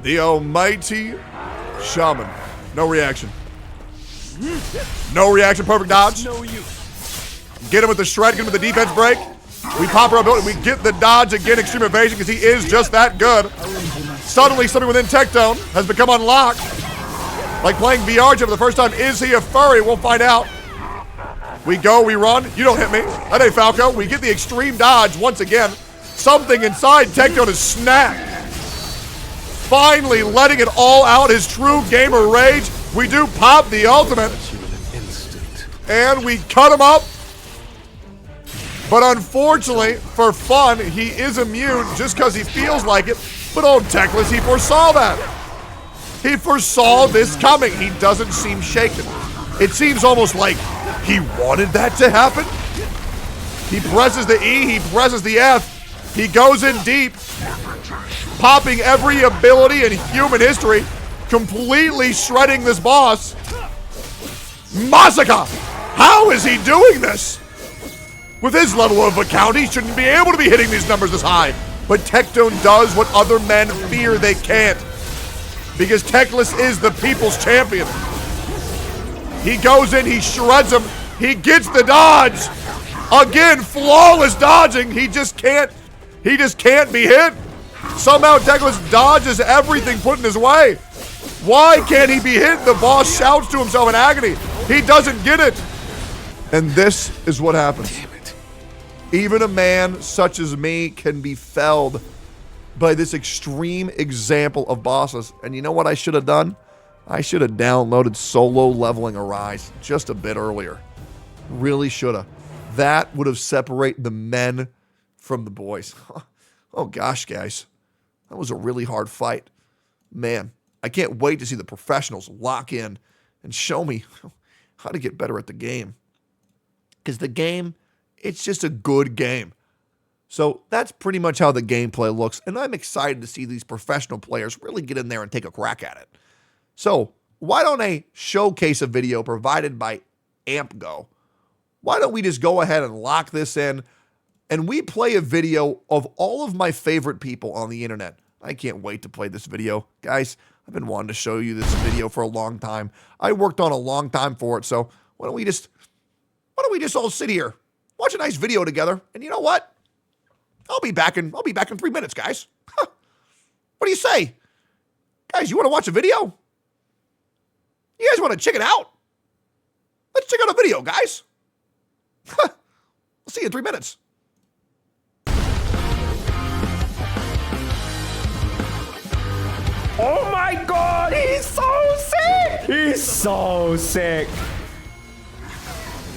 The almighty shaman. No reaction. No reaction. Perfect dodge. No use. Get him with the shred. Get him with the defense break. We pop our ability. We get the dodge again. Extreme evasion because he is just that good. Suddenly, something within Tectone has become unlocked. Like playing VR for the first time. Is he a furry? We'll find out. We go, we run. You don't hit me. That ain't Falco. We get the extreme dodge once again. Something inside Tectone is snapped. Finally letting it all out. His true gamer rage. We do pop the ultimate. And we cut him up. But unfortunately, for fun, he is immune just because he feels like it. But old Techless, he foresaw that. He foresaw this coming. He doesn't seem shaken. It seems almost like he wanted that to happen. He presses the E, he presses the F. He goes in deep, popping every ability in human history, completely shredding this boss. Masaka! How is he doing this? With his level of account, he shouldn't be able to be hitting these numbers this high. But Tectone does what other men fear they can't. Because Techless is the people's champion. He goes in, he shreds him, he gets the dodge. Again, flawless dodging. He just can't be hit. Somehow Techless dodges everything put in his way. Why can't he be hit? The boss shouts to himself in agony. He doesn't get it. And this is what happens. Even a man such as me can be felled by this extreme example of bosses. And you know what I should have done? I should have downloaded Solo Leveling Arise just a bit earlier. Really should have. That would have separated the men from the boys. Oh gosh, guys. That was a really hard fight. Man, I can't wait to see the professionals lock in and show me how to get better at the game. Because the game, it's just a good game. So that's pretty much how the gameplay looks. And I'm excited to see these professional players really get in there and take a crack at it. So why don't I showcase a video provided by AmpGo? Why don't we just go ahead and lock this in and we play a video of all of my favorite people on the internet. I can't wait to play this video. Guys, I've been wanting to show you this video for a long time. I worked on a long time for it. So why don't we just all sit here, watch a nice video together, and you know what? I'll be back in 3 minutes, guys. Huh. What do you say? Guys, you want to watch a video? You guys want to check it out? Let's check out a video, guys. Huh. I'll see you in 3 minutes. Oh my god, he's so sick! He's so sick.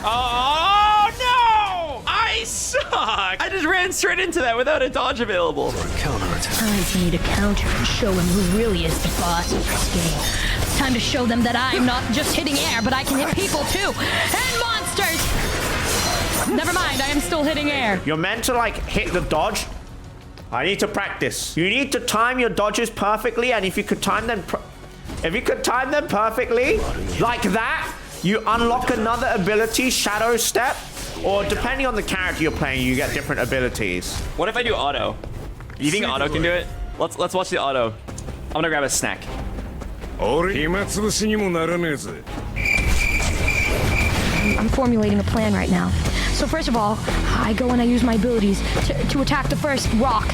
Oh no! I suck! I just ran straight into that without a dodge available. Time for me to counter and show him who really is the boss of this game. It's time to show them that I'm not just hitting air, but I can hit people too! And monsters! Never mind, I am still hitting air. You're meant to like hit the dodge. I need to practice. You need to time your dodges perfectly, and if you could time them perfectly, like that, you unlock another ability, Shadow Step, or depending on the character you're playing, you get different abilities. What if I do auto? You think auto can do it? Let's watch the auto. I'm gonna grab a snack. I'm formulating a plan right now. So first of all, I go and I use my abilities to attack the first rock.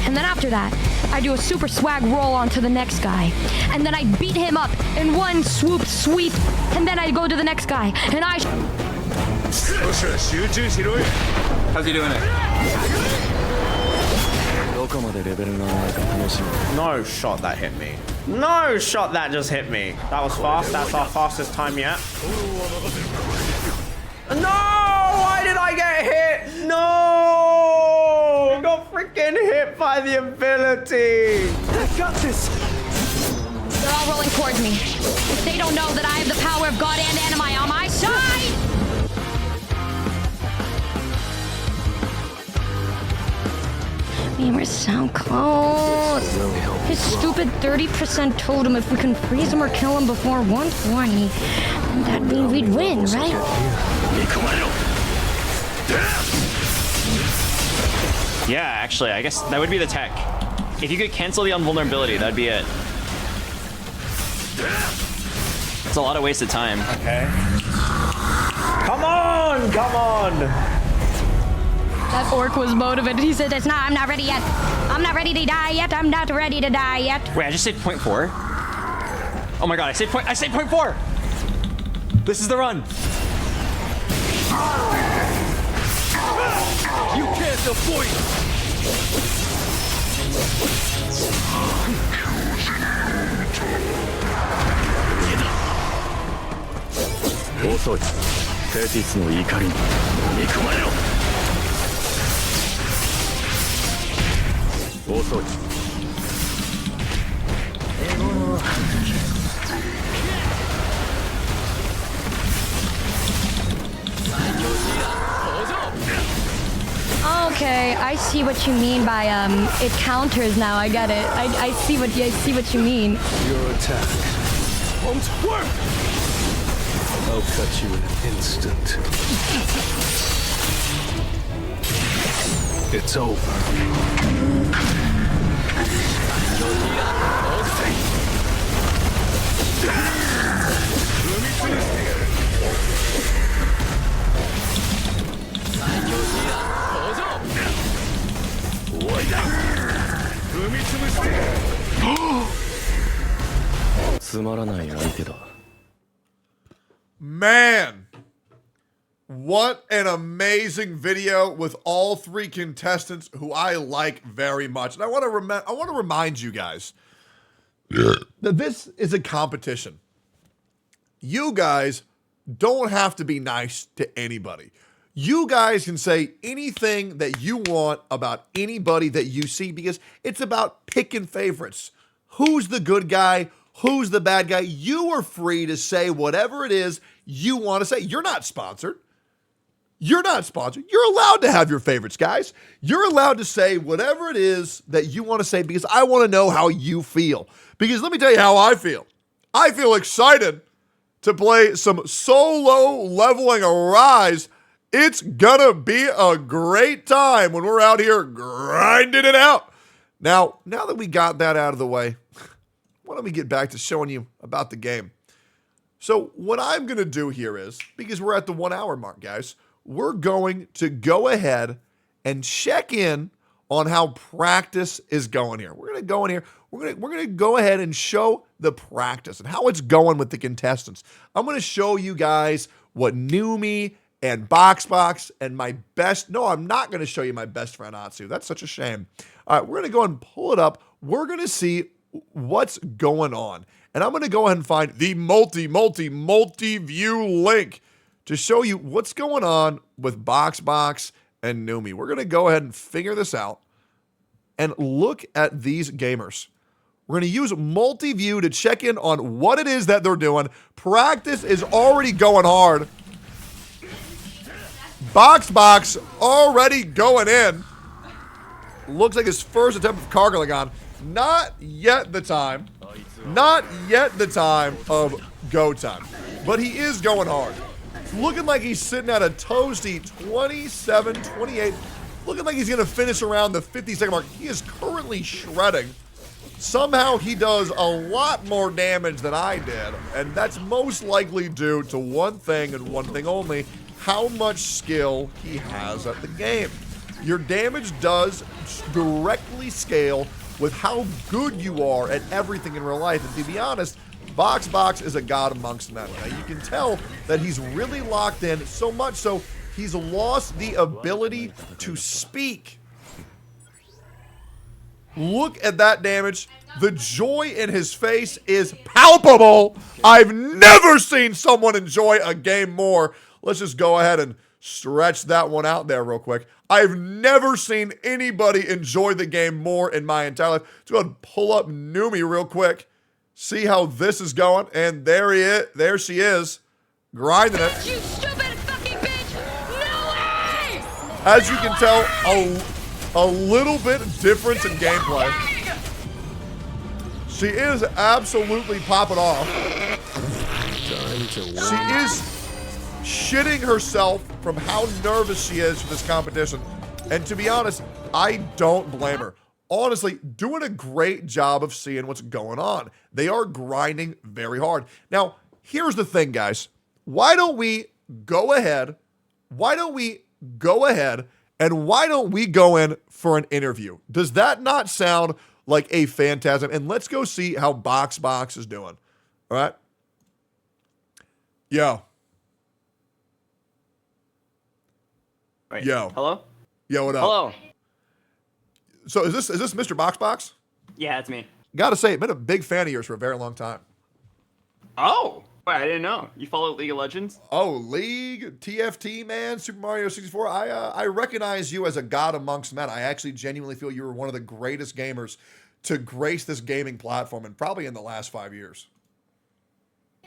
And then after that, I do a super swag roll onto the next guy. And then I beat him up in one swoop sweep. And then I go to the next guy. And I... How's he doing it? No shot that hit me. No shot that just hit me. That was fast. That's our fastest time yet. No! Why did I get hit? No! I got freaking hit by the ability. I got this. They're all rolling towards me. If they don't know that I have the power of God and Anime on my side! We're so close. His stupid 30% totem, if we can freeze him or kill him before 120, that means we'd win, right? Yeah, actually, I guess that would be the tech. If you could cancel the invulnerability, that'd be it. It's a lot of wasted time. Okay. Come on! Come on! That orc was motivated. He said, I'm not ready yet. I'm not ready to die yet. I'm not ready to die yet. Wait, I just saved 0.4? Oh my god, I saved 0.4! This is the run! You can't avoid Okay, I see what you mean by it counters now. I get it. I see what you mean. Your attack won't work. I'll cut you in an instant. It's over. Man, what an amazing video with all three contestants who I like very much. And I want to remind you guys that this is a competition. You guys don't have to be nice to anybody. You guys can say anything that you want about anybody that you see because it's about picking favorites. Who's the good guy? Who's the bad guy? You are free to say whatever it is you want to say. You're not sponsored. You're not sponsored. You're allowed to have your favorites, guys. You're allowed to say whatever it is that you want to say because I want to know how you feel. Because let me tell you how I feel. I feel excited to play some solo leveling Arise. It's gonna be a great time when we're out here grinding it out. Now that we got that out of the way, why don't we get back to showing you about the game? So what I'm gonna do here is, because we're at the 1 hour mark, guys, we're going to go ahead and check in on how practice is going here. We're gonna go in here, we're gonna go ahead and show the practice and how it's going with the contestants. I'm gonna show you guys what Numi and Boxbox and my best, no, I'm not going to show you my best friend Atsu. That's such a shame. All right, we're going to go and pull it up. We're going to see what's going on. And I'm going to go ahead and find the multi-view link to show you what's going on with Boxbox and Numi. We're going to go ahead and figure this out and look at these gamers. We're going to use multi-view to check in on what it is that they're doing. Practice is already going hard. Boxbox already going in. Looks like his first attempt of Cargalagon. Not yet the time. Not yet the time of go time. But he is going hard. It's looking like he's sitting at a toasty 27-28. Looking like he's going to finish around the 50-second mark. He is currently shredding. Somehow he does a lot more damage than I did, and that's most likely due to one thing and one thing only, how much skill he has at the game. Your damage does directly scale with how good you are at everything in real life, and to be honest, Boxbox is a god amongst men. Now, you can tell that he's really locked in, so much so he's lost the ability to speak. Look at that damage. The joy in his face is palpable. I've never seen someone enjoy a game more. Let's just go ahead and stretch that one out there real quick. I've never seen anybody enjoy the game more in my entire life. Let's go ahead and pull up Numi real quick. See how this is going. And there he is. There she is. Grinding it. You stupid fucking bitch! No way! As you can tell, a little bit difference in gameplay. She is absolutely popping off. She is shitting herself from how nervous she is for this competition. And to be honest, I don't blame her. Honestly, doing a great job of seeing what's going on. They are grinding very hard. Now, here's the thing, guys. Why don't we go ahead? Why don't we go in for an interview? Does that not sound like a phantasm? And let's go see how Boxbox is doing. All right. Yo. Wait, Yo. Hello? Yo, what up? Hello. So is this Mr. Boxbox? Yeah, it's me. Gotta say, I've been a big fan of yours for a very long time. Oh, wait, I didn't know. You follow League of Legends? Oh, League, TFT, man, Super Mario 64. I recognize you as a god amongst men. I actually genuinely feel you were one of the greatest gamers to grace this gaming platform, and probably in the last 5 years.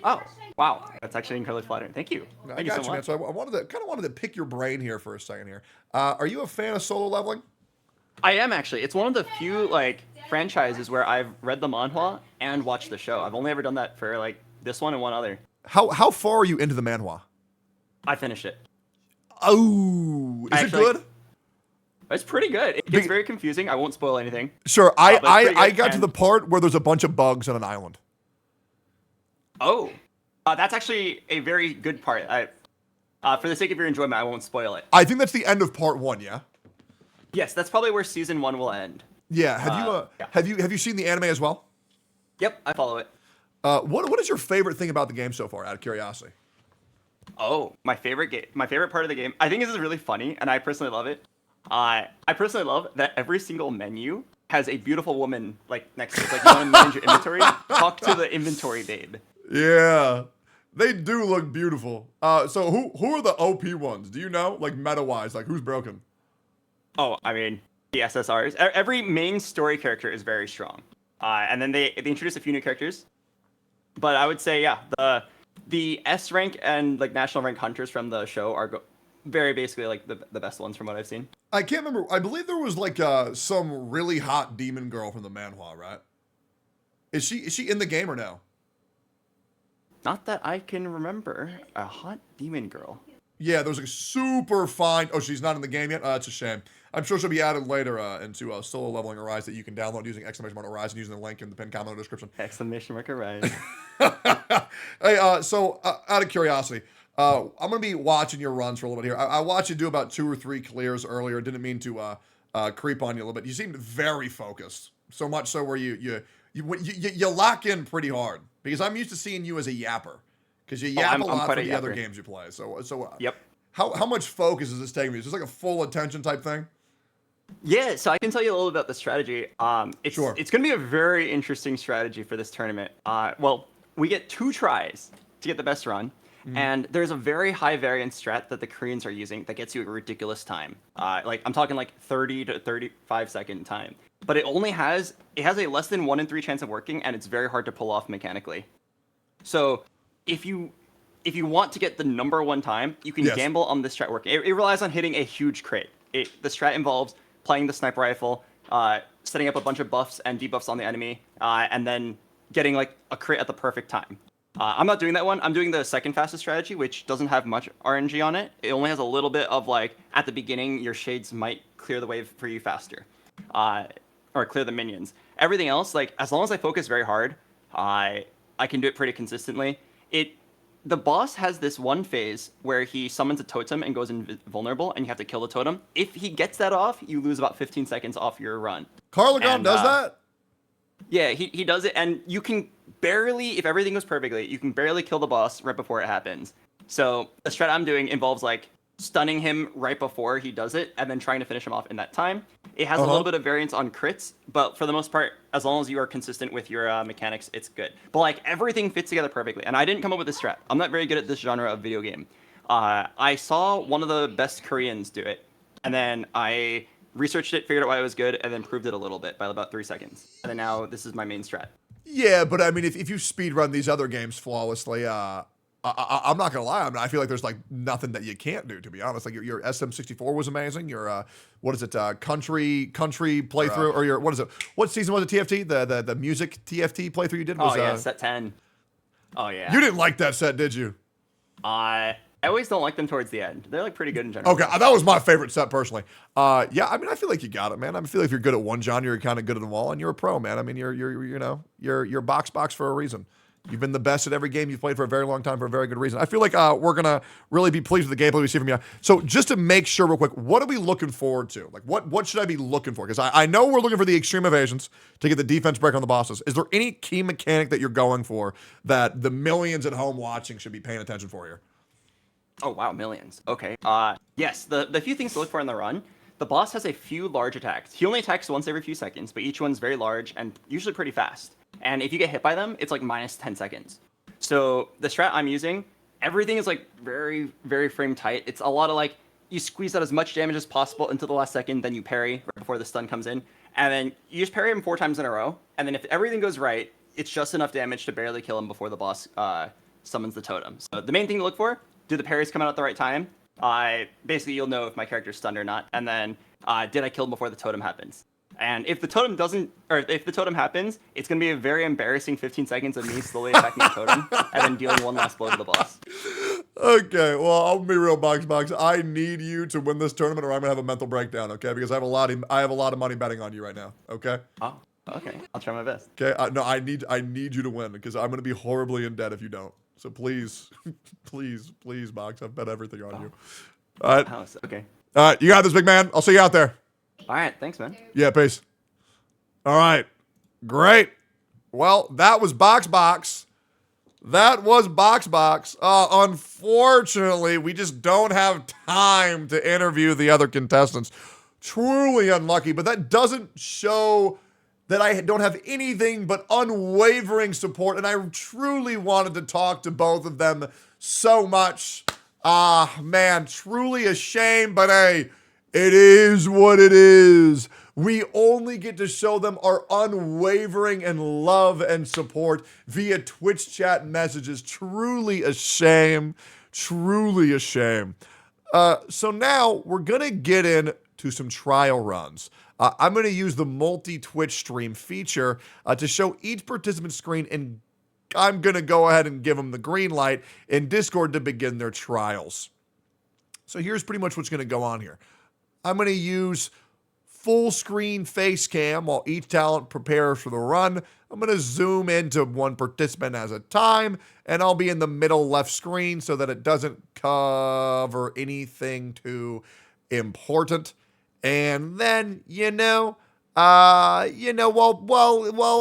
Oh, wow. That's actually incredibly flattering. Thank you. I Thank got you so man. much. So I wanted to pick your brain here for a second here. Are you a fan of solo leveling? I am actually. It's one of the few franchises where I've read the manhwa and watched the show. I've only ever done that for this one and one other. How far are you into the manhwa? I finished it. Oh, is it good? It's pretty good. It gets very confusing. I won't spoil anything. Sure. I got to and- the part where there's a bunch of bugs on an island. Oh, that's actually a very good part. For the sake of your enjoyment, I won't spoil it. I think that's the end of part 1. Yeah. Yes, that's probably where season 1 will end. Yeah. Have you seen the anime as well? Yep, I follow it. What is your favorite thing about the game so far? Out of curiosity. Oh, my favorite part of the game. I think this is really funny, and I personally love it. I personally love that every single menu has a beautiful woman next to it. It's like you want to manage your inventory. Talk to the inventory babe. Yeah, they do look beautiful. So who are the OP ones? Do you know? Meta-wise, who's broken? Oh, I mean, the SSRs. Every main story character is very strong. And then they introduce a few new characters. But I would say, yeah, the S rank and national rank hunters from the show are very basically the best ones from what I've seen. I can't remember. I believe there was some really hot demon girl from the manhwa, right? Is she in the game or no? Not that I can remember. A hot demon girl. Yeah, there was a super fine. Oh, she's not in the game yet. that's a shame. I'm sure she'll be added later into solo leveling Arise that you can download using !Arise and using the link in the pinned comment in the description. !Arise. Hey, so out of curiosity, I'm gonna be watching your runs for a little bit here. I watched you do about 2 or 3 clears earlier. Didn't mean to creep on you a little bit. You seemed very focused, so much so where you lock in pretty hard. Because I'm used to seeing you as a yapper, because you yap a lot for the other games you play. So yep. How much focus is this taking me? Is this a full attention type thing? Yeah, so I can tell you a little about the strategy. It's going to be a very interesting strategy for this tournament. Well, we get 2 tries to get the best run, and there's a very high variance strat that the Koreans are using that gets you a ridiculous time. I'm talking 30 to 35 second time. But it has a less than 1 in 3 chance of working, and it's very hard to pull off mechanically. So if you want to get the number 1 time, you can gamble on this strat working. It relies on hitting a huge crit. The strat involves playing the sniper rifle, setting up a bunch of buffs and debuffs on the enemy, and then getting a crit at the perfect time. I'm not doing that one. I'm doing the second fastest strategy, which doesn't have much RNG on it. It only has a little bit of at the beginning, your shades might clear the wave for you faster. Or clear the minions. Everything else, like as long as I focus very hard, I can do it pretty consistently. The boss has this one phase where he summons a totem and goes invulnerable, and you have to kill the totem. If he gets that off, you lose about 15 seconds off your run. Carlagon does that? Yeah, he does it, and you can barely, if everything goes perfectly, you can barely kill the boss right before it happens. So the strat I'm doing involves like stunning him right before he does it, and then trying to finish him off in that time. It has a little bit of variance on crits, but for the most part, as long as you are consistent with your mechanics, it's good. But like everything fits together perfectly, and I didn't come up with this strat. I'm not very good at this genre of video game. I saw one of the best Koreans do it, and then I researched it, figured out why it was good, and then proved it a little bit by about 3 seconds. And then now this is my main strat. Yeah, but I mean, if you speedrun these other games flawlessly, I'm not gonna lie. I mean, I feel like there's like nothing that you can't do. To be honest, like your SM64 was amazing. Your what is it? Country playthrough, or your what is it? What season was it? TFT, the music TFT playthrough you did was. Oh yeah, set 10. Oh yeah. You didn't like that set, did you? I always don't like them towards the end. They're like pretty good in general. Okay, that was my favorite set personally. Yeah, I mean, I feel like you got it, man. I feel like if you're good at one genre, you're kind of good at them all, and you're a pro, man. I mean, you're Boxbox for a reason. You've been the best at every game you've played for a very long time for a very good reason. I feel like we're gonna really be pleased with the gameplay we see from you. So just to make sure, real quick, what are we looking forward to? Like, what should I be looking for? Because I know we're looking for the extreme evasions to get the defense break on the bosses. Is there any key mechanic that you're going for that the millions at home watching should be paying attention for here? Oh wow, millions. Okay. Yes, the few things to look for in the run. The boss has a few large attacks. He only attacks once every few seconds, but each one's very large and usually pretty fast. And if you get hit by them, it's like minus 10 seconds. So the strat I'm using, everything is like very, very frame tight. It's a lot of like, you squeeze out as much damage as possible until the last second, then you parry right before the stun comes in. And then you just parry him 4 times in a row. And then if everything goes right, it's just enough damage to barely kill him before the boss summons the totem. So the main thing to look for, do the parries come out at the right time? Basically, you'll know if my character's stunned or not. And then, did I kill him before the totem happens? And if the totem doesn't, or if the totem happens, it's going to be a very embarrassing 15 seconds of me slowly attacking the totem and then dealing one last blow to the boss. Okay, well, I'll be real, Boxbox. I need you to win this tournament or I'm going to have a mental breakdown, okay? Because I have a lot of money betting on you right now, okay? Oh, okay. I'll try my best. Okay, no, I need you to win because I'm going to be horribly in debt if you don't. So please, please, Box, I've bet everything on you. All right. Okay. All right, you got this, big man. I'll see you out there. All right, thanks, man. Yeah, peace. All right, great. Well, that was Boxbox. Unfortunately, we just don't have time to interview the other contestants. Truly unlucky, but that doesn't show that I don't have anything but unwavering support, and I truly wanted to talk to both of them so much. Man, truly a shame, but hey, it is what it is. We only get to show them our unwavering and love and support via Twitch chat messages. Truly a shame. Truly a shame. So now we're going to get into some trial runs. I'm going to use the multi-Twitch stream feature to show each participant's screen, and I'm going to go ahead and give them the green light in Discord to begin their trials. So here's pretty much what's going to go on here. I'm going to use full screen face cam while each talent prepares for the run. I'm going to zoom into one participant at a time, and I'll be in the middle left screen so that it doesn't cover anything too important. And then, while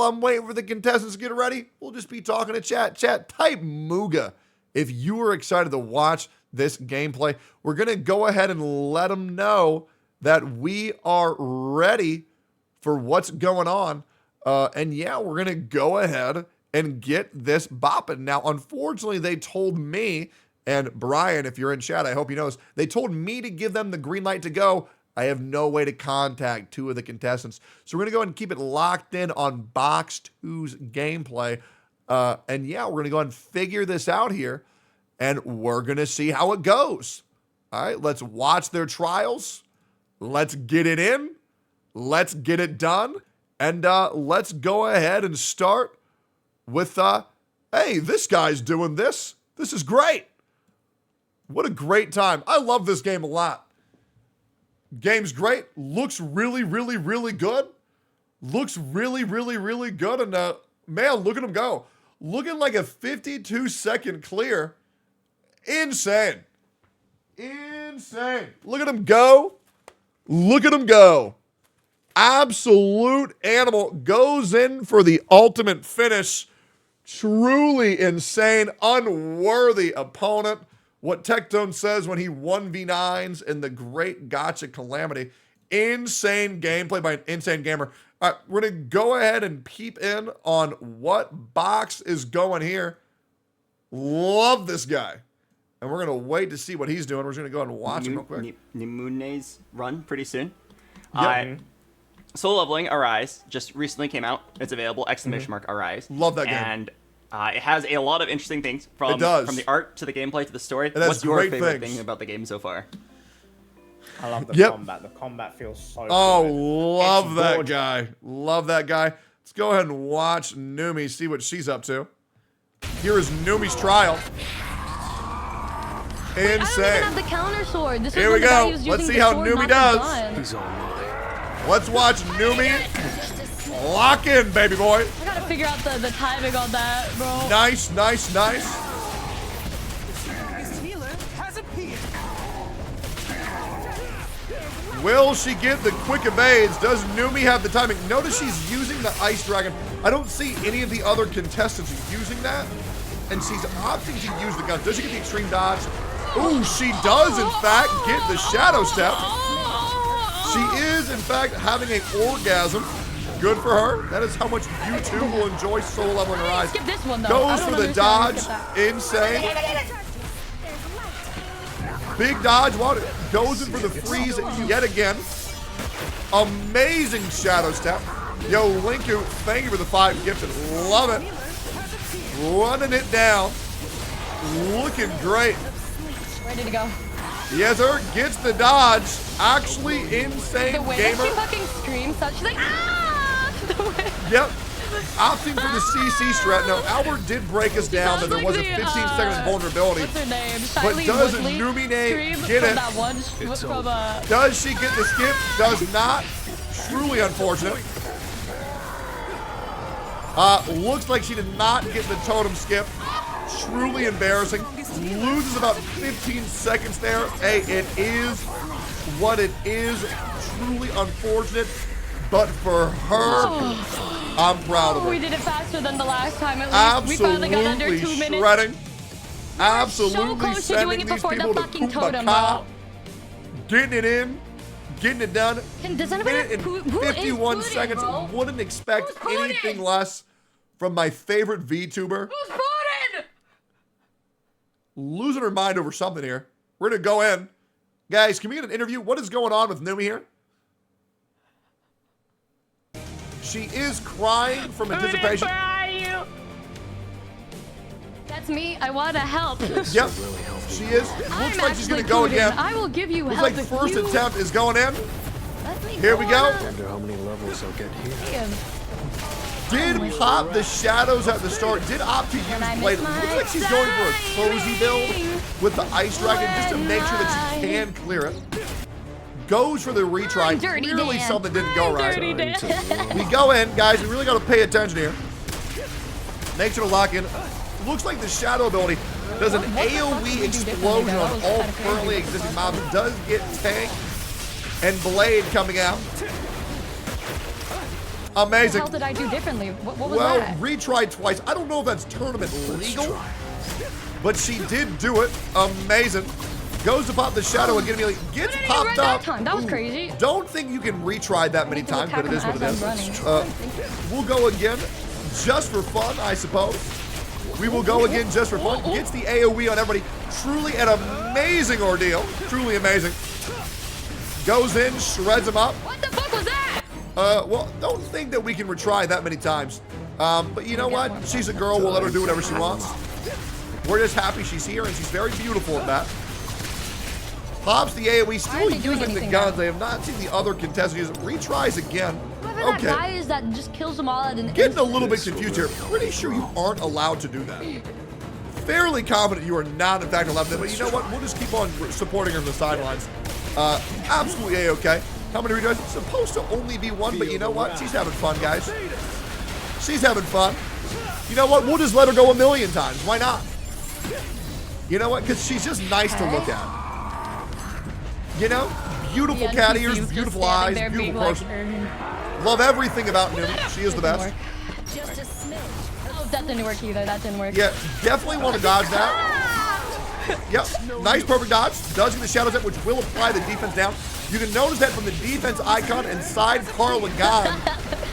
I'm waiting for the contestants to get ready, we'll just be talking to chat. Chat, type Mooga if you are excited to watch this gameplay. We're going to go ahead and let them know that we are ready for what's going on. And yeah, we're going to go ahead and get this bopping. Now, unfortunately, they told me, and Brian, if you're in chat, I hope you know this, they told me to give them the green light to go. I have no way to contact 2 of the contestants. So we're going to go ahead and keep it locked in on Box 2's gameplay. And yeah, we're going to go ahead and figure this out here, and we're going to see how it goes. All right, let's watch their trials. Let's get it in. Let's get it done. And let's go ahead and start with, hey, this guy's doing this. This is great. What a great time. I love this game a lot. Game's great. Looks really, really, really good. Looks really, really, really good. And man, look at him go. Looking like a 52-second clear. Insane. Insane. Look at him go. Look at him go. Absolute animal. Goes in for the ultimate finish. Truly insane. Unworthy opponent. What Tectone says when he 1v9s in the Great Gotcha Calamity. Insane gameplay by an insane gamer. All right, we're going to go ahead and peep in on what box is going here. Love this guy. And we're going to wait to see what he's doing. We're just going to go ahead and watch him real quick. Nimune's run pretty soon. Yep. Soul Leveling Arise just recently came out. It's available, ! Arise. Love that game. And it has a lot of interesting things from the art to the gameplay to the story. What's your favorite thing about the game so far? I love the combat. The combat feels so good. Love that guy. Love that guy. Let's go ahead and watch Numi, see what she's up to. Here is Numi's trial. Insane. I don't even have the counter sword. This Here we go. Let's see how Numi does. He's on mine. Let's watch Numi lock in, baby boy. I gotta figure out the timing on that, bro. Nice, nice, nice. Will she get the quick evades? Does Numi have the timing? Notice she's using the Ice Dragon. I don't see any of the other contestants using that. And she's opting to use the gun. Does she get the extreme dodge? Ooh, she does, in fact, get the Shadow Step. She is, in fact, having an orgasm. Good for her. That is how much YouTube will enjoy Soul Leveling Arise. Skip this one, though. Goes for the dodge. Insane. Big dodge. Goes in for the freeze yet again. Amazing Shadow Step. Yo, Linku, thank you for the 5 gifted. Love it. Running it down. Looking great. Ready to go. Yes, sir. Gets the dodge. Actually, insane The way gamer. that she fucking screams, she's like, ah! Yep. Opting for the CC strat. Now, Albert did break us down that there was a 15-second vulnerability. What's her name? But Shiley does Woodley Numi scream get from it? That one from, Does she get the skip? Does not. Truly unfortunate. Looks like she did not get the totem skip. Truly embarrassing. Loses about 15 seconds there. Hey, it is what it is. Truly unfortunate. But for her, I'm proud of her. We did it faster than the last time at least. We finally got under 2 minutes. Shredding. Absolutely so close to doing sending it these before the people to fucking totem, bro. Kumbaka. Getting it in. Getting it done. Does anybody Minute and 51 seconds. Bro? Wouldn't expect anything less from my favorite VTuber. Who's voted? Losing her mind over something here. We're going to go in. Guys, can we get an interview? What is going on with Numi here? She is crying from anticipation. That's me. I want to help. Yep, she is. Looks like she's going to go again. I will give you Looks help. like first attempt is going in. Here we go. I wonder how many levels I'll get here. Did pop the shadows at the start. Did opt to use blade. Looks like she's going for a cozy build with the Ice Dragon just to make sure that she can clear it. Goes for the retry. Clearly something didn't go right. We go in, guys. We really got to pay attention here. Make sure to lock in. Looks like the shadow ability does an AoE explosion on all currently existing mobs. Does get tank and blade coming out. Amazing. What the hell did I do differently? What was well, that? retried twice. I don't know if that's tournament legal, but she did do it. Amazing. Goes to pop the shadow again. Gets popped up. That was crazy. Don't think you can retry that many times, but it is what it is. We'll go again just for fun, I suppose. We will go again just for fun. Gets the AoE on everybody. Truly an amazing ordeal. Truly amazing. Goes in, shreds him up. What the fuck was that? Well, don't think that we can retry that many times. But you know what? She's a girl. We'll let her do whatever she wants. We're just happy she's here, and she's very beautiful at that. Pops the AoE, still using the guns. They have not seen the other contestants use it. Retries again. That guy is that just kills them all at an Getting a little bit confused here. Pretty sure you aren't allowed to do that. Fairly confident you are not, in fact, allowed to. But you know what? We'll just keep on supporting her on the sidelines. Absolutely A-okay. How many retries? It's supposed to only be one, but you know what? She's having fun, guys. She's having fun. You know what? We'll just let her go 1,000,000 times. Why not? You know what? Because she's just nice to look at. You know? Beautiful cat ears, beautiful eyes, beautiful person. Love everything about Numi. She is the best. Just a smidge. Oh, that didn't work either. That didn't work. Yeah, definitely want to dodge that. Yep, nice perfect dodge. Does get the shadow step, which will apply the defense down. You can notice that from the defense icon inside Carla Gon,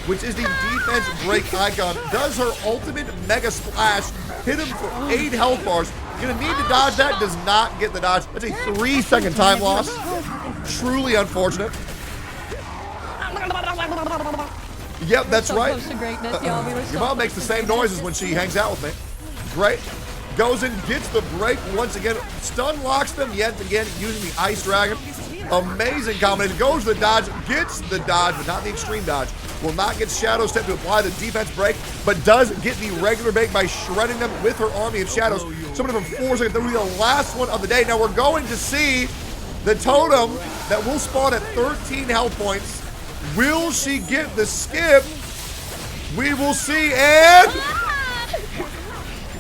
which is the defense break icon, does her ultimate mega splash, hit him for 8 health bars. Gonna need to dodge that, does not get the dodge. That's a 3-second time loss. Truly unfortunate. Yep, that's right. Your mom makes the same noises when she hangs out with me. Great. Goes in, gets the break once again. Stun locks them yet again using the Ice Dragon. Amazing combination. Goes to the dodge, gets the dodge, but not the extreme dodge. Will not get Shadow Step to apply the defense break, but does get the regular break by shredding them with her army of shadows. Somebody from 4 seconds. That will be the last one of the day. Now we're going to see the totem that will spawn at 13 health points. Will she get the skip? We will see, and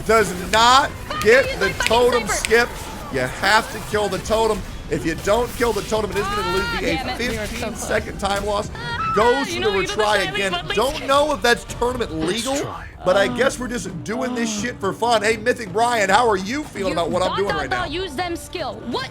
does not get the totem skip. You have to kill the totem. If you don't kill the totem, it is going to be a 15-second time loss. Goes to the retry again. Don't know if that's tournament legal, but I guess we're just doing this shit for fun. Hey, Mythic Brian, how are you feeling about what I'm doing right now? Use them skill. What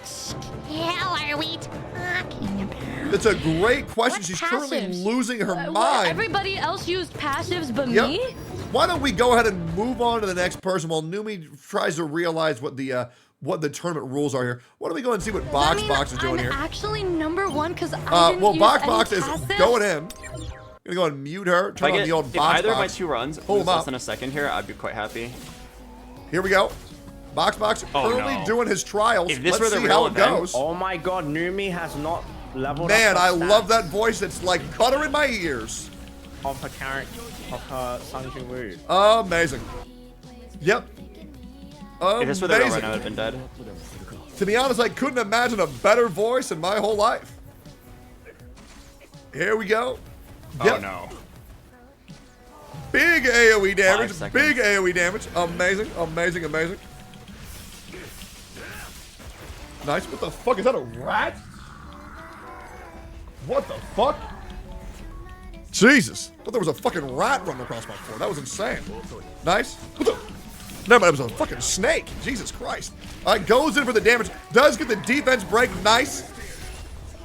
skill are we talking about? That's a great question. She's currently losing her mind. Everybody else used passives but Yep. me? Why don't we go ahead and move on to the next person while Numi tries to realize what the tournament rules are here. Why don't we go and see what Boxbox is doing I'm here? actually #1 because I didn't well, use Boxbox any is passives. going in. Gonna go and mute her. Turn on the old if Boxbox. either of my 2 runs Hold was them less up. than a second here, I'd be quite happy. Here we go. Boxbox currently doing his trials. If this Let's were the see real how it event, goes. oh my god, Numi has not leveled Man, up I her love stats that voice. It's like butter in my ears. of her character, of her Sanjin Wu. Amazing. Yep. If this were the real Amazing. run, I would have been dead. To be honest, I couldn't imagine a better voice in my whole life. Here we go. Oh no. Big AoE damage. 5 seconds. Big AoE damage. Amazing. Amazing. Amazing. Nice. What the fuck? Is that a rat? What the fuck? Jesus. I thought there was a fucking rat running across my floor. That was insane. Nice. What the? No, but it was a fucking snake. Jesus Christ. Goes in for the damage. Does get the defense break. Nice.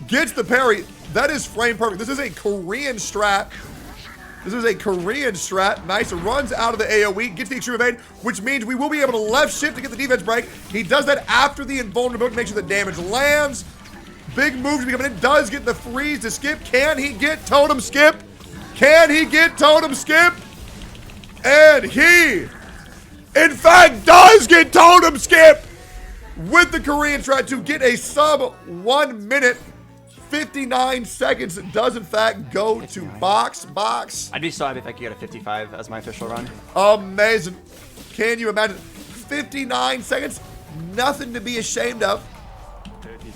Gets the parry. That is frame perfect. This is a Korean strat. This is a Korean strat. Nice. Runs out of the AoE. Gets the extreme evade, which means we will be able to left shift to get the defense break. He does that after the invulnerability to make sure the damage lands. Big moves to be coming in. Does get the freeze to skip. Can he get totem skip? Can he get totem skip? And he, in fact, does get totem skip with the Korean strat to get a sub 1 minute 59 seconds. It does in fact go to Boxbox. I'd be so happy if I could get a 55 as my official run. Amazing. Can you imagine? 59 seconds. Nothing to be ashamed of.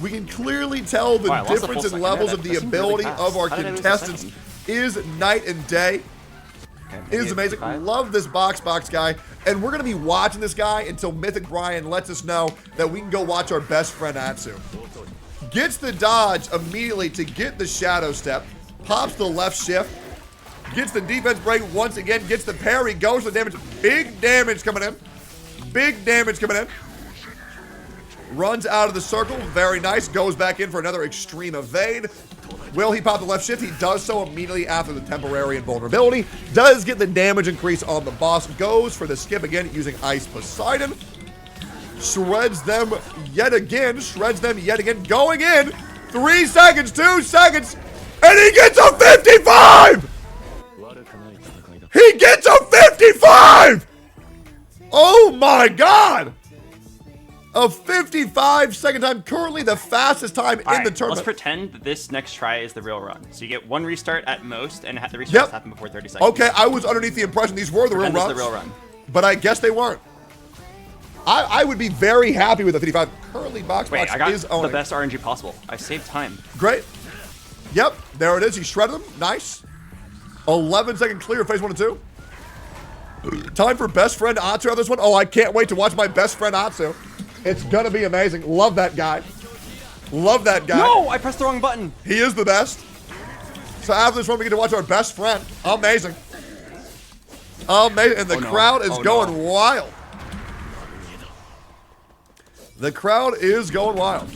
We can clearly tell the I lost a full difference in second levels there. of That the seemed really ability fast. of our How did I lose a contestants second? is night and day. It is amazing. Love this Boxbox guy. And we're going to be watching this guy until Mythic Brian lets us know that we can go watch our best friend Atsu. Gets the dodge immediately to get the shadow step. Pops the left shift. Gets the defense break once again. Gets the parry. Goes to the damage. Big damage coming in. Big damage coming in. Runs out of the circle. Very nice. Goes back in for another extreme evade. Will he pop the left shift? He does so immediately after the temporary invulnerability. Does get the damage increase on the boss. Goes for the skip again using Ice Poseidon. Shreds them yet again. Shreds them yet again. Going in. 3 seconds. 2 seconds. And he gets a 55! He gets a 55! Oh my god! A 55-second time. Currently the fastest time in the Let's tournament. pretend that this next try is the real run. So you get 1 restart at most, and the restart has to happen before 30 seconds. Okay, I was underneath the impression these were the real Pretend runs. this is the real run. But I guess they weren't. I would be very happy with a 55. Currently, Boxbox Wait, I got is the owning. best RNG possible. I saved time. Great. Yep, there it is. He shredded them. Nice. 11-second clear, phase 1 and 2. Time for best friend Atsu on this one. Oh, I can't wait to watch my best friend Atsu. It's gonna be amazing. Love that guy. Love that guy. No, I pressed the wrong button. He is the best. So after this one, we get to watch our best friend. Amazing. Amazing. And the crowd is going wild. The crowd is going wild.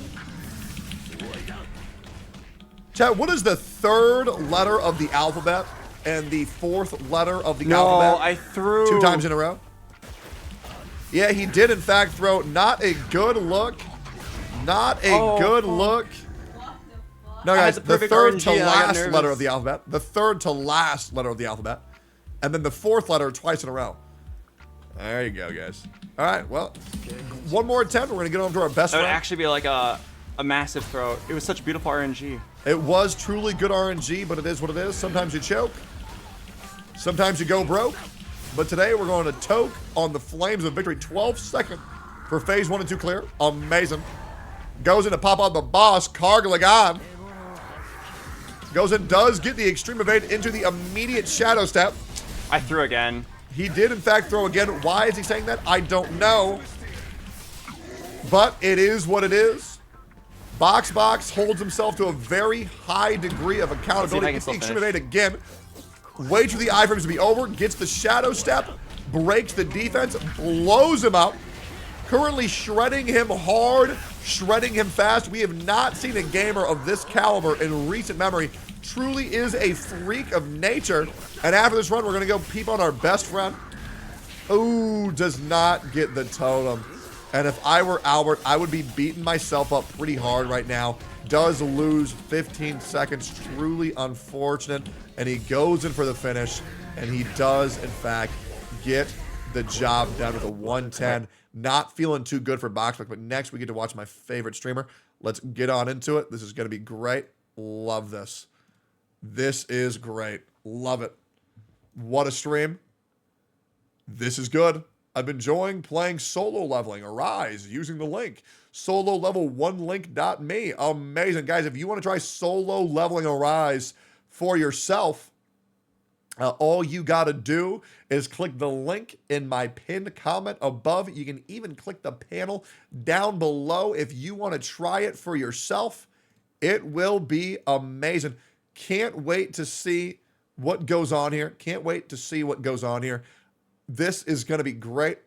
Chat, what is the third letter of the alphabet and the fourth letter of the alphabet? No, I threw 2 times in a row. Yeah, he did in fact throw. Not a good look. Not a good look. No, guys, the third to last letter of the alphabet. The third to last letter of the alphabet. And then the fourth letter twice in a row. There you go, guys. All right, well, one more attempt. We're going to get on to our best That would friend. actually be like a massive throw. It was such beautiful RNG. It was truly good RNG, but it is what it is. Sometimes you choke. Sometimes you go broke. But today we're going to toke on the flames of victory. 12-second for phase 1 and 2 clear. Amazing. Goes in to pop out the boss, Kargalagan. Goes in, does get the extreme evade into the immediate shadow step. I threw again. He did, in fact, throw again. Why is he saying that? I don't know. But it is what it is. Boxbox holds himself to a very high degree of accountability. Gets the extreme evade again. Waits for the iframes to be over. Gets the shadow step. Breaks the defense. Blows him up. Currently shredding him hard. Shredding him fast. We have not seen a gamer of this caliber in recent memory. Truly is a freak of nature. And after this run, we're going to go peep on our best friend. Ooh, does not get the totem. And if I were Albert, I would be beating myself up pretty hard right now. Does lose 15 seconds. Truly unfortunate. And he goes in for the finish. And he does, in fact, get the job done with a 110. Not feeling too good for Boxbox, but next we get to watch my favorite streamer. Let's get on into it. This is going to be great. Love this. This is great. Love it. What a stream. This is good. I've been enjoying playing solo leveling. Arise using the link. Solo level 1link.me. Amazing. Guys, if you want to try solo leveling Arise for yourself, all you got to do is click the link in my pinned comment above. You can even click the panel down below if you want to try it for yourself. It will be amazing. Can't wait to see what goes on here. Can't wait to see what goes on here. This is going to be great.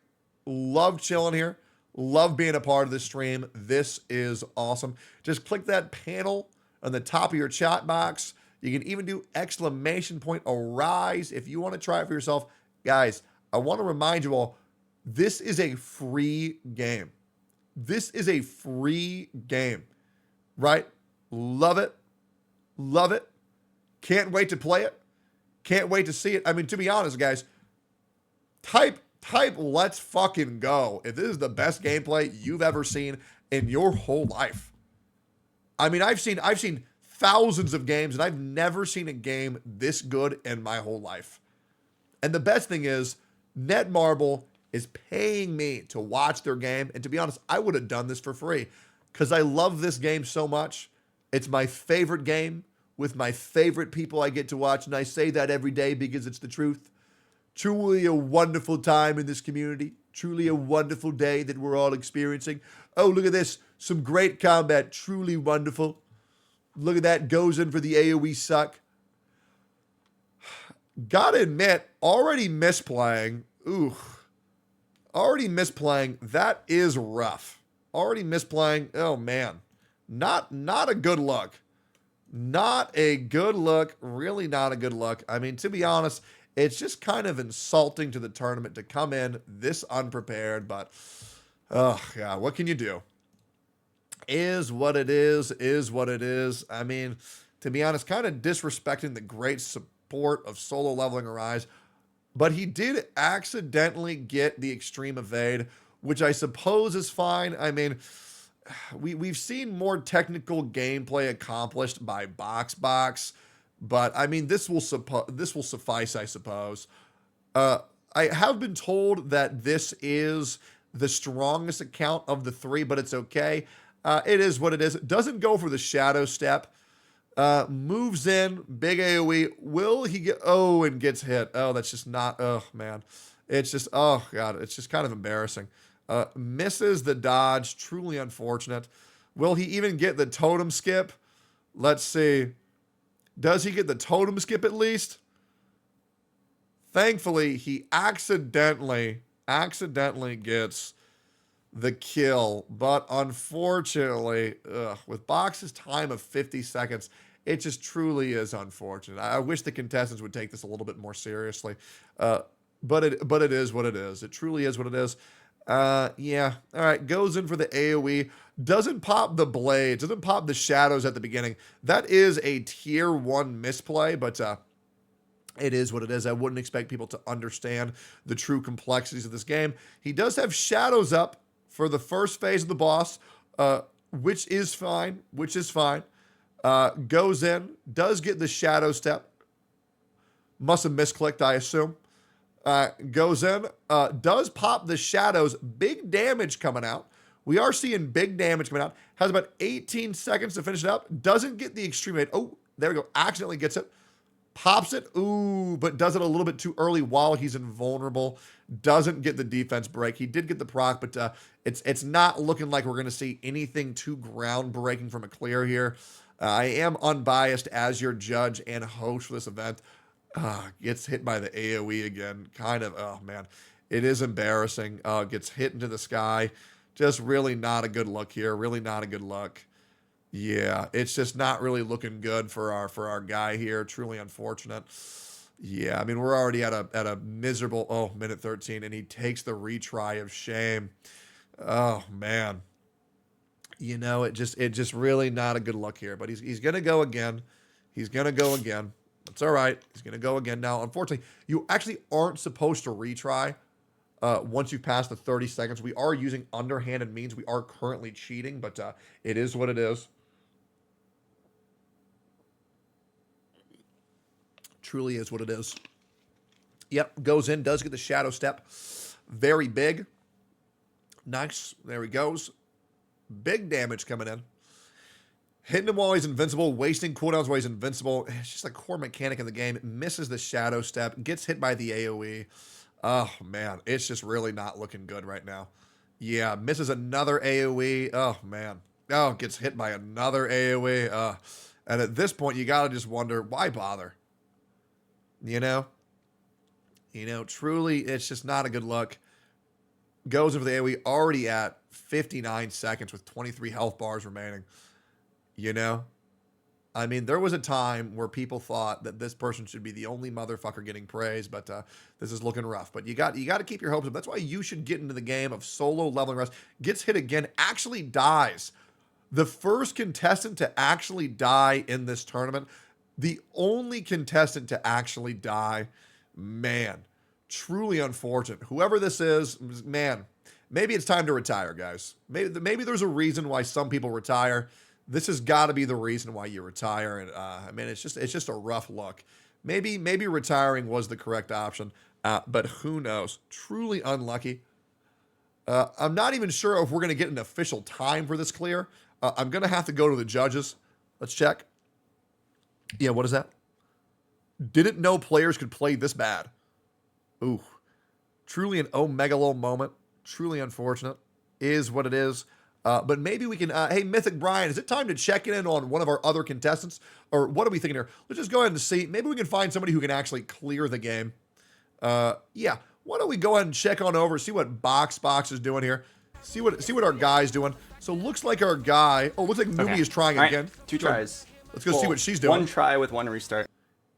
Love chilling here. Love being a part of this stream. This is awesome. Just click that panel on the top of your chat box. You can even do exclamation point Arise if you want to try it for yourself. Guys, I want to remind you all, this is a free game. This is a free game, right? Love it. Love it. Can't wait to play it. Can't wait to see it. I mean, to be honest, guys, type let's fucking go if this is the best gameplay you've ever seen in your whole life. I mean, I've seen thousands of games, and I've never seen a game this good in my whole life. And the best thing is, Netmarble is paying me to watch their game. And to be honest, I would have done this for free because I love this game so much. It's my favorite game with my favorite people I get to watch. And I say that every day because it's the truth. Truly a wonderful time in this community. Truly a wonderful day that we're all experiencing. Oh, look at this. Some great combat. Truly wonderful. Look at that. Goes in for the AoE suck. Gotta admit, already misplaying. Ooh. Already misplaying. That is rough. Already misplaying. Oh, man. Not a good look. Not a good look. Really not a good look. I mean, to be honest, it's just kind of insulting to the tournament to come in this unprepared. But, oh, yeah, what can you do? Is what it is what it is. I mean, to be honest, kind of disrespecting the great support of solo leveling Arise. But he did accidentally get the extreme evade, which I suppose is fine. I mean, we've seen more technical gameplay accomplished by Boxbox, but I mean, this will suffice, I suppose. I have been told that this is the strongest account of the three, but it's okay. It is what it is. It doesn't go for the shadow step. Moves in, big AoE. Will he get, oh, and gets hit. Oh, that's just not, oh, man. It's just, oh, God, it's just kind of embarrassing. Misses the dodge, truly unfortunate. Will he even get the totem skip? Let's see. Does he get the totem skip at least? Thankfully, he accidentally gets the kill, but unfortunately, with Box's time of 50 seconds, it just truly is unfortunate. I wish the contestants would take this a little bit more seriously, but it is what it is. It truly is what it is. Yeah, all right, goes in for the AoE, doesn't pop the blades, doesn't pop the shadows at the beginning. That is a tier 1 misplay, but it is what it is. I wouldn't expect people to understand the true complexities of this game. He does have shadows up for the first phase of the boss, which is fine, goes in, does get the shadow step. Must have misclicked, I assume. Goes in, does pop the shadows, big damage coming out. We are seeing big damage coming out. Has about 18 seconds to finish it up. Doesn't get the extreme hit. Oh, there we go. Accidentally gets it. Pops it. Ooh, but does it a little bit too early while he's invulnerable. Doesn't get the defense break. He did get the proc, but it's not looking like we're going to see anything too groundbreaking from a clear here. I am unbiased as your judge and host for this event. Gets hit by the AoE again. Kind of, oh man, it is embarrassing. Gets hit into the sky. Just really not a good look here. Really not a good look. Yeah, it's just not really looking good for our guy here. Truly unfortunate. Yeah, I mean, we're already at a miserable, minute 13, and he takes the retry of shame. Oh man. You know, it just really not a good look here. But he's gonna go again. He's gonna go again. It's all right. He's going to go again. Now, unfortunately, you actually aren't supposed to retry once you pass the 30 seconds. We are using underhanded means. We are currently cheating, but it is what it is. Truly is what it is. Yep, goes in, does get the shadow step. Very big. Nice. There he goes. Big damage coming in. Hitting him while he's invincible, wasting cooldowns while he's invincible. It's just a core mechanic in the game. It misses the shadow step, gets hit by the AoE. Oh, man. It's just really not looking good right now. Yeah, misses another AoE. Oh, man. Oh, gets hit by another AoE. And at this point, you got to just wonder, why bother? You know? You know, truly, it's just not a good look. Goes in for the AoE, already at 59 seconds with 23 health bars remaining. You know, I mean, there was a time where people thought that this person should be the only motherfucker getting praise, but this is looking rough. But you got to keep your hopes up. That's why you should get into the game of solo leveling rest. Gets hit again, actually dies. The first contestant to actually die in this tournament. The only contestant to actually die. Man, truly unfortunate. Whoever this is, man, maybe it's time to retire, guys. Maybe there's a reason why some people retire. This has got to be the reason why you retire, and I mean, it's just a rough look. Maybe retiring was the correct option, but who knows? Truly unlucky. I'm not even sure if we're going to get an official time for this clear. I'm going to have to go to the judges. Let's check. Yeah, what is that? Didn't know players could play this bad. Ooh, truly an Omegalol moment. Truly unfortunate. Is what it is. But maybe we can, hey, Mythic Brian, is it time to check in on one of our other contestants? Or what are we thinking here? Let's just go ahead and see. Maybe we can find somebody who can actually clear the game. Yeah, why don't we go ahead and check on over, see what Boxbox is doing here. See what our guy's doing. So looks like our guy, looks like Numi is trying again. 2 tries. Let's go see what she's doing. 1 try with 1 restart.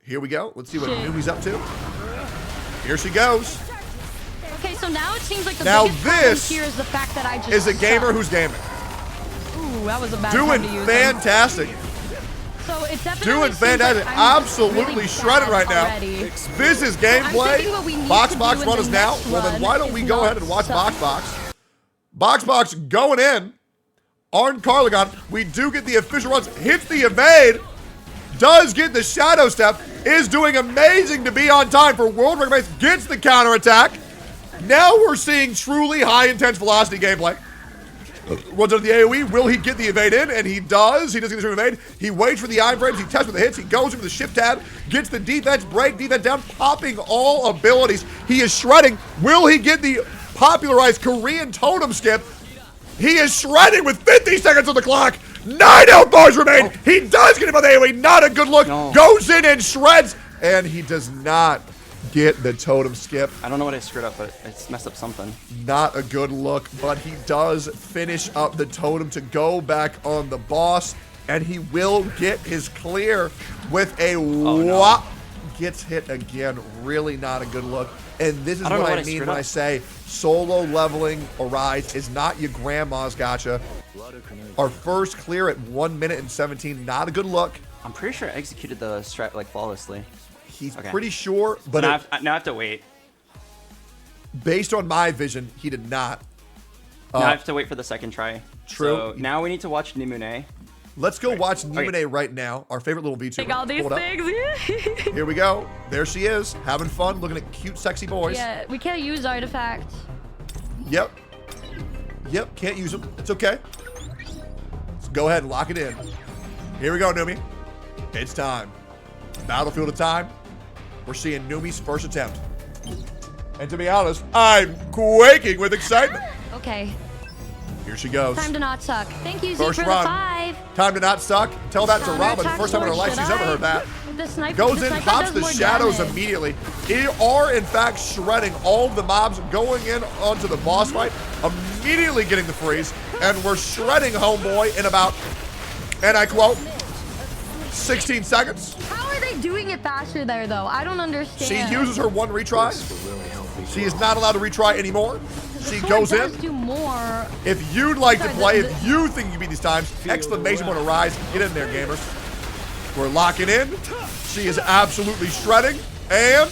Here we go. Let's see what Numi's up to. Here she goes. Okay, so now it seems like the biggest problem here is the fact that I just is a gamer who's gaming. Ooh, that was a bad doing time to use fantastic. So it's definitely doing fantastic. Like absolutely really shredded right now. Already. This is gameplay. Boxbox run us now. Well, then why don't we go ahead and watch Boxbox? Boxbox going in. Arn Carlagon. We do get the official runs. Hits the evade. Does get the shadow step. Is doing amazing to be on time for world record base. Gets the counterattack. Now we're seeing truly high intense velocity gameplay. Runs under the AoE. Will he get the evade in? And he does. He doesn't get the evade. He waits for the iframes. He tests with the hits. He goes into the shift tab. Gets the defense break. Defense down. Popping all abilities. He is shredding. Will he get the popularized Korean totem skip? He is shredding with 50 seconds on the clock. 9 health bars remain. He does get him on the AoE. Not a good look. Goes in and shreds. And he does not get the totem skip. I don't know what I screwed up, but it's messed up something. Not a good look, but he does finish up the totem to go back on the boss, and he will get his clear with a whop. Gets hit again. Really not a good look. And this is what I mean when I say solo leveling Arise is not your grandma's gacha. Our first clear at 1 minute and 17. Not a good look. I'm pretty sure I executed the strat like flawlessly. He's pretty sure, but now I have to wait. Based on my vision, he did not. Now I have to wait for the second try. True. So now we need to watch Nimune. Let's go watch Numi right now, our favorite little VTuber. Like all these things. Here we go. There she is, having fun, looking at cute, sexy boys. Yeah, we can't use artifacts. Yep. Yep, can't use them. It's okay. Let's go ahead and lock it in. Here we go, Numi. It's time. Battlefield of time. We're seeing Numi's first attempt. And to be honest, I'm quaking with excitement. Okay. Here she goes. Time to not suck. Thank you, Z, First for run. the 5. Time to not suck. Tell that to Robin. First time in her life she's ever heard that. The sniper, Goes in, pops the shadows immediately. They are, in fact, shredding all of the mobs, going in onto the boss fight, immediately getting the freeze, and we're shredding Homeboy in about, and I quote, 16 seconds. How are they doing it faster there, though? I don't understand. She uses her one retry. She is not allowed to retry anymore. She goes in. Do more. If you'd like to play, if you think you can beat these times, exclamation point Arise. Get in there, gamers. We're locking in. She is absolutely shredding. And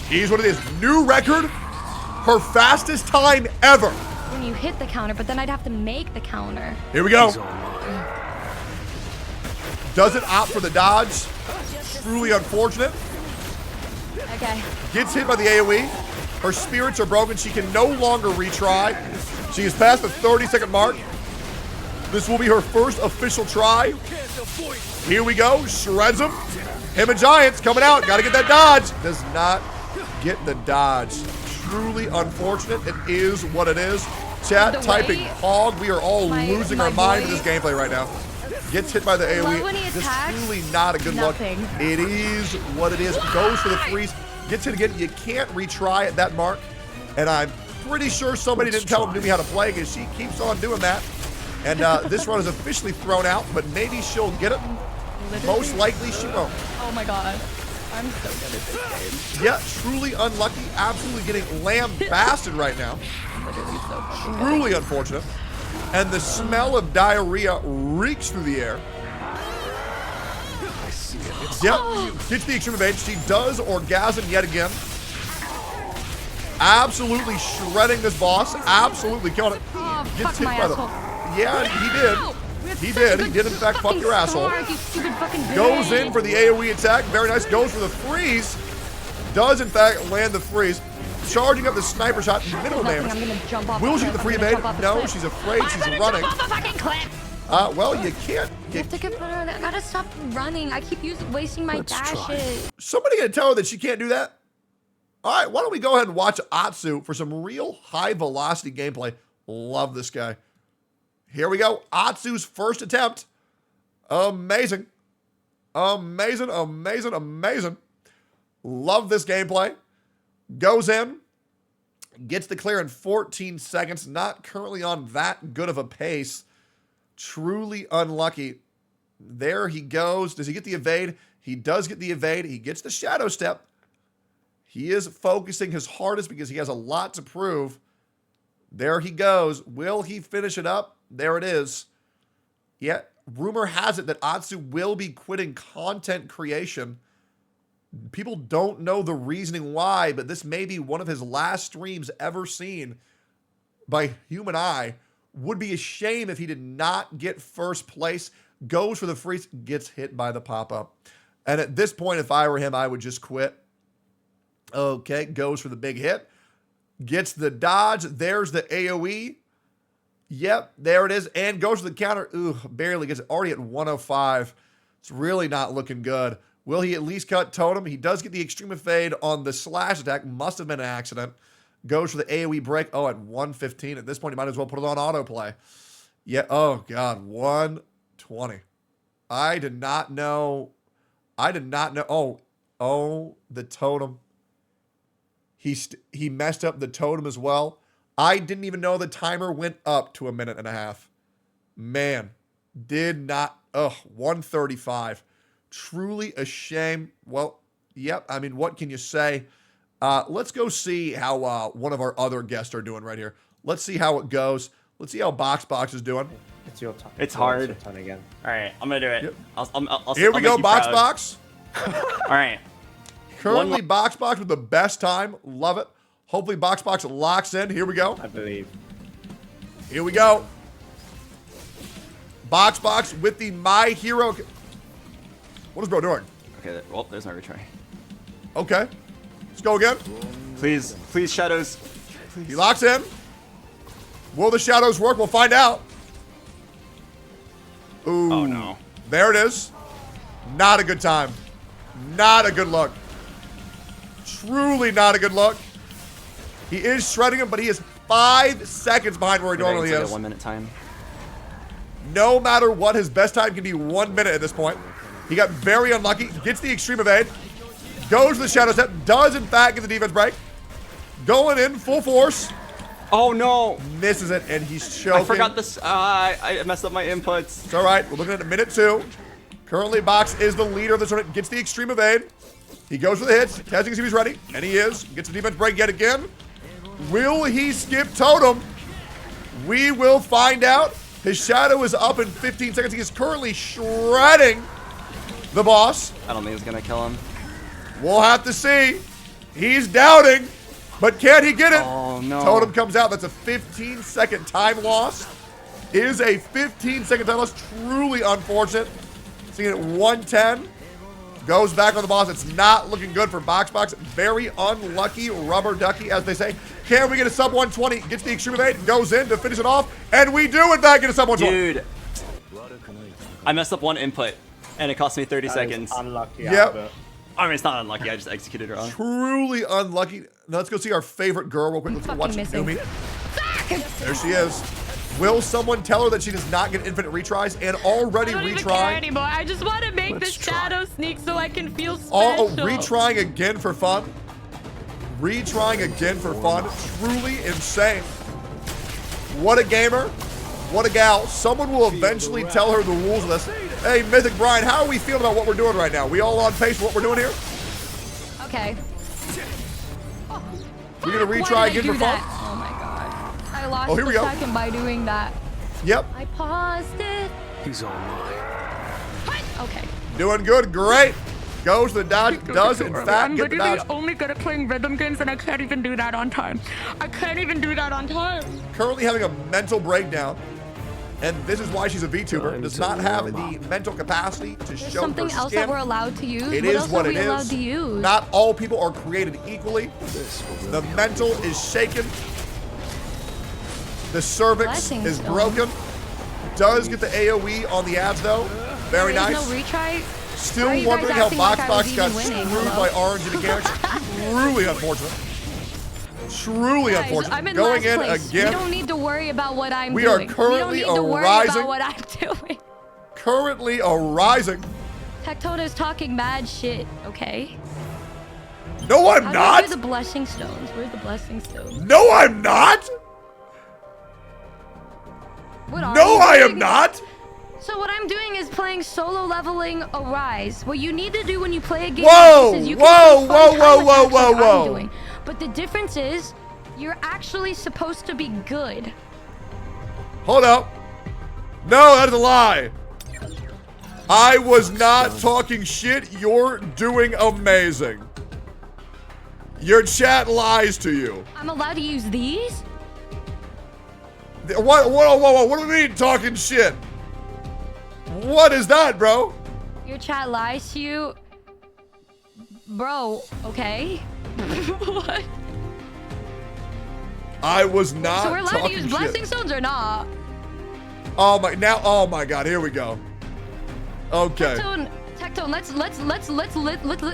here's what it is. New record. Her fastest time ever. When you hit the counter, but then I'd have to make the counter. Here we go. Doesn't opt for the dodge. Truly unfortunate. Okay. Gets hit by the AoE. Her spirits are broken. She can no longer retry. She is past the 30-second mark. This will be her first official try. Here we go. Shreds him. Him and Giants coming out. Got to get that dodge. Does not get the dodge. Truly unfortunate. It is what it is. Chat typing hog. We are all losing our mind in this gameplay right now. Gets hit by the AoE. Just truly not a good look. It is what it is. Goes for the freeze. Gets hit again. You can't retry at that mark. And I'm pretty sure somebody didn't tell Numi how to play because she keeps on doing that. And this run is officially thrown out, but maybe she'll get it. Most likely she won't. Oh my god. I'm so good at this game. Yeah, truly unlucky. Absolutely getting lambasted right now. Truly unfortunate. And the smell of diarrhea reeks through the air. Yep, gets the extreme evade. She does orgasm yet again. Absolutely shredding this boss. Absolutely killing it. Gets hit by the... Yeah, he did. He did. He did, in fact, fuck your asshole. Goes in for the AoE attack. Very nice. Goes for the freeze. Does, in fact, land the freeze. Charging up the sniper shot. Minimal damage. Will she get the free evade? No, she's afraid. She's running. Well, you can't. I gotta stop running. I keep wasting my dashes. Somebody gonna tell her that she can't do that? All right, why don't we go ahead and watch Atsu for some real high velocity gameplay. Love this guy. Here we go. Atsu's first attempt. Amazing. Amazing, amazing, amazing. Love this gameplay. Goes in. Gets the clear in 14 seconds. Not currently on that good of a pace. Truly unlucky. There he goes. Does he get the evade? He does get the evade. He gets the shadow step. He is focusing his hardest because he has a lot to prove. There he goes. Will he finish it up? There it is. Yeah, rumor has it that Atsu will be quitting content creation. People don't know the reasoning why, but this may be one of his last streams ever seen by human eye. Would be a shame if he did not get first place. Goes for the freeze, gets hit by the pop-up. And at this point, if I were him, I would just quit. Okay, goes for the big hit. Gets the dodge. There's the AoE. Yep, there it is. And goes to the counter. Ooh, barely gets it. Already at 105. It's really not looking good. Will he at least cut Totem? He does get the extreme fade on the slash attack. Must have been an accident. Goes for the AoE break. Oh, at 115. At this point, he might as well put it on autoplay. Yeah. Oh, God. 120. I did not know. Oh, the Totem. He messed up the Totem as well. I didn't even know the timer went up to 1.5 minutes. Man, did not. 135. Truly a shame. Well, yep. I mean, what can you say? Let's go see how one of our other guests are doing right here. Let's see how it goes. Let's see how Boxbox is doing. It's your turn. It's hard. It's your turn again. All right, I'm gonna do it. Yep. Here we go, Boxbox. All right. Currently, Boxbox with the best time. Love it. Hopefully, Boxbox locks in. Here we go. I believe. Here we go. Boxbox with the My Hero. What is bro doing? Okay, well, there's no retry. Okay. Let's go again. Please, Shadows. Please. He locks in. Will the Shadows work? We'll find out. Ooh. Oh, no. There it is. Not a good time. Not a good look. Truly not a good look. He is shredding him, but he is 5 seconds behind where he normally is. 1 minute time. No matter what, his best time can be 1 minute at this point. He got very unlucky. Gets the extreme evade. Goes to the shadow step. Does, in fact, get the defense break. Going in full force. Oh, no. Misses it, and he's choking. I forgot this. I messed up my inputs. It's all right. We're looking at minute 2. Currently, Box is the leader of this tournament. Gets the extreme evade. He goes for the hits. Testing to see if he's ready. And he is. Gets the defense break yet again. Will he skip Totem? We will find out. His shadow is up in 15 seconds. He is currently shredding the boss. I don't think it's going to kill him. We'll have to see. He's doubting. But can he get it? Oh, no. Totem comes out. That's a 15-second time loss. Is a 15-second time loss. Truly unfortunate. Seeing it at 110. Goes back on the boss. It's not looking good for Boxbox. Very unlucky rubber ducky, as they say. Can we get a sub 120? Gets the extreme evade. Goes in to finish it off. And we do, in fact, get a sub 120. Dude. I messed up one input, and it cost me 30 seconds. Unlucky. Yep. I mean, it's not unlucky. I just executed it wrong. Truly unlucky. Now let's go see our favorite girl real quick. Let's go watch Numi. There she is. Will someone tell her that she does not get infinite retries and already I don't even care anymore. I just want to make the shadow sneak so I can feel special. Retrying again for fun. Retrying again for fun. Truly insane. What a gamer. What a gal. Someone will eventually tell her the rules of this. Hey, Mythic Brian, how are we feeling about what we're doing right now? We all on pace for what we're doing here? Okay. We're going to retry again for fun? Oh my god. I lost here we go. second by doing that. Yep. I paused it. He's all mine. Okay. Doing good. Great. Goes to the dodge. Does, in fact, get the dodge. I'm only good at playing rhythm games, and I can't even do that on time. Currently having a mental breakdown. And this is why she's a VTuber. Does not have the mental capacity to There's show something her else skin. that we're allowed to use. It what is else what are it we allowed is. to use? Not all people are created equally. The mental is shaken. The cervix Blessings, is though. broken. Does get the AoE on the ads though. Very There's nice. no retry. Still Why are you wondering guys how acting like I was Boxbox got even winning? screwed Hello? by Orange and Galaxy. Truly unfortunate. Truly Guys, unfortunate. I'm in Going last in place. again. We don't need to worry about what I'm We doing. are currently we don't need to worry arising. about what I'm doing. Currently arising. Tectone is talking mad shit, okay? No, I'm How not. Where's the blessing stones? Where's the blessing stones? No, I'm not. What are No, you I doing? am not. So what I'm doing is playing solo leveling Arise. What you need to do when you play a game Whoa, like this is you whoa, can play whoa, fun whoa, time whoa, like whoa, actually whoa. I'm doing. But the difference is you're actually supposed to be good. Hold up. No, that's a lie. I was not talking shit. You're doing amazing. Your chat lies to you. I'm allowed to use these? What? What do we mean talking shit? What is that, bro? Your chat lies to you? Bro, okay? What? I was not So we're allowed to talking use shit. blessing stones or not? Oh my God, here we go. Okay. Tectone,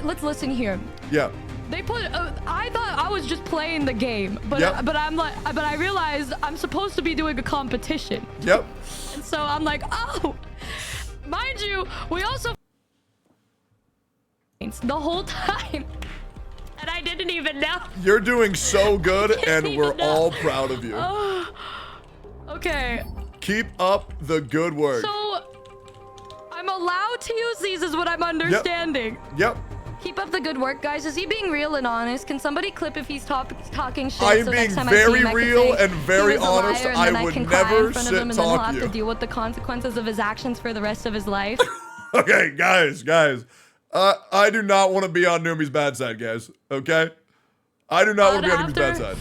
let's listen here. Yeah. They put. I thought I was just playing the game, but I realized I'm supposed to be doing a competition. Yep. And so I'm like, oh, mind you, we also the whole time, and I didn't even know. You're doing so good, and we're all proud of you. Oh, okay. Keep up the good work. So I'm allowed to use these, is what I'm understanding. Yep. Keep up the good work, guys. Is he being real and honest? Can somebody clip if he's talking shit? I am so being next time very I see him, real I can say and very he was a honest. liar, and I then would can cry never in front of shit him, and then he'll talk have you. to deal with the consequences of his actions for the rest of his life. Okay, guys. I do not want to be on Numi's bad side, guys. Okay? I do not want to be on Numi's bad side.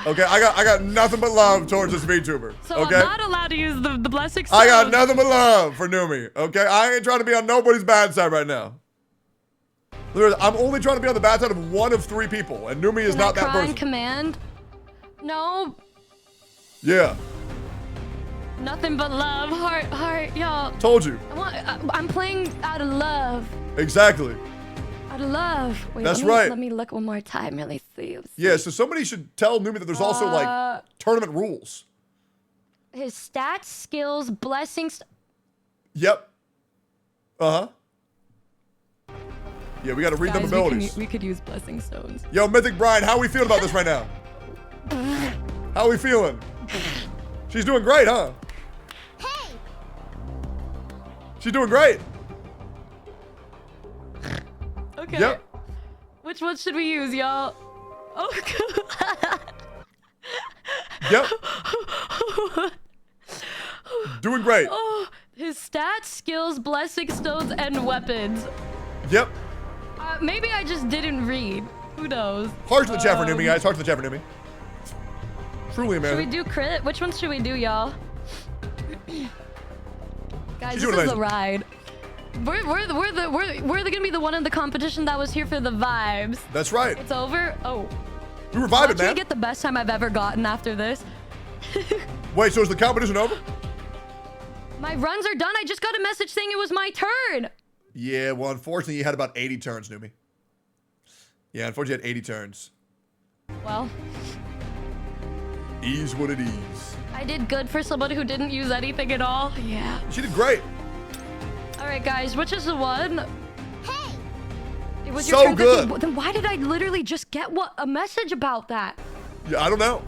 Okay, I got nothing but love towards this VTuber. So okay? I'm not allowed to use the blessing stone. I got nothing but love for Numi. Okay? I ain't trying to be on nobody's bad side right now. Literally, I'm only trying to be on the bad side of one of 3 people, and Numi is not that Cry in person. command? No. Yeah. Nothing but love. Heart, y'all. Told you. I'm playing out of love. Exactly. Out of love. Wait, That's right. Let me look one more time. Really see. Yeah, so somebody should tell Numi that there's also, like, tournament rules. His stats, skills, blessings. Yep. Uh-huh. Yeah, we got to read them abilities. We could use blessing stones. Yo, Mythic Brian, how are we feeling about this right now? How are we feeling? She's doing great, huh? Hey. She's doing great. Okay. Yep. Which one should we use, y'all? Oh, God. Yep. Doing great. Oh, his stats, skills, blessing stones, and weapons. Yep. Maybe I just didn't read. Who knows? Heart to the chat for Numi, guys. Heart to the chat for Numi. Truly Should we amazing. do crit? Which one should we do, y'all? Guys, She's this doing is the amazing. ride. We're gonna be the one in the competition that was here for the vibes. That's right. It's over. Oh. We were vibing, Watch me man. get the best time I've ever gotten after this. Wait, so is the competition over? My runs are done. I just got a message saying it was my turn. Yeah, well, unfortunately, you had about 80 turns, Numi. Yeah, unfortunately, you had 80 turns. Well, Ease what it is. I did good for somebody who didn't use anything at all. Yeah. She did great. All right, guys, which is the one? Hey. It was So your turn. good. Then why did I literally just get a message about that? Yeah, I don't know.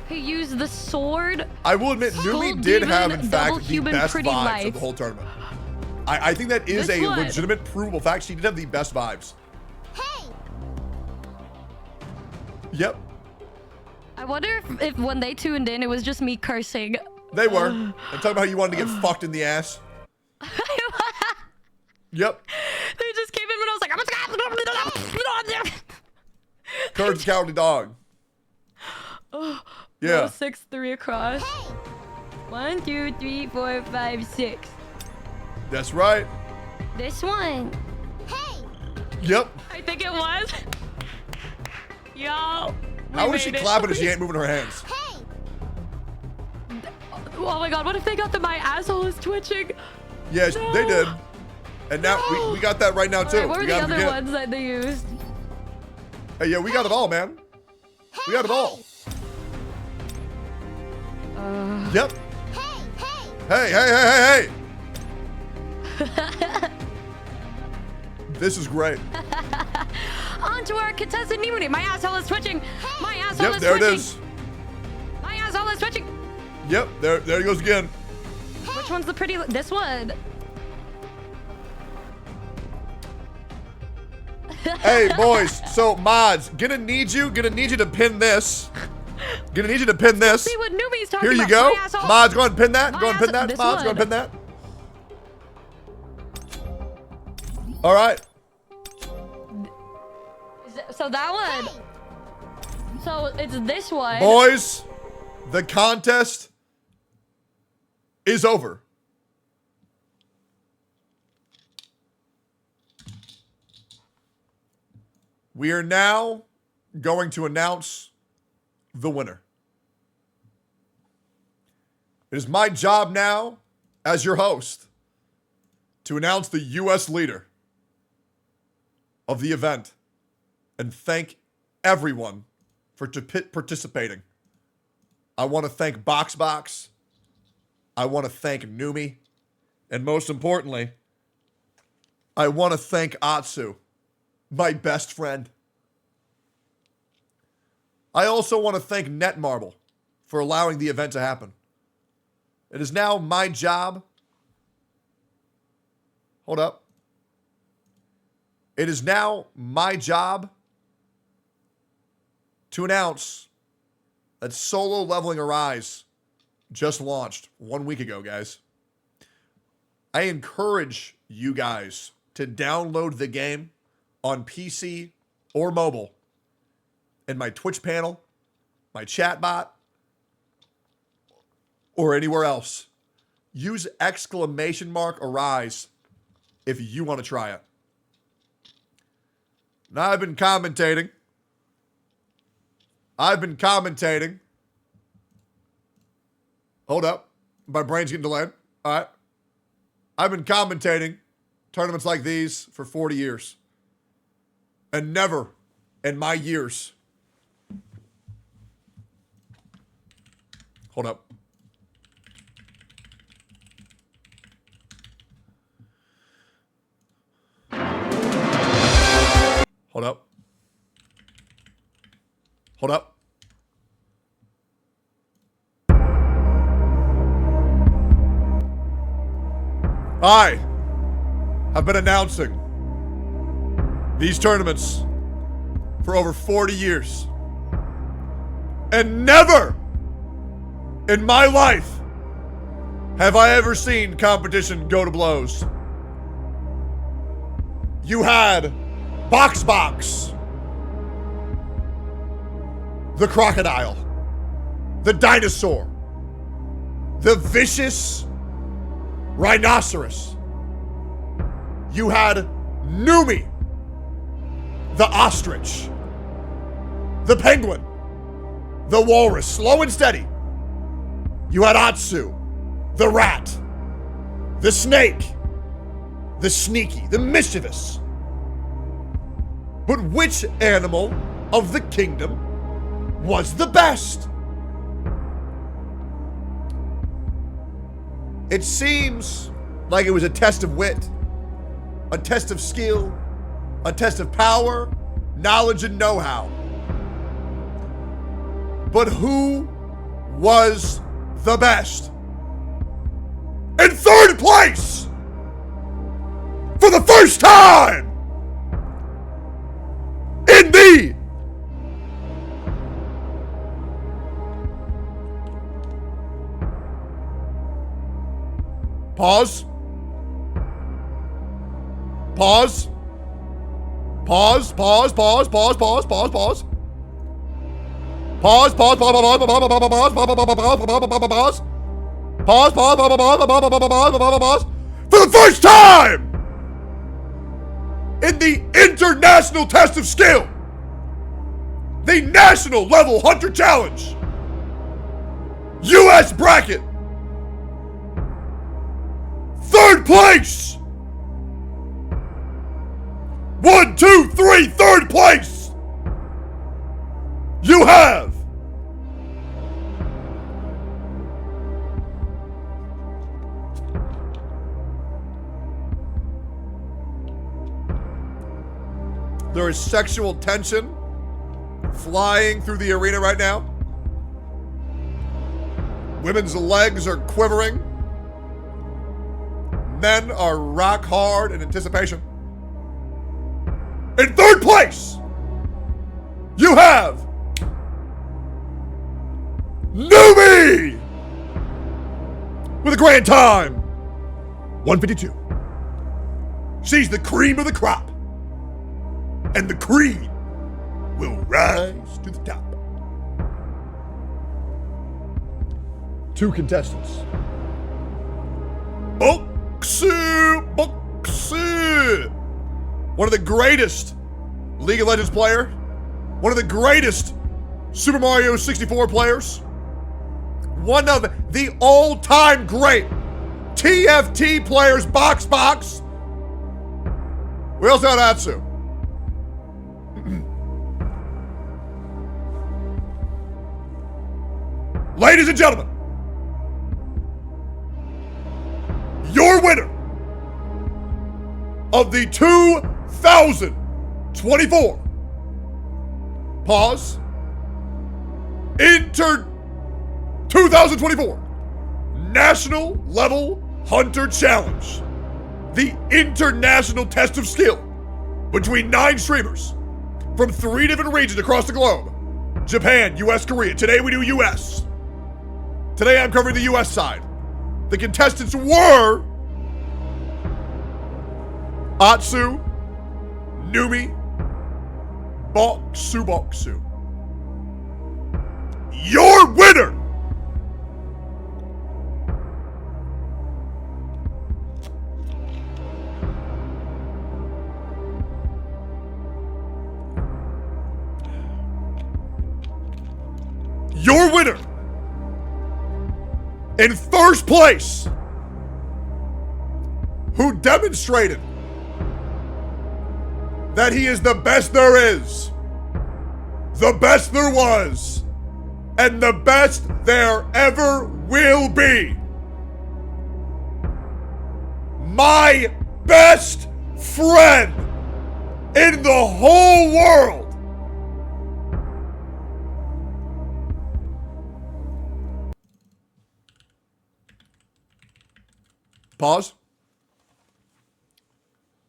He used the sword. I will admit, Numi Skull did demon, have, in double fact, the human, best pretty vibes lights. of the whole tournament. I think that is This a one. legitimate, provable fact. She did have the best vibes. Hey. Yep, I wonder if when they tuned in, it was just me cursing. they were. And talking about how you wanted to get fucked in the ass. Yep. They just came in and I was like, Courage the cowardly dog. oh, Yeah. 6-3 across. 1, 2, 3, 4, 5, 6. That's right. This one. Yep. I think it was. Yo. How is she clapping if she ain't moving her hands? Oh my god, what if they got my asshole is twitching? Yeah, No. they did. And now we got that right now, too. Alright, what We were the got it other again. ones that they used? Hey, yeah, we got it all, man. We got it all. Yep. Hey. This is great. On to our contestant Numi. My asshole is twitching. My asshole Yep, is there twitching. it is. My asshole is twitching. Yep, there he goes again. Which one's the pretty? This one. Hey, boys. So, mods, gonna need you to pin this. Gonna need you to pin this. See what Numi's talking Here you about. go. My asshole. Mods, go ahead and pin that. My Go ahead and pin asshole- that. this Mods, go ahead and one. pin that. All right. So that one. So it's this one. Boys, the contest is over. We are now going to announce the winner. It is my job now, as your host, to announce the U.S. leader of the event and thank everyone for participating. I want to thank Boxbox. I want to thank Numi. And most importantly, I want to thank Atsu, my best friend. I also want to thank Netmarble for allowing the event to happen. It is now my job. Hold up. It is now my job to announce that Solo Leveling Arise just launched 1 week ago, guys. I encourage you guys to download the game on PC or mobile in my Twitch panel, my chat bot, or anywhere else. Use !Arise if you want to try it. Now, I've been commentating. Hold up. My brain's getting delayed. All right. I've been commentating tournaments like these for 40 years. And never in my years. Hold up. Hold up. Hold up. I have been announcing these tournaments for over 40 years. And never in my life have I ever seen competition go to blows. You had Boxbox, the crocodile, the dinosaur, the vicious rhinoceros. You had Numi, the ostrich, the penguin, the walrus, slow and steady. You had Atsu, the rat, the snake, the sneaky, the mischievous. But which animal of the kingdom was the best? It seems like it was a test of wit, a test of skill, a test of power, knowledge, and know-how. But who was the best? In third place, for the first time, in the Pause. Pause. Pause. Pause. Pause. Pause. Pause. Pause. Pause. Pause. Pause. Pause. Pause. Pause. For the first time in the international test of skill, the national level hunter challenge, U.S. bracket. Third place! 1, 2, 3, third place! You have there is sexual tension flying through the arena right now. Women's legs are quivering. Men are rock hard in anticipation. In third place, you have Numi with a grand time 152. She's the cream of the crop, and the cream will rise to the top. 2 contestants. Boxu! One of the greatest League of Legends player. One of the greatest Super Mario 64 players. one of the all-time great TFT players, Boxbox. We also had Atsu. Ladies and gentlemen, your winner of the 2024 pause Inter 2024 National Level Hunter Challenge, the international test of skill between 9 streamers from 3 different regions across the globe: Japan, US, Korea. Today we do US. Today I'm covering the US side. The contestants were Atsu, Numi, Boxbox. Your winner! Your winner! In first place, who demonstrated that he is the best there is, the best there was, and the best there ever will be. My best friend in the whole world. Pause.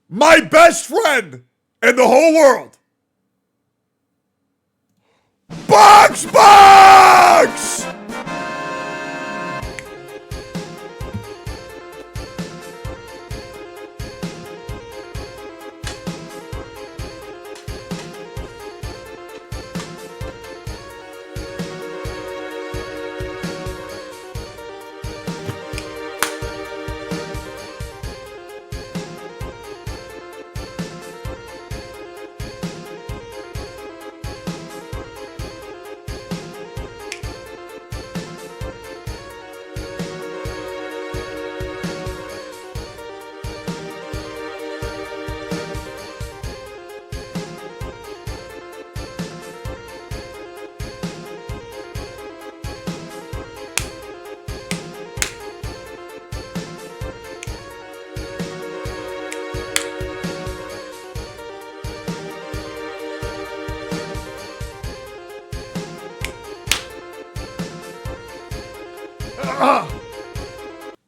My best friend in the whole world. Boxbox!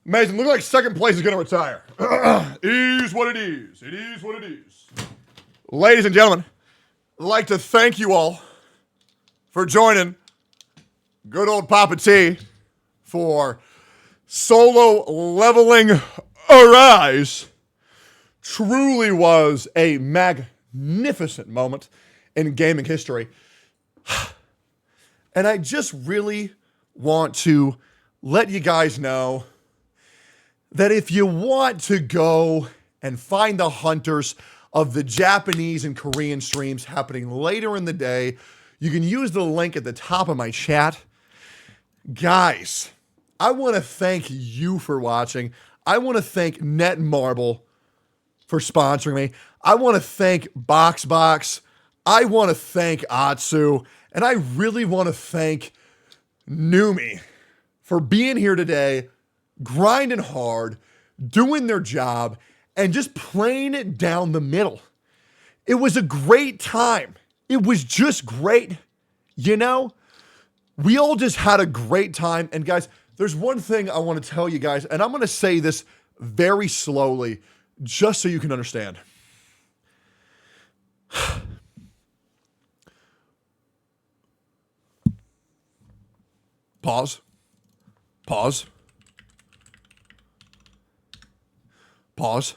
Amazing. Look like second place is going to retire. Is what it is. It is what it is. Ladies and gentlemen, I'd like to thank you all for joining good old Papa T for solo leveling Arise. Truly was a magnificent moment in gaming history. And I just really want to let you guys know that if you want to go and find the hunters of the Japanese and Korean streams happening later in the day, you can use the link at the top of my chat. Guys, I want to thank you for watching. I want to thank Netmarble for sponsoring me. I want to thank Boxbox. I want to thank Atsu. And I really want to thank Numi for being here today, grinding hard, doing their job, and just playing it down the middle. It was a great time. It was just great. You know, we all just had a great time. And guys, there's one thing I want to tell you guys, and I'm going to say this very slowly, just so you can understand. Pause. Pause. Pause.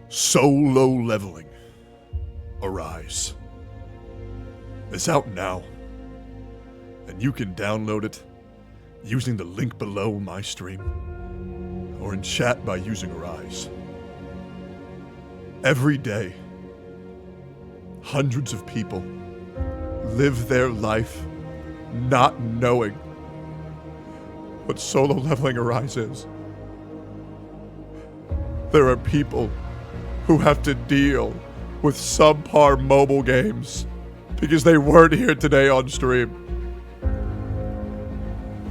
Solo leveling. Arise. It's out now. And you can download it using the link below my stream or in chat by using Arise. Every day, hundreds of people live their life not knowing what solo leveling Arise is. There are people who have to deal with subpar mobile games because they weren't here today on stream.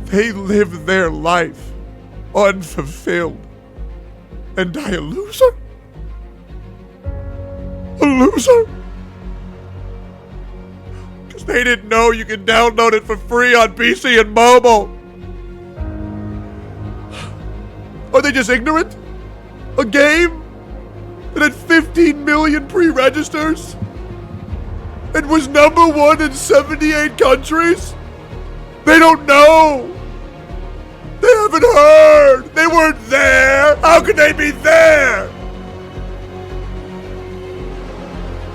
They live their life unfulfilled and die a loser? A loser? Because they didn't know you could download it for free on PC and mobile. Are they just ignorant? A game that had 15 million pre-registers and was #1 in 78 countries? They don't know. They haven't heard. They weren't there. How could they be there?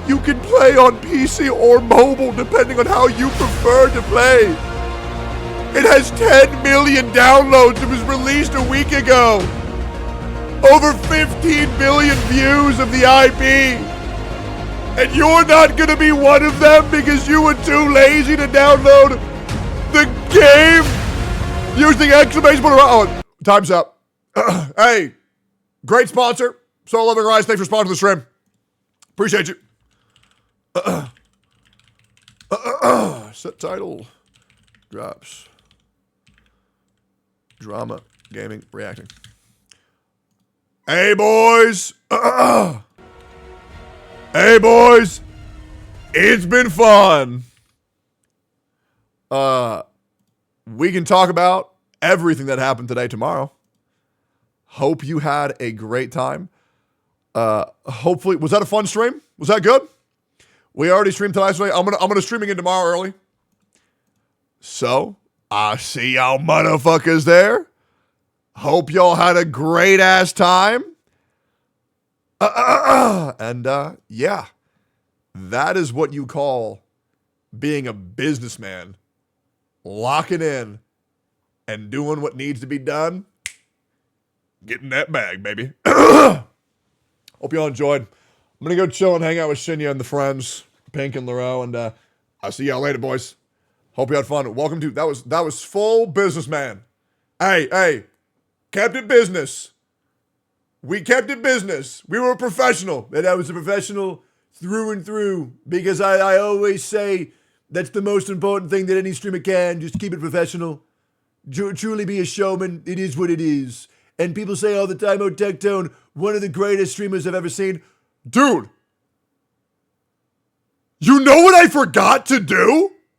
You can play on PC or mobile depending on how you prefer to play. It has 10 million downloads. It was released a week ago. Over 15 billion views of the IP. And you're not going to be one of them because you were too lazy to download the game using exclamation point. Oh, time's up. Hey, great sponsor. Solo Leveling Rise, thanks for sponsoring the stream. Appreciate you. Set title. Drops. Drama. Gaming. Reacting. Hey, boys. Hey, boys. It's been fun. We can talk about everything that happened today tomorrow. Hope you had a great time. Hopefully, was that a fun stream? Was that good? We already streamed tonight. I'm gonna stream again tomorrow early. So I see y'all motherfuckers there. Hope y'all had a great ass time. And yeah, that is what you call being a businessman. Locking in and doing what needs to be done. Getting that bag, baby. Hope y'all enjoyed. I'm gonna go chill and hang out with Shinya and the friends, Pink and Laro, and I'll see y'all later, boys. Hope you had fun. Welcome to that was full businessman. Hey, kept it business. We kept it business. We were a professional. And I was a professional through and through because I always say that's the most important thing that any streamer can. Just keep it professional. Truly be a showman. It is what it is. And people say all the time, oh, Tectone, one of the greatest streamers I've ever seen. Dude, you know what I forgot to do?